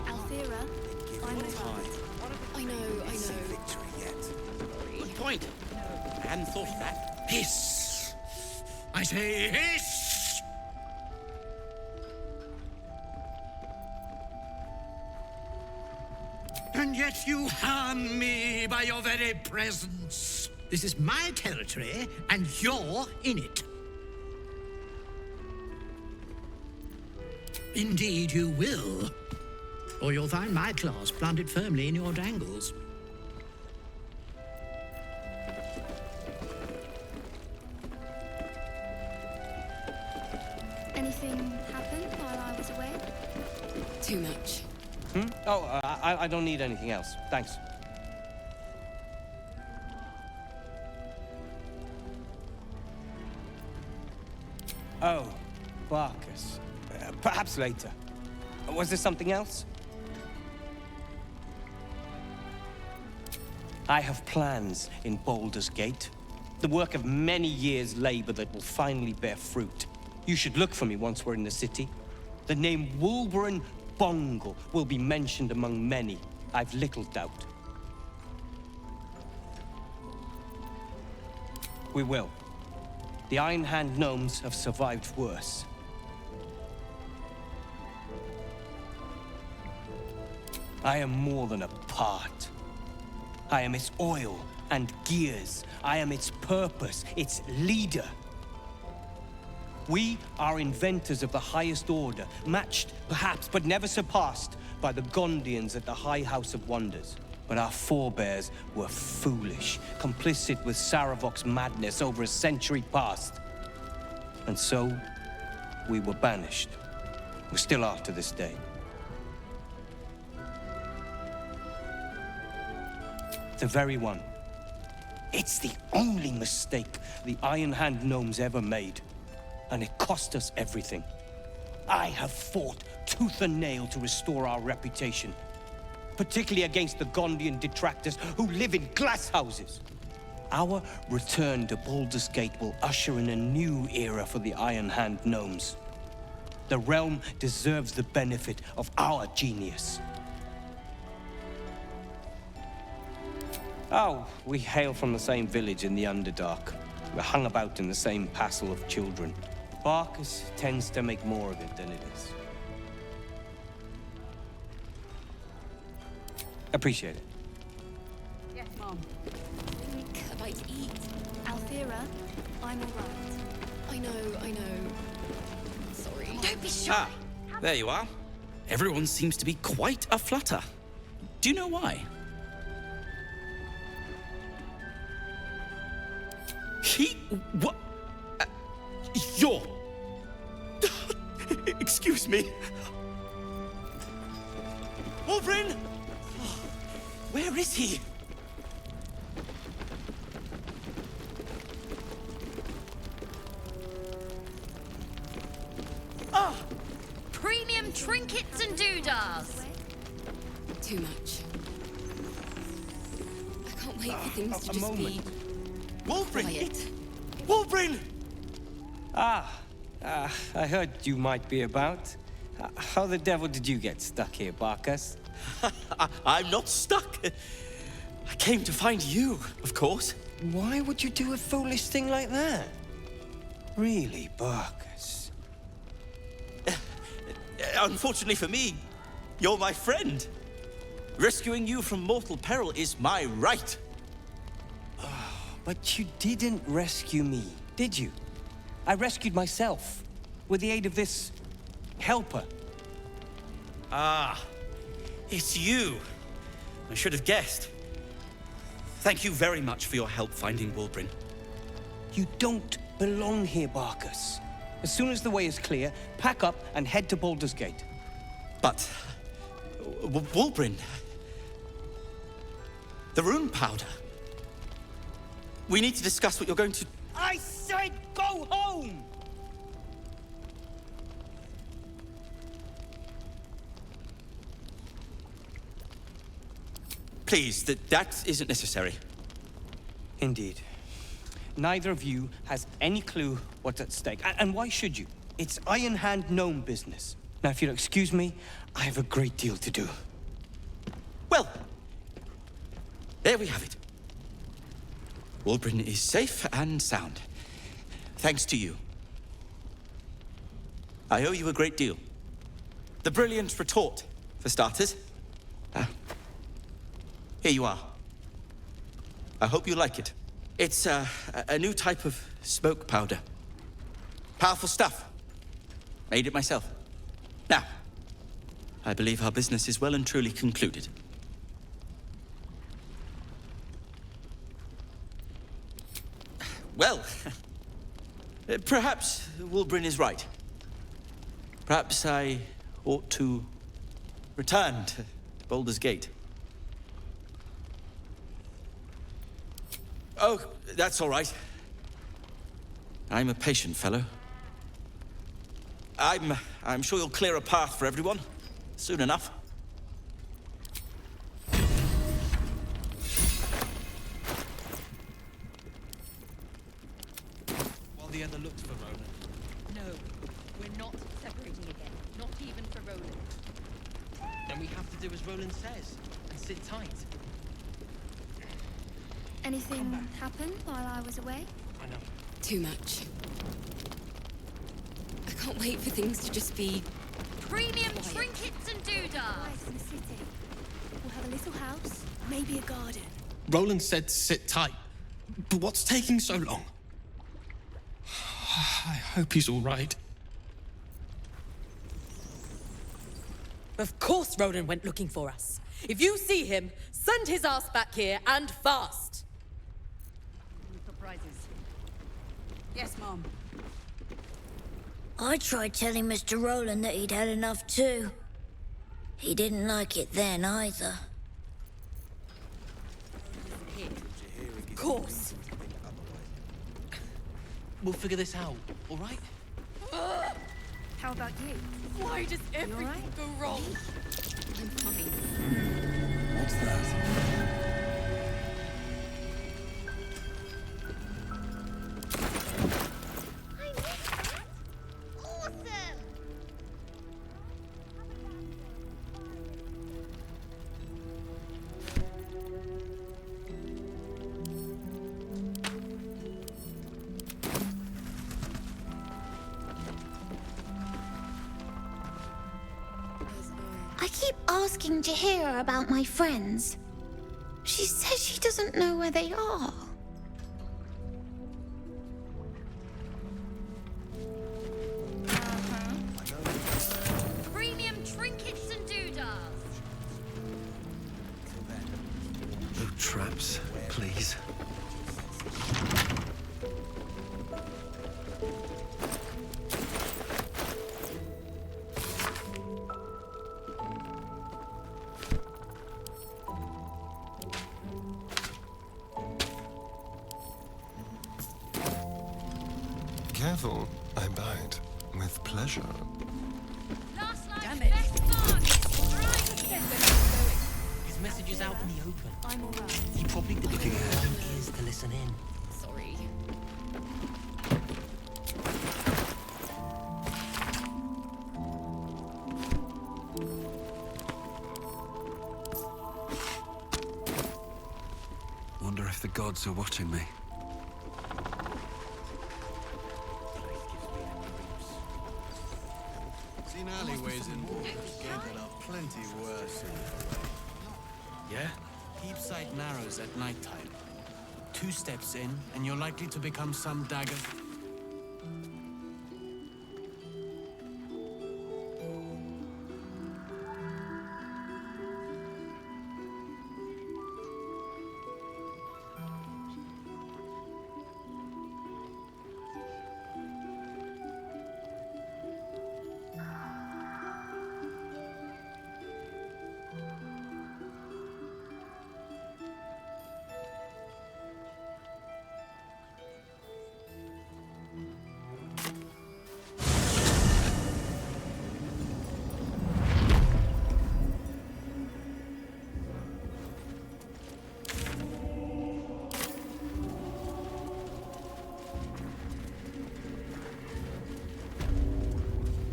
Althera, I'm I know. Victory yet. Good point. I hadn't thought of that. Hiss! I say hiss! And yet you harm me by your very presence. This is my territory, and you're in it. Indeed you will. Or you'll find my claws planted firmly in your dangles. Anything happen while I was away? Too much. Oh, I don't need anything else. Thanks. Oh, Barkus. Perhaps later. Was there something else? I have plans in Baldur's Gate. The work of many years' labor that will finally bear fruit. You should look for me once we're in the city. The name Wolverine Bongle will be mentioned among many. I've little doubt. We will. The Iron Hand gnomes have survived worse. I am more than a part. I am its oil and gears. I am its purpose, its leader. We are inventors of the highest order, matched, perhaps, but never surpassed by the Gondians at the High House of Wonders. But our forebears were foolish, complicit with Saravok's madness over a century past. And so, we were banished. We still are to this day. The very one It's the only mistake the Iron Hand gnomes ever made. And it cost us everything. I have fought tooth and nail to restore our reputation. Particularly against the Gondian detractors who live in glass houses. Our return to Baldur's Gate will usher in a new era for the Iron Hand gnomes. The realm deserves the benefit of our genius. Oh, we hail from the same village in the Underdark. We're hung about in the same passel of children. Barkus tends to make more of it than it is. Appreciate it. Yes, Mom. A bite to eat. Althea, I'm all right. I know. Sorry. Don't be shy. Ah, there you are. Everyone seems to be quite a flutter. Do you know why? What? You're... Excuse me. Wolverine! Where is he? Oh! Premium trinkets and doodahs! Too much. I can't wait for things to just be... Wolverine! quiet. Wolverine! I heard you might be about. How the devil did you get stuck here, Barkus? I'm not stuck. I came to find you, of course. Why would you do a foolish thing like that? Really, Barkus? Unfortunately for me, you're my friend. Rescuing you from mortal peril is my right. But you didn't rescue me, did you? I rescued myself, with the aid of this helper. Ah, it's you. I should have guessed. Thank you very much for your help finding Wolverine. You don't belong here, Barkus. As soon as the way is clear, pack up and head to Baldur's Gate. But... Wolverine... The rune powder... We need to discuss what you're going to... I said go home! Please, that isn't necessary. Indeed. Neither of you has any clue what's at stake. And why should you? It's Iron Hand gnome business. Now, if you'll excuse me, I have a great deal to do. Well, there we have it. Wolverine is safe and sound. Thanks to you. I owe you a great deal. The brilliant retort, for starters. Here you are. I hope you like it. It's a new type of smoke powder. Powerful stuff. Made it myself. Now, I believe our business is well and truly concluded. Well, perhaps Wolverine is right. Perhaps I ought to return to Baldur's Gate. Oh, that's all right. I'm a patient fellow. I'm sure you'll clear a path for everyone soon enough. While the other looks for Roland. No, we're not separating again. Not even for Roland. Then we have to do as Roland says and sit tight. Anything happened while I was away? I know. Too much. I can't wait for things to just be... Premium trinkets and doodahs! Life in the city. We'll have a little house, maybe a garden. Roland said sit tight. But what's taking so long? I hope he's all right. Of course Roland went looking for us. If you see him, send his ass back here, and fast. Surprises. Yes, Mom. I tried telling Mr. Roland that he'd had enough too. He didn't like it then either. Of course. We'll figure this out, all right? How about you? Why does everything go wrong? I'm fine. What's that? I keep asking Jahira about my friends. She says she doesn't know where they are. Premium trinkets and doodahs. No traps, please. Careful, I bite. With pleasure. Damn it. His message is out in the open. I'm alright. He probably did it with ears to listen in. Sorry. Wonder if the gods are watching me. Seen alleyways in Wargate that are plenty worse. Yeah? Keep sight narrows at nighttime. 2 steps in, and you're likely to become some dagger.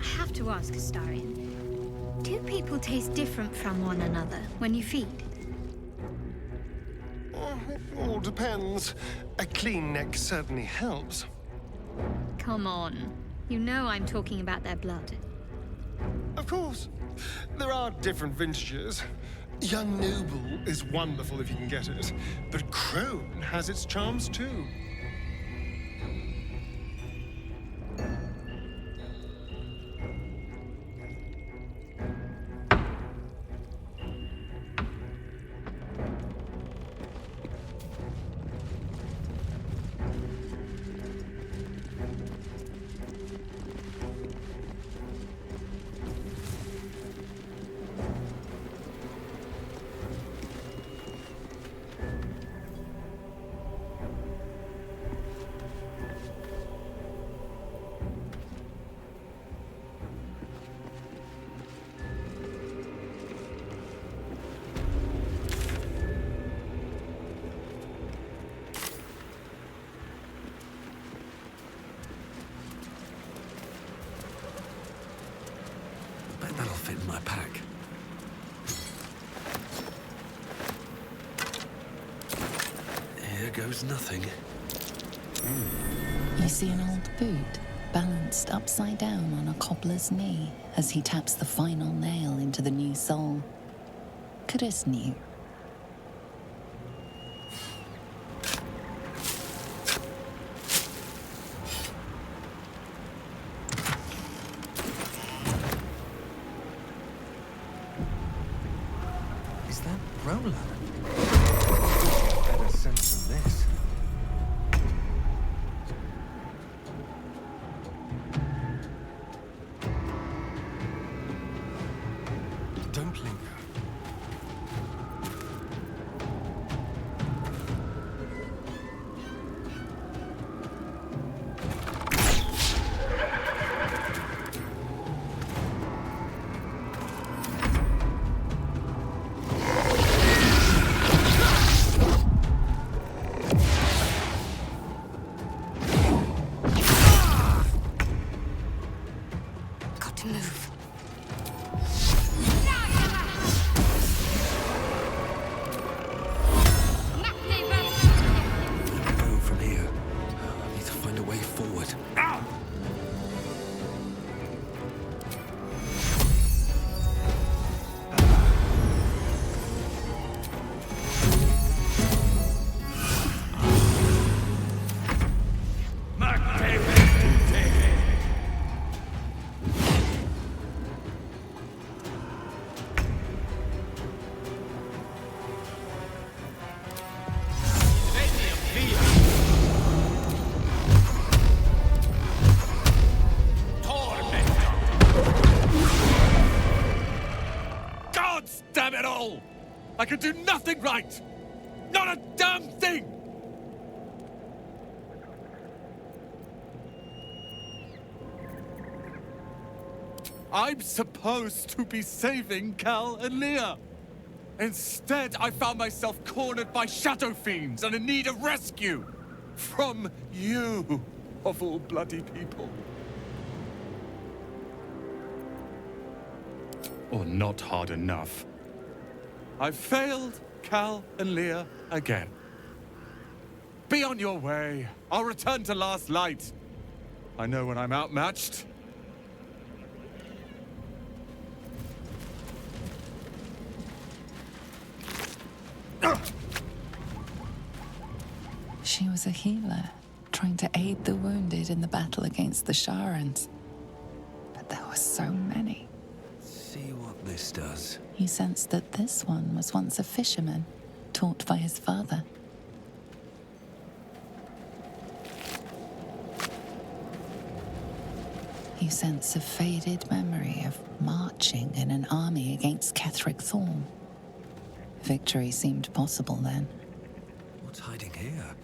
I have to ask, Astarion. Do people taste different from one another when you feed? It all depends. A clean neck certainly helps. Come on. You know I'm talking about their blood. Of course. There are different vintages. Young Noble is wonderful if you can get it, but Crone has its charms too. Bet that'll fit in my pack. Here goes nothing. You see an old boot balanced upside down on a cobbler's knee as he taps the final nail into the new sole. Chris knew. Is that Roller? Better sense than this. Don't linger. to move. Go from here. I need to find a way forward. Gods damn it all! I can do nothing right! Not a damn thing! I'm supposed to be saving Cal and Leah. Instead, I found myself cornered by shadow fiends and in need of rescue. From you, of all bloody people. Or not hard enough. I failed Cal and Leah again. Be on your way. I'll return to Last Light. I know when I'm outmatched. She was a healer, trying to aid the wounded in the battle against the Sharans. But there were so many. See what this does. He sensed that this one was once a fisherman, taught by his father. He sensed a faded memory of marching in an army against Ketheric Thorn. Victory seemed possible then. What's hiding here?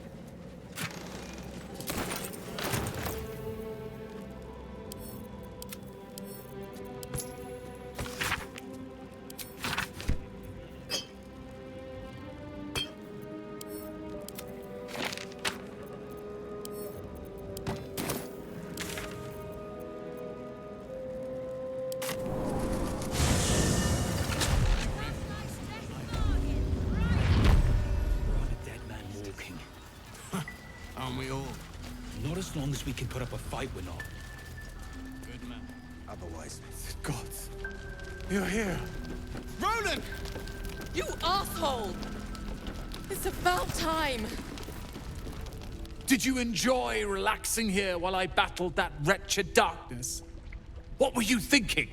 Aren't we all? Not as long as we can put up a fight, we're not. Good man. Otherwise... Gods, you're here. Roland! You asshole! It's about time. Did you enjoy relaxing here while I battled that wretched darkness? What were you thinking?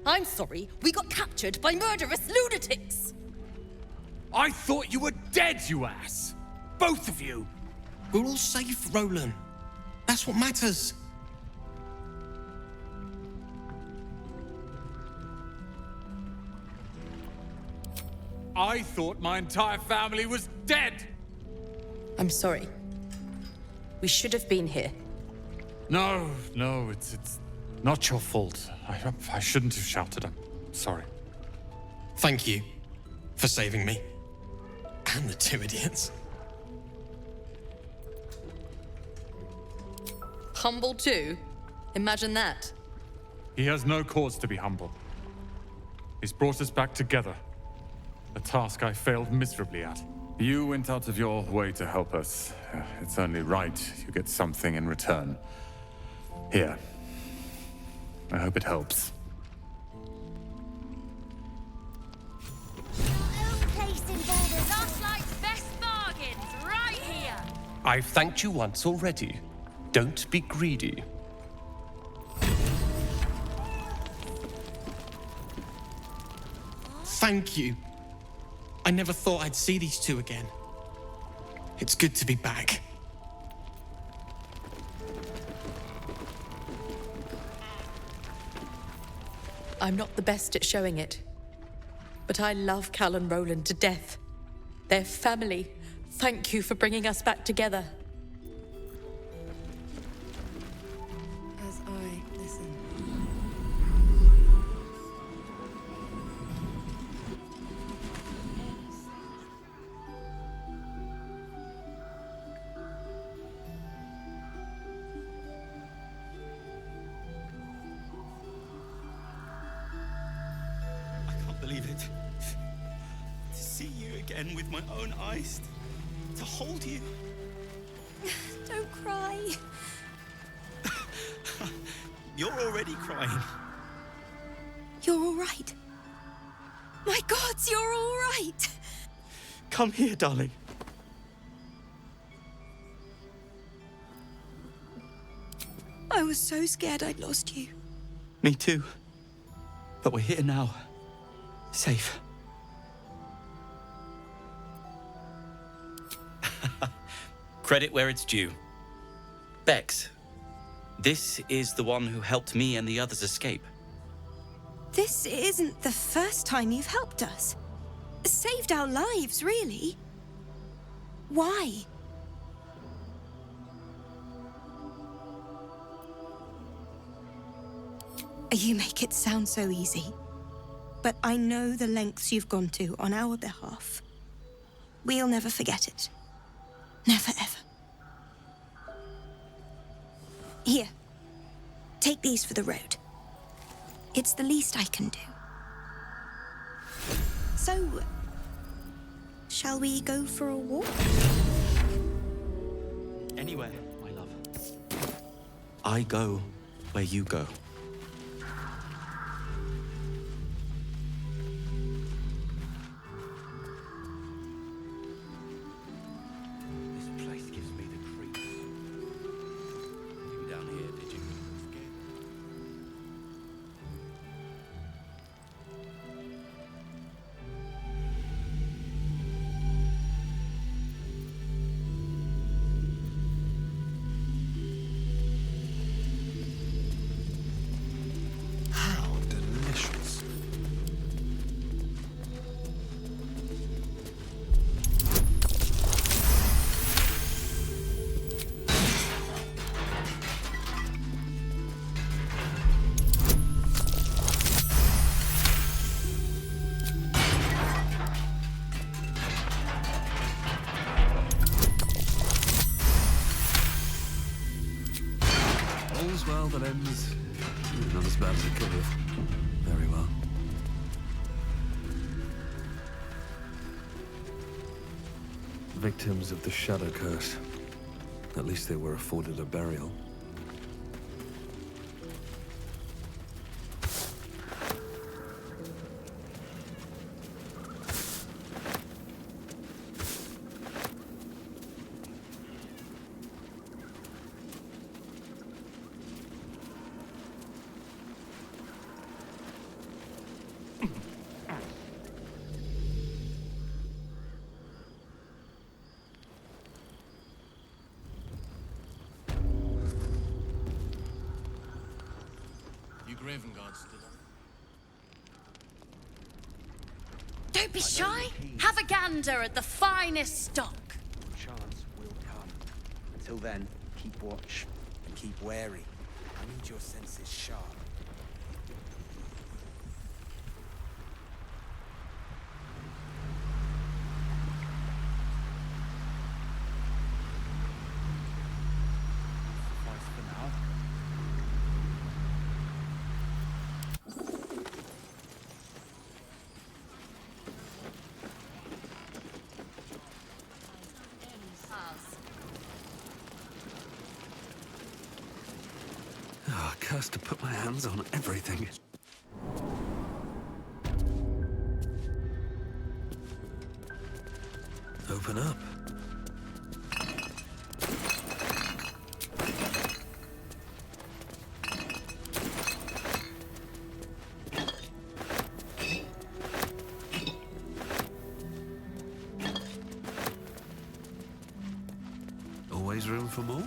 I'm sorry, we got captured by murderous lunatics! I thought you were dead, you ass! Both of you! We're all safe, Roland. That's what matters. I thought my entire family was dead! I'm sorry. We should have been here. No, it's not your fault. I shouldn't have shouted. I'm sorry. Thank you for saving me. And the two idiots. Humble too? Imagine that. He has no cause to be humble. He's brought us back together. A task I failed miserably at. You went out of your way to help us. It's only right you get something in return. Here. I hope it helps. Last Light's best bargains, right here! I've thanked you once already. Don't be greedy. Thank you. I never thought I'd see these two again. It's good to be back. I'm not the best at showing it, but I love Cal and Roland to death. They're family. Thank you for bringing us back together. As I listen. again with my own eyes, to hold you. Don't cry. You're already crying. You're all right. My gods, you're all right. Come here, darling. I was so scared I'd lost you. Me too. But we're here now. Safe. Credit where it's due. Bex, this is the one who helped me and the others escape. This isn't the first time you've helped us. Saved our lives, really. Why? You make it sound so easy. But I know the lengths you've gone to on our behalf. We'll never forget it. Never, ever. Here. Take these for the road. It's the least I can do. So, shall we go for a walk? Anywhere, my love. I go where you go. This place gives me the creeps. You down here, did you? How delicious. All's well that ends. Not as bad as it could have. Very well. Victims of the Shadow Curse. At least they were afforded a burial. You Graven Guards still up? Don't be shy. Have a gander at the finest stock. Chance will come. Until then, keep watch and keep wary. I need your senses sharp. Oh, cursed to put my hands on everything. Open up. Always room for more?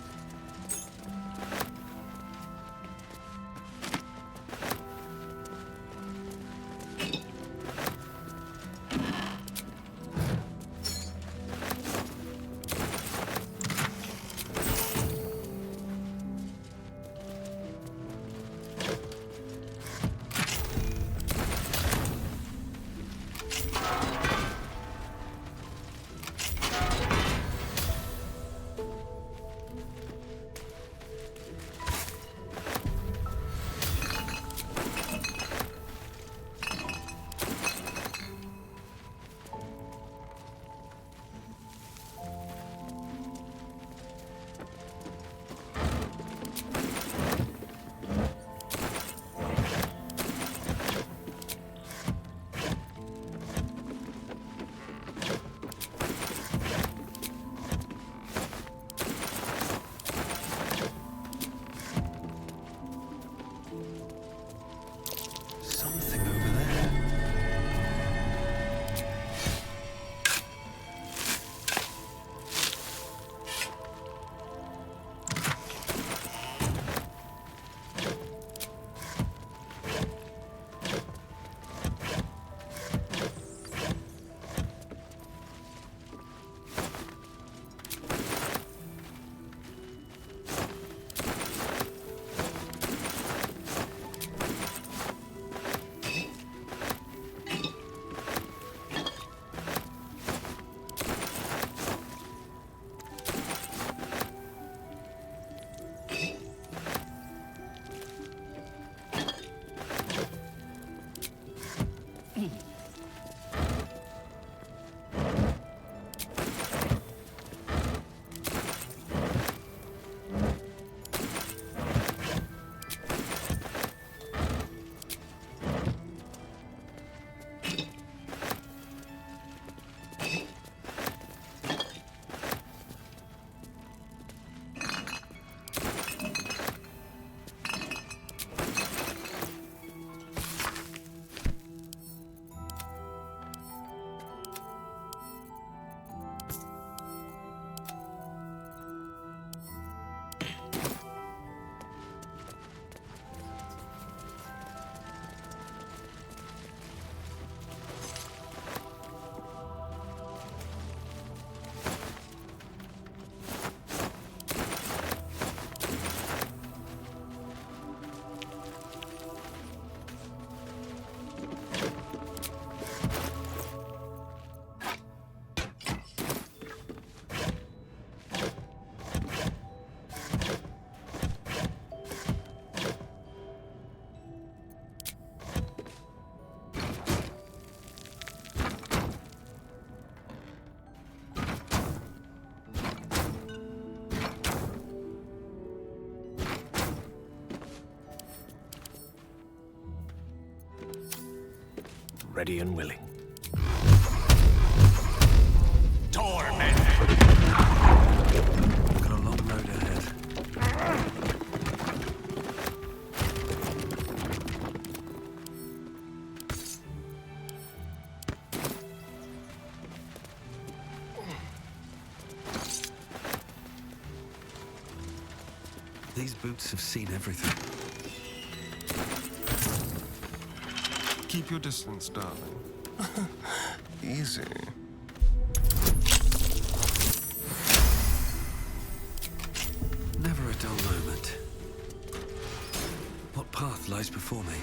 ready and willing. Torment! We've got a long road ahead. These boots have seen everything. Keep your distance, darling. Easy. Never a dull moment. What path lies before me?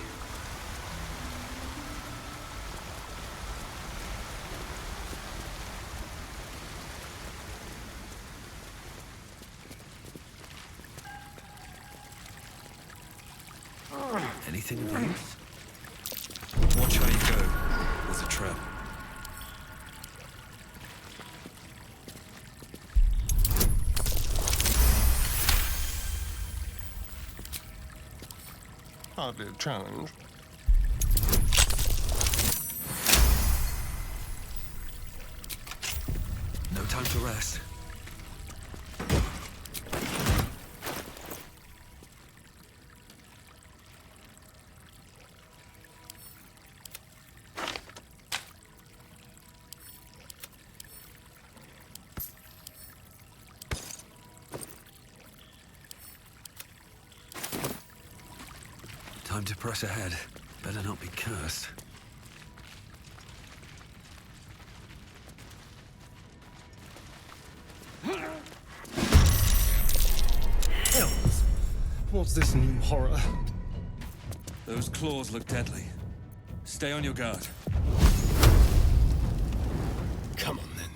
Anything of use? Watch how you go. There's a trap. Hardly a challenge. No time to rest. Time to press ahead. Better not be cursed. Hells! What's this new horror? Those claws look deadly. Stay on your guard. Come on, then.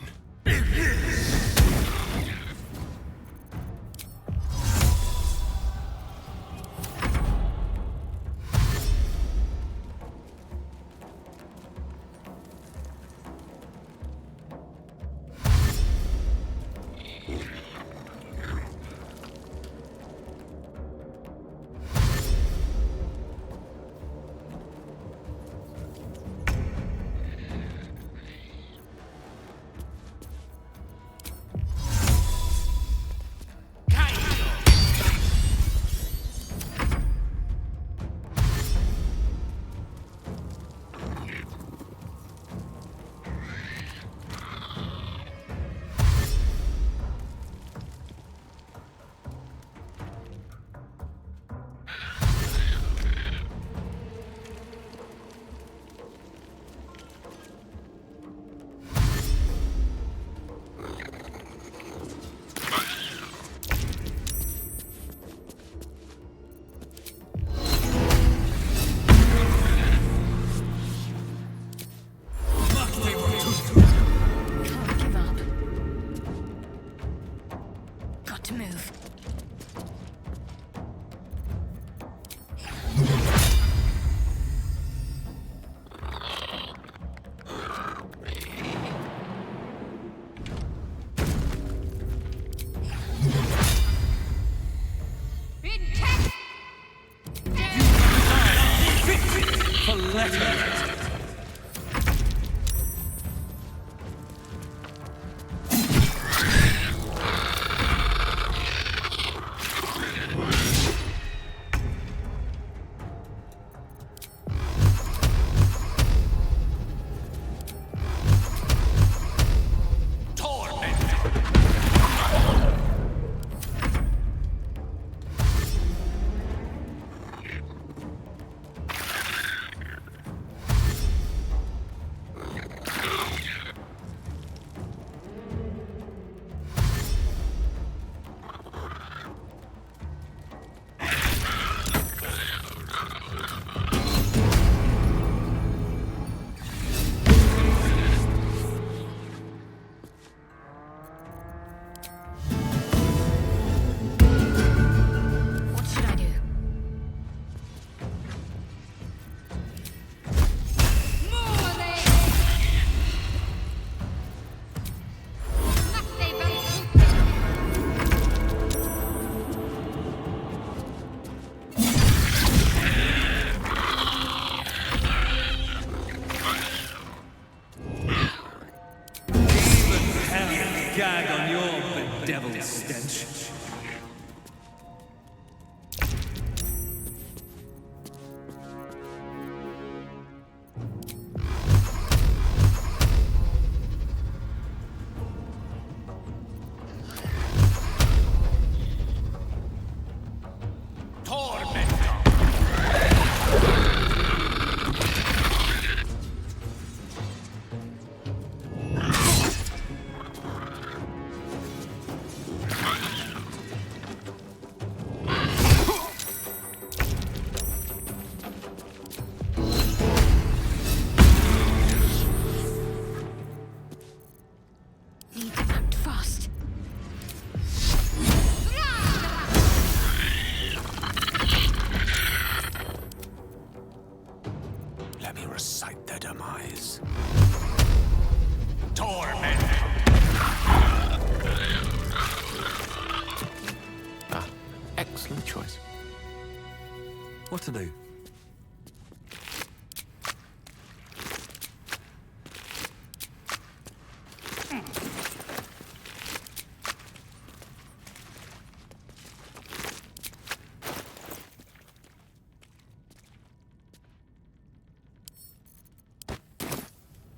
What to do?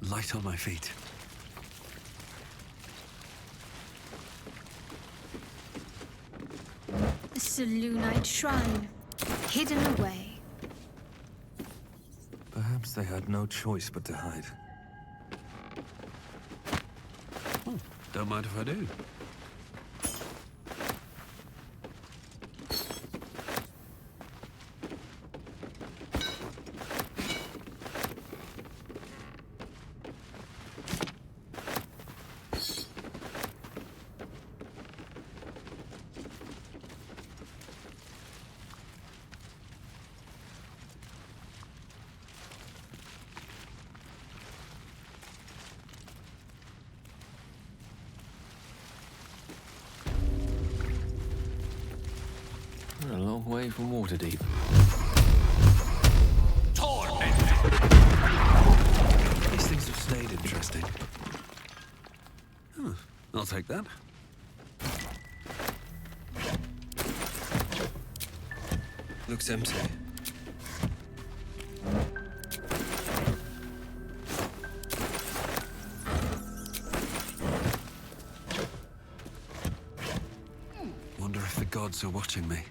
Light on my feet. A Selûnite shrine, hidden away. Perhaps they had no choice but to hide. Oh, don't mind if I do. We're a long way from Waterdeep. These things have stayed interesting. Huh, I'll take that. Looks empty. Wonder if the gods are watching me.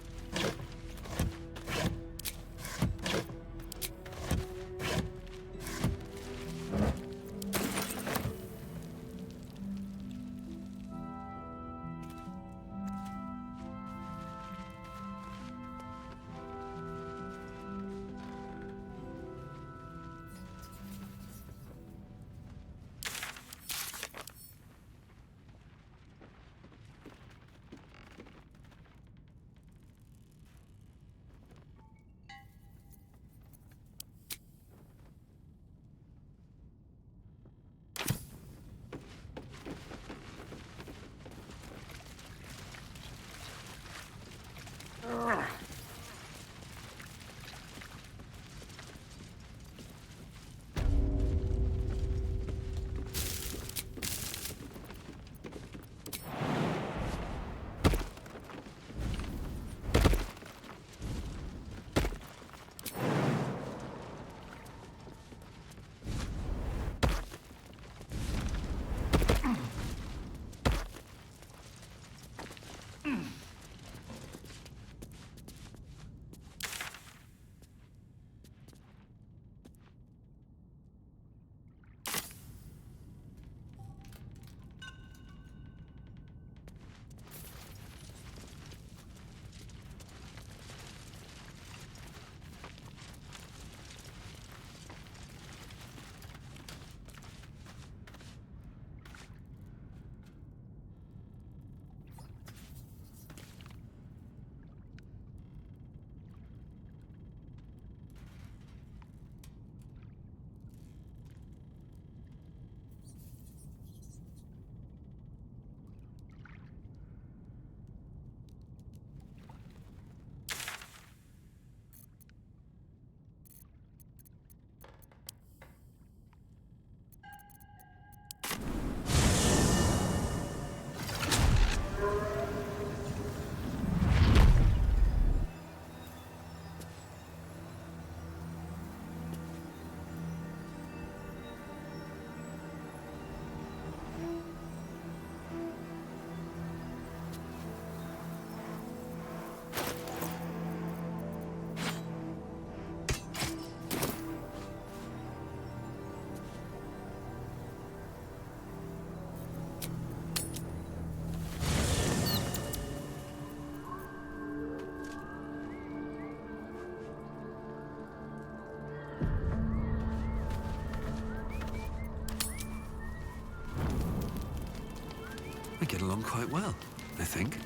We get along quite well, I think.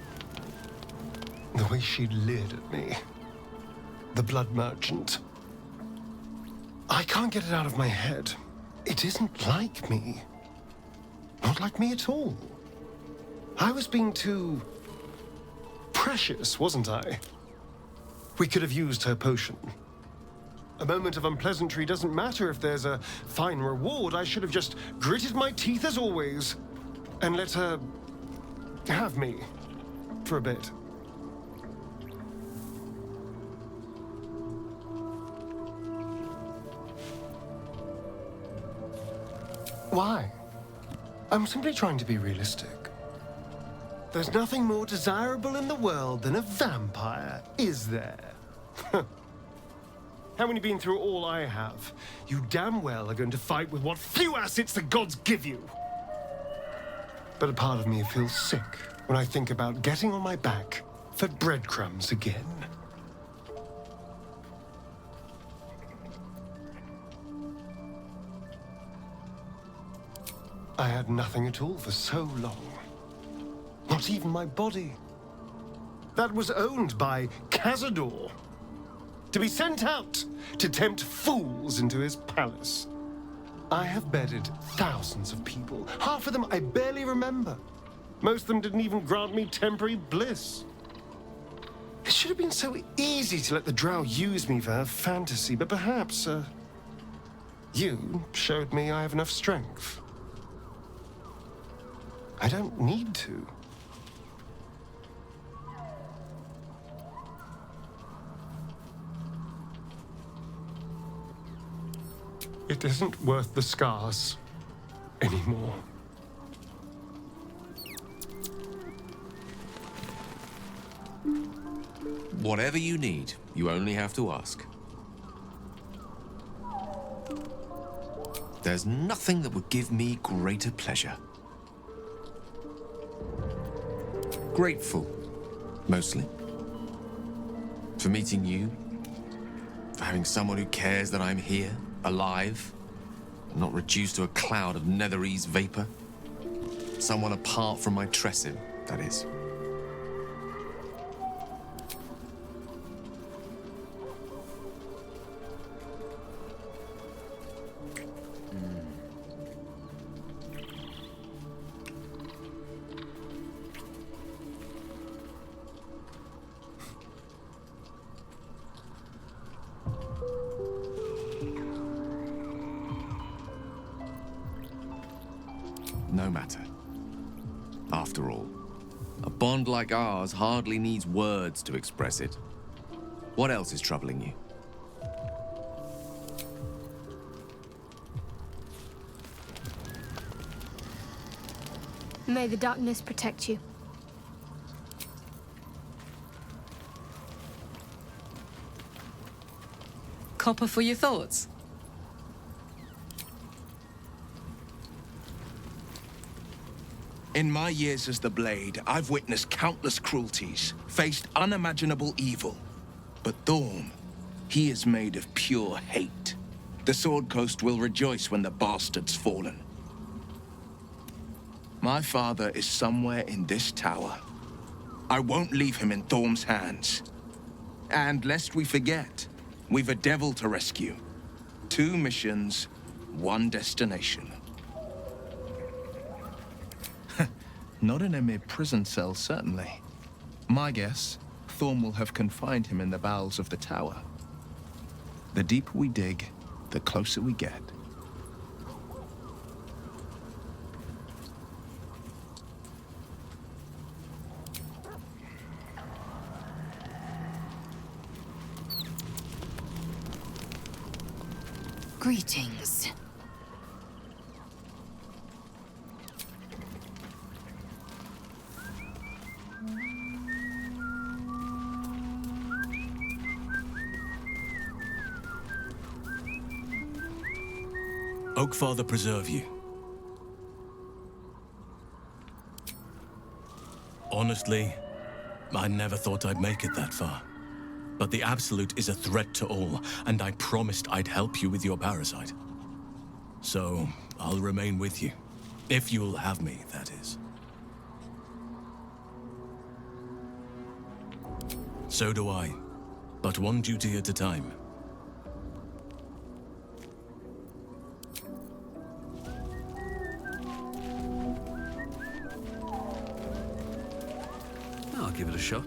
The way she leered at me. The blood merchant. I can't get it out of my head. It isn't like me. Not like me at all. I was being too precious, wasn't I? We could have used her potion. A moment of unpleasantry doesn't matter if there's a fine reward. I should have just gritted my teeth as always and let her have me for a bit. Why? I'm simply trying to be realistic. There's nothing more desirable in the world than a vampire, is there? Having been through all I have, you damn well are going to fight with what few assets the gods give you. But a part of me feels sick when I think about getting on my back for breadcrumbs again. I had nothing at all for so long. Not even my body. That was owned by Cazador. To be sent out to tempt fools into his palace. I have bedded thousands of people. Half of them I barely remember. Most of them didn't even grant me temporary bliss. It should have been so easy to let the drow use me for her fantasy, but perhaps, you showed me I have enough strength. I don't need to. It isn't worth the scars anymore. Whatever you need, you only have to ask. There's nothing that would give me greater pleasure. Grateful, mostly. For meeting you. For having someone who cares that I'm here, alive, not reduced to a cloud of netherese vapor. Someone apart from my Tressim, that is. No matter. After all, a bond like ours hardly needs words to express it. What else is troubling you? May the darkness protect you. Copper for your thoughts. In my years as the Blade, I've witnessed countless cruelties, faced unimaginable evil. But Thorm, he is made of pure hate. The Sword Coast will rejoice when the bastard's fallen. My father is somewhere in this tower. I won't leave him in Thorm's hands. And lest we forget, we've a devil to rescue. 2 missions, 1 destination. Not in a mere prison cell, certainly. My guess, Thorm will have confined him in the bowels of the tower. The deeper we dig, the closer we get. Greetings. Oakfather preserve you. Honestly, I never thought I'd make it that far. But the Absolute is a threat to all, and I promised I'd help you with your parasite. So, I'll remain with you. If you'll have me, that is. So do I. But one duty at a time. I'll give it a shot.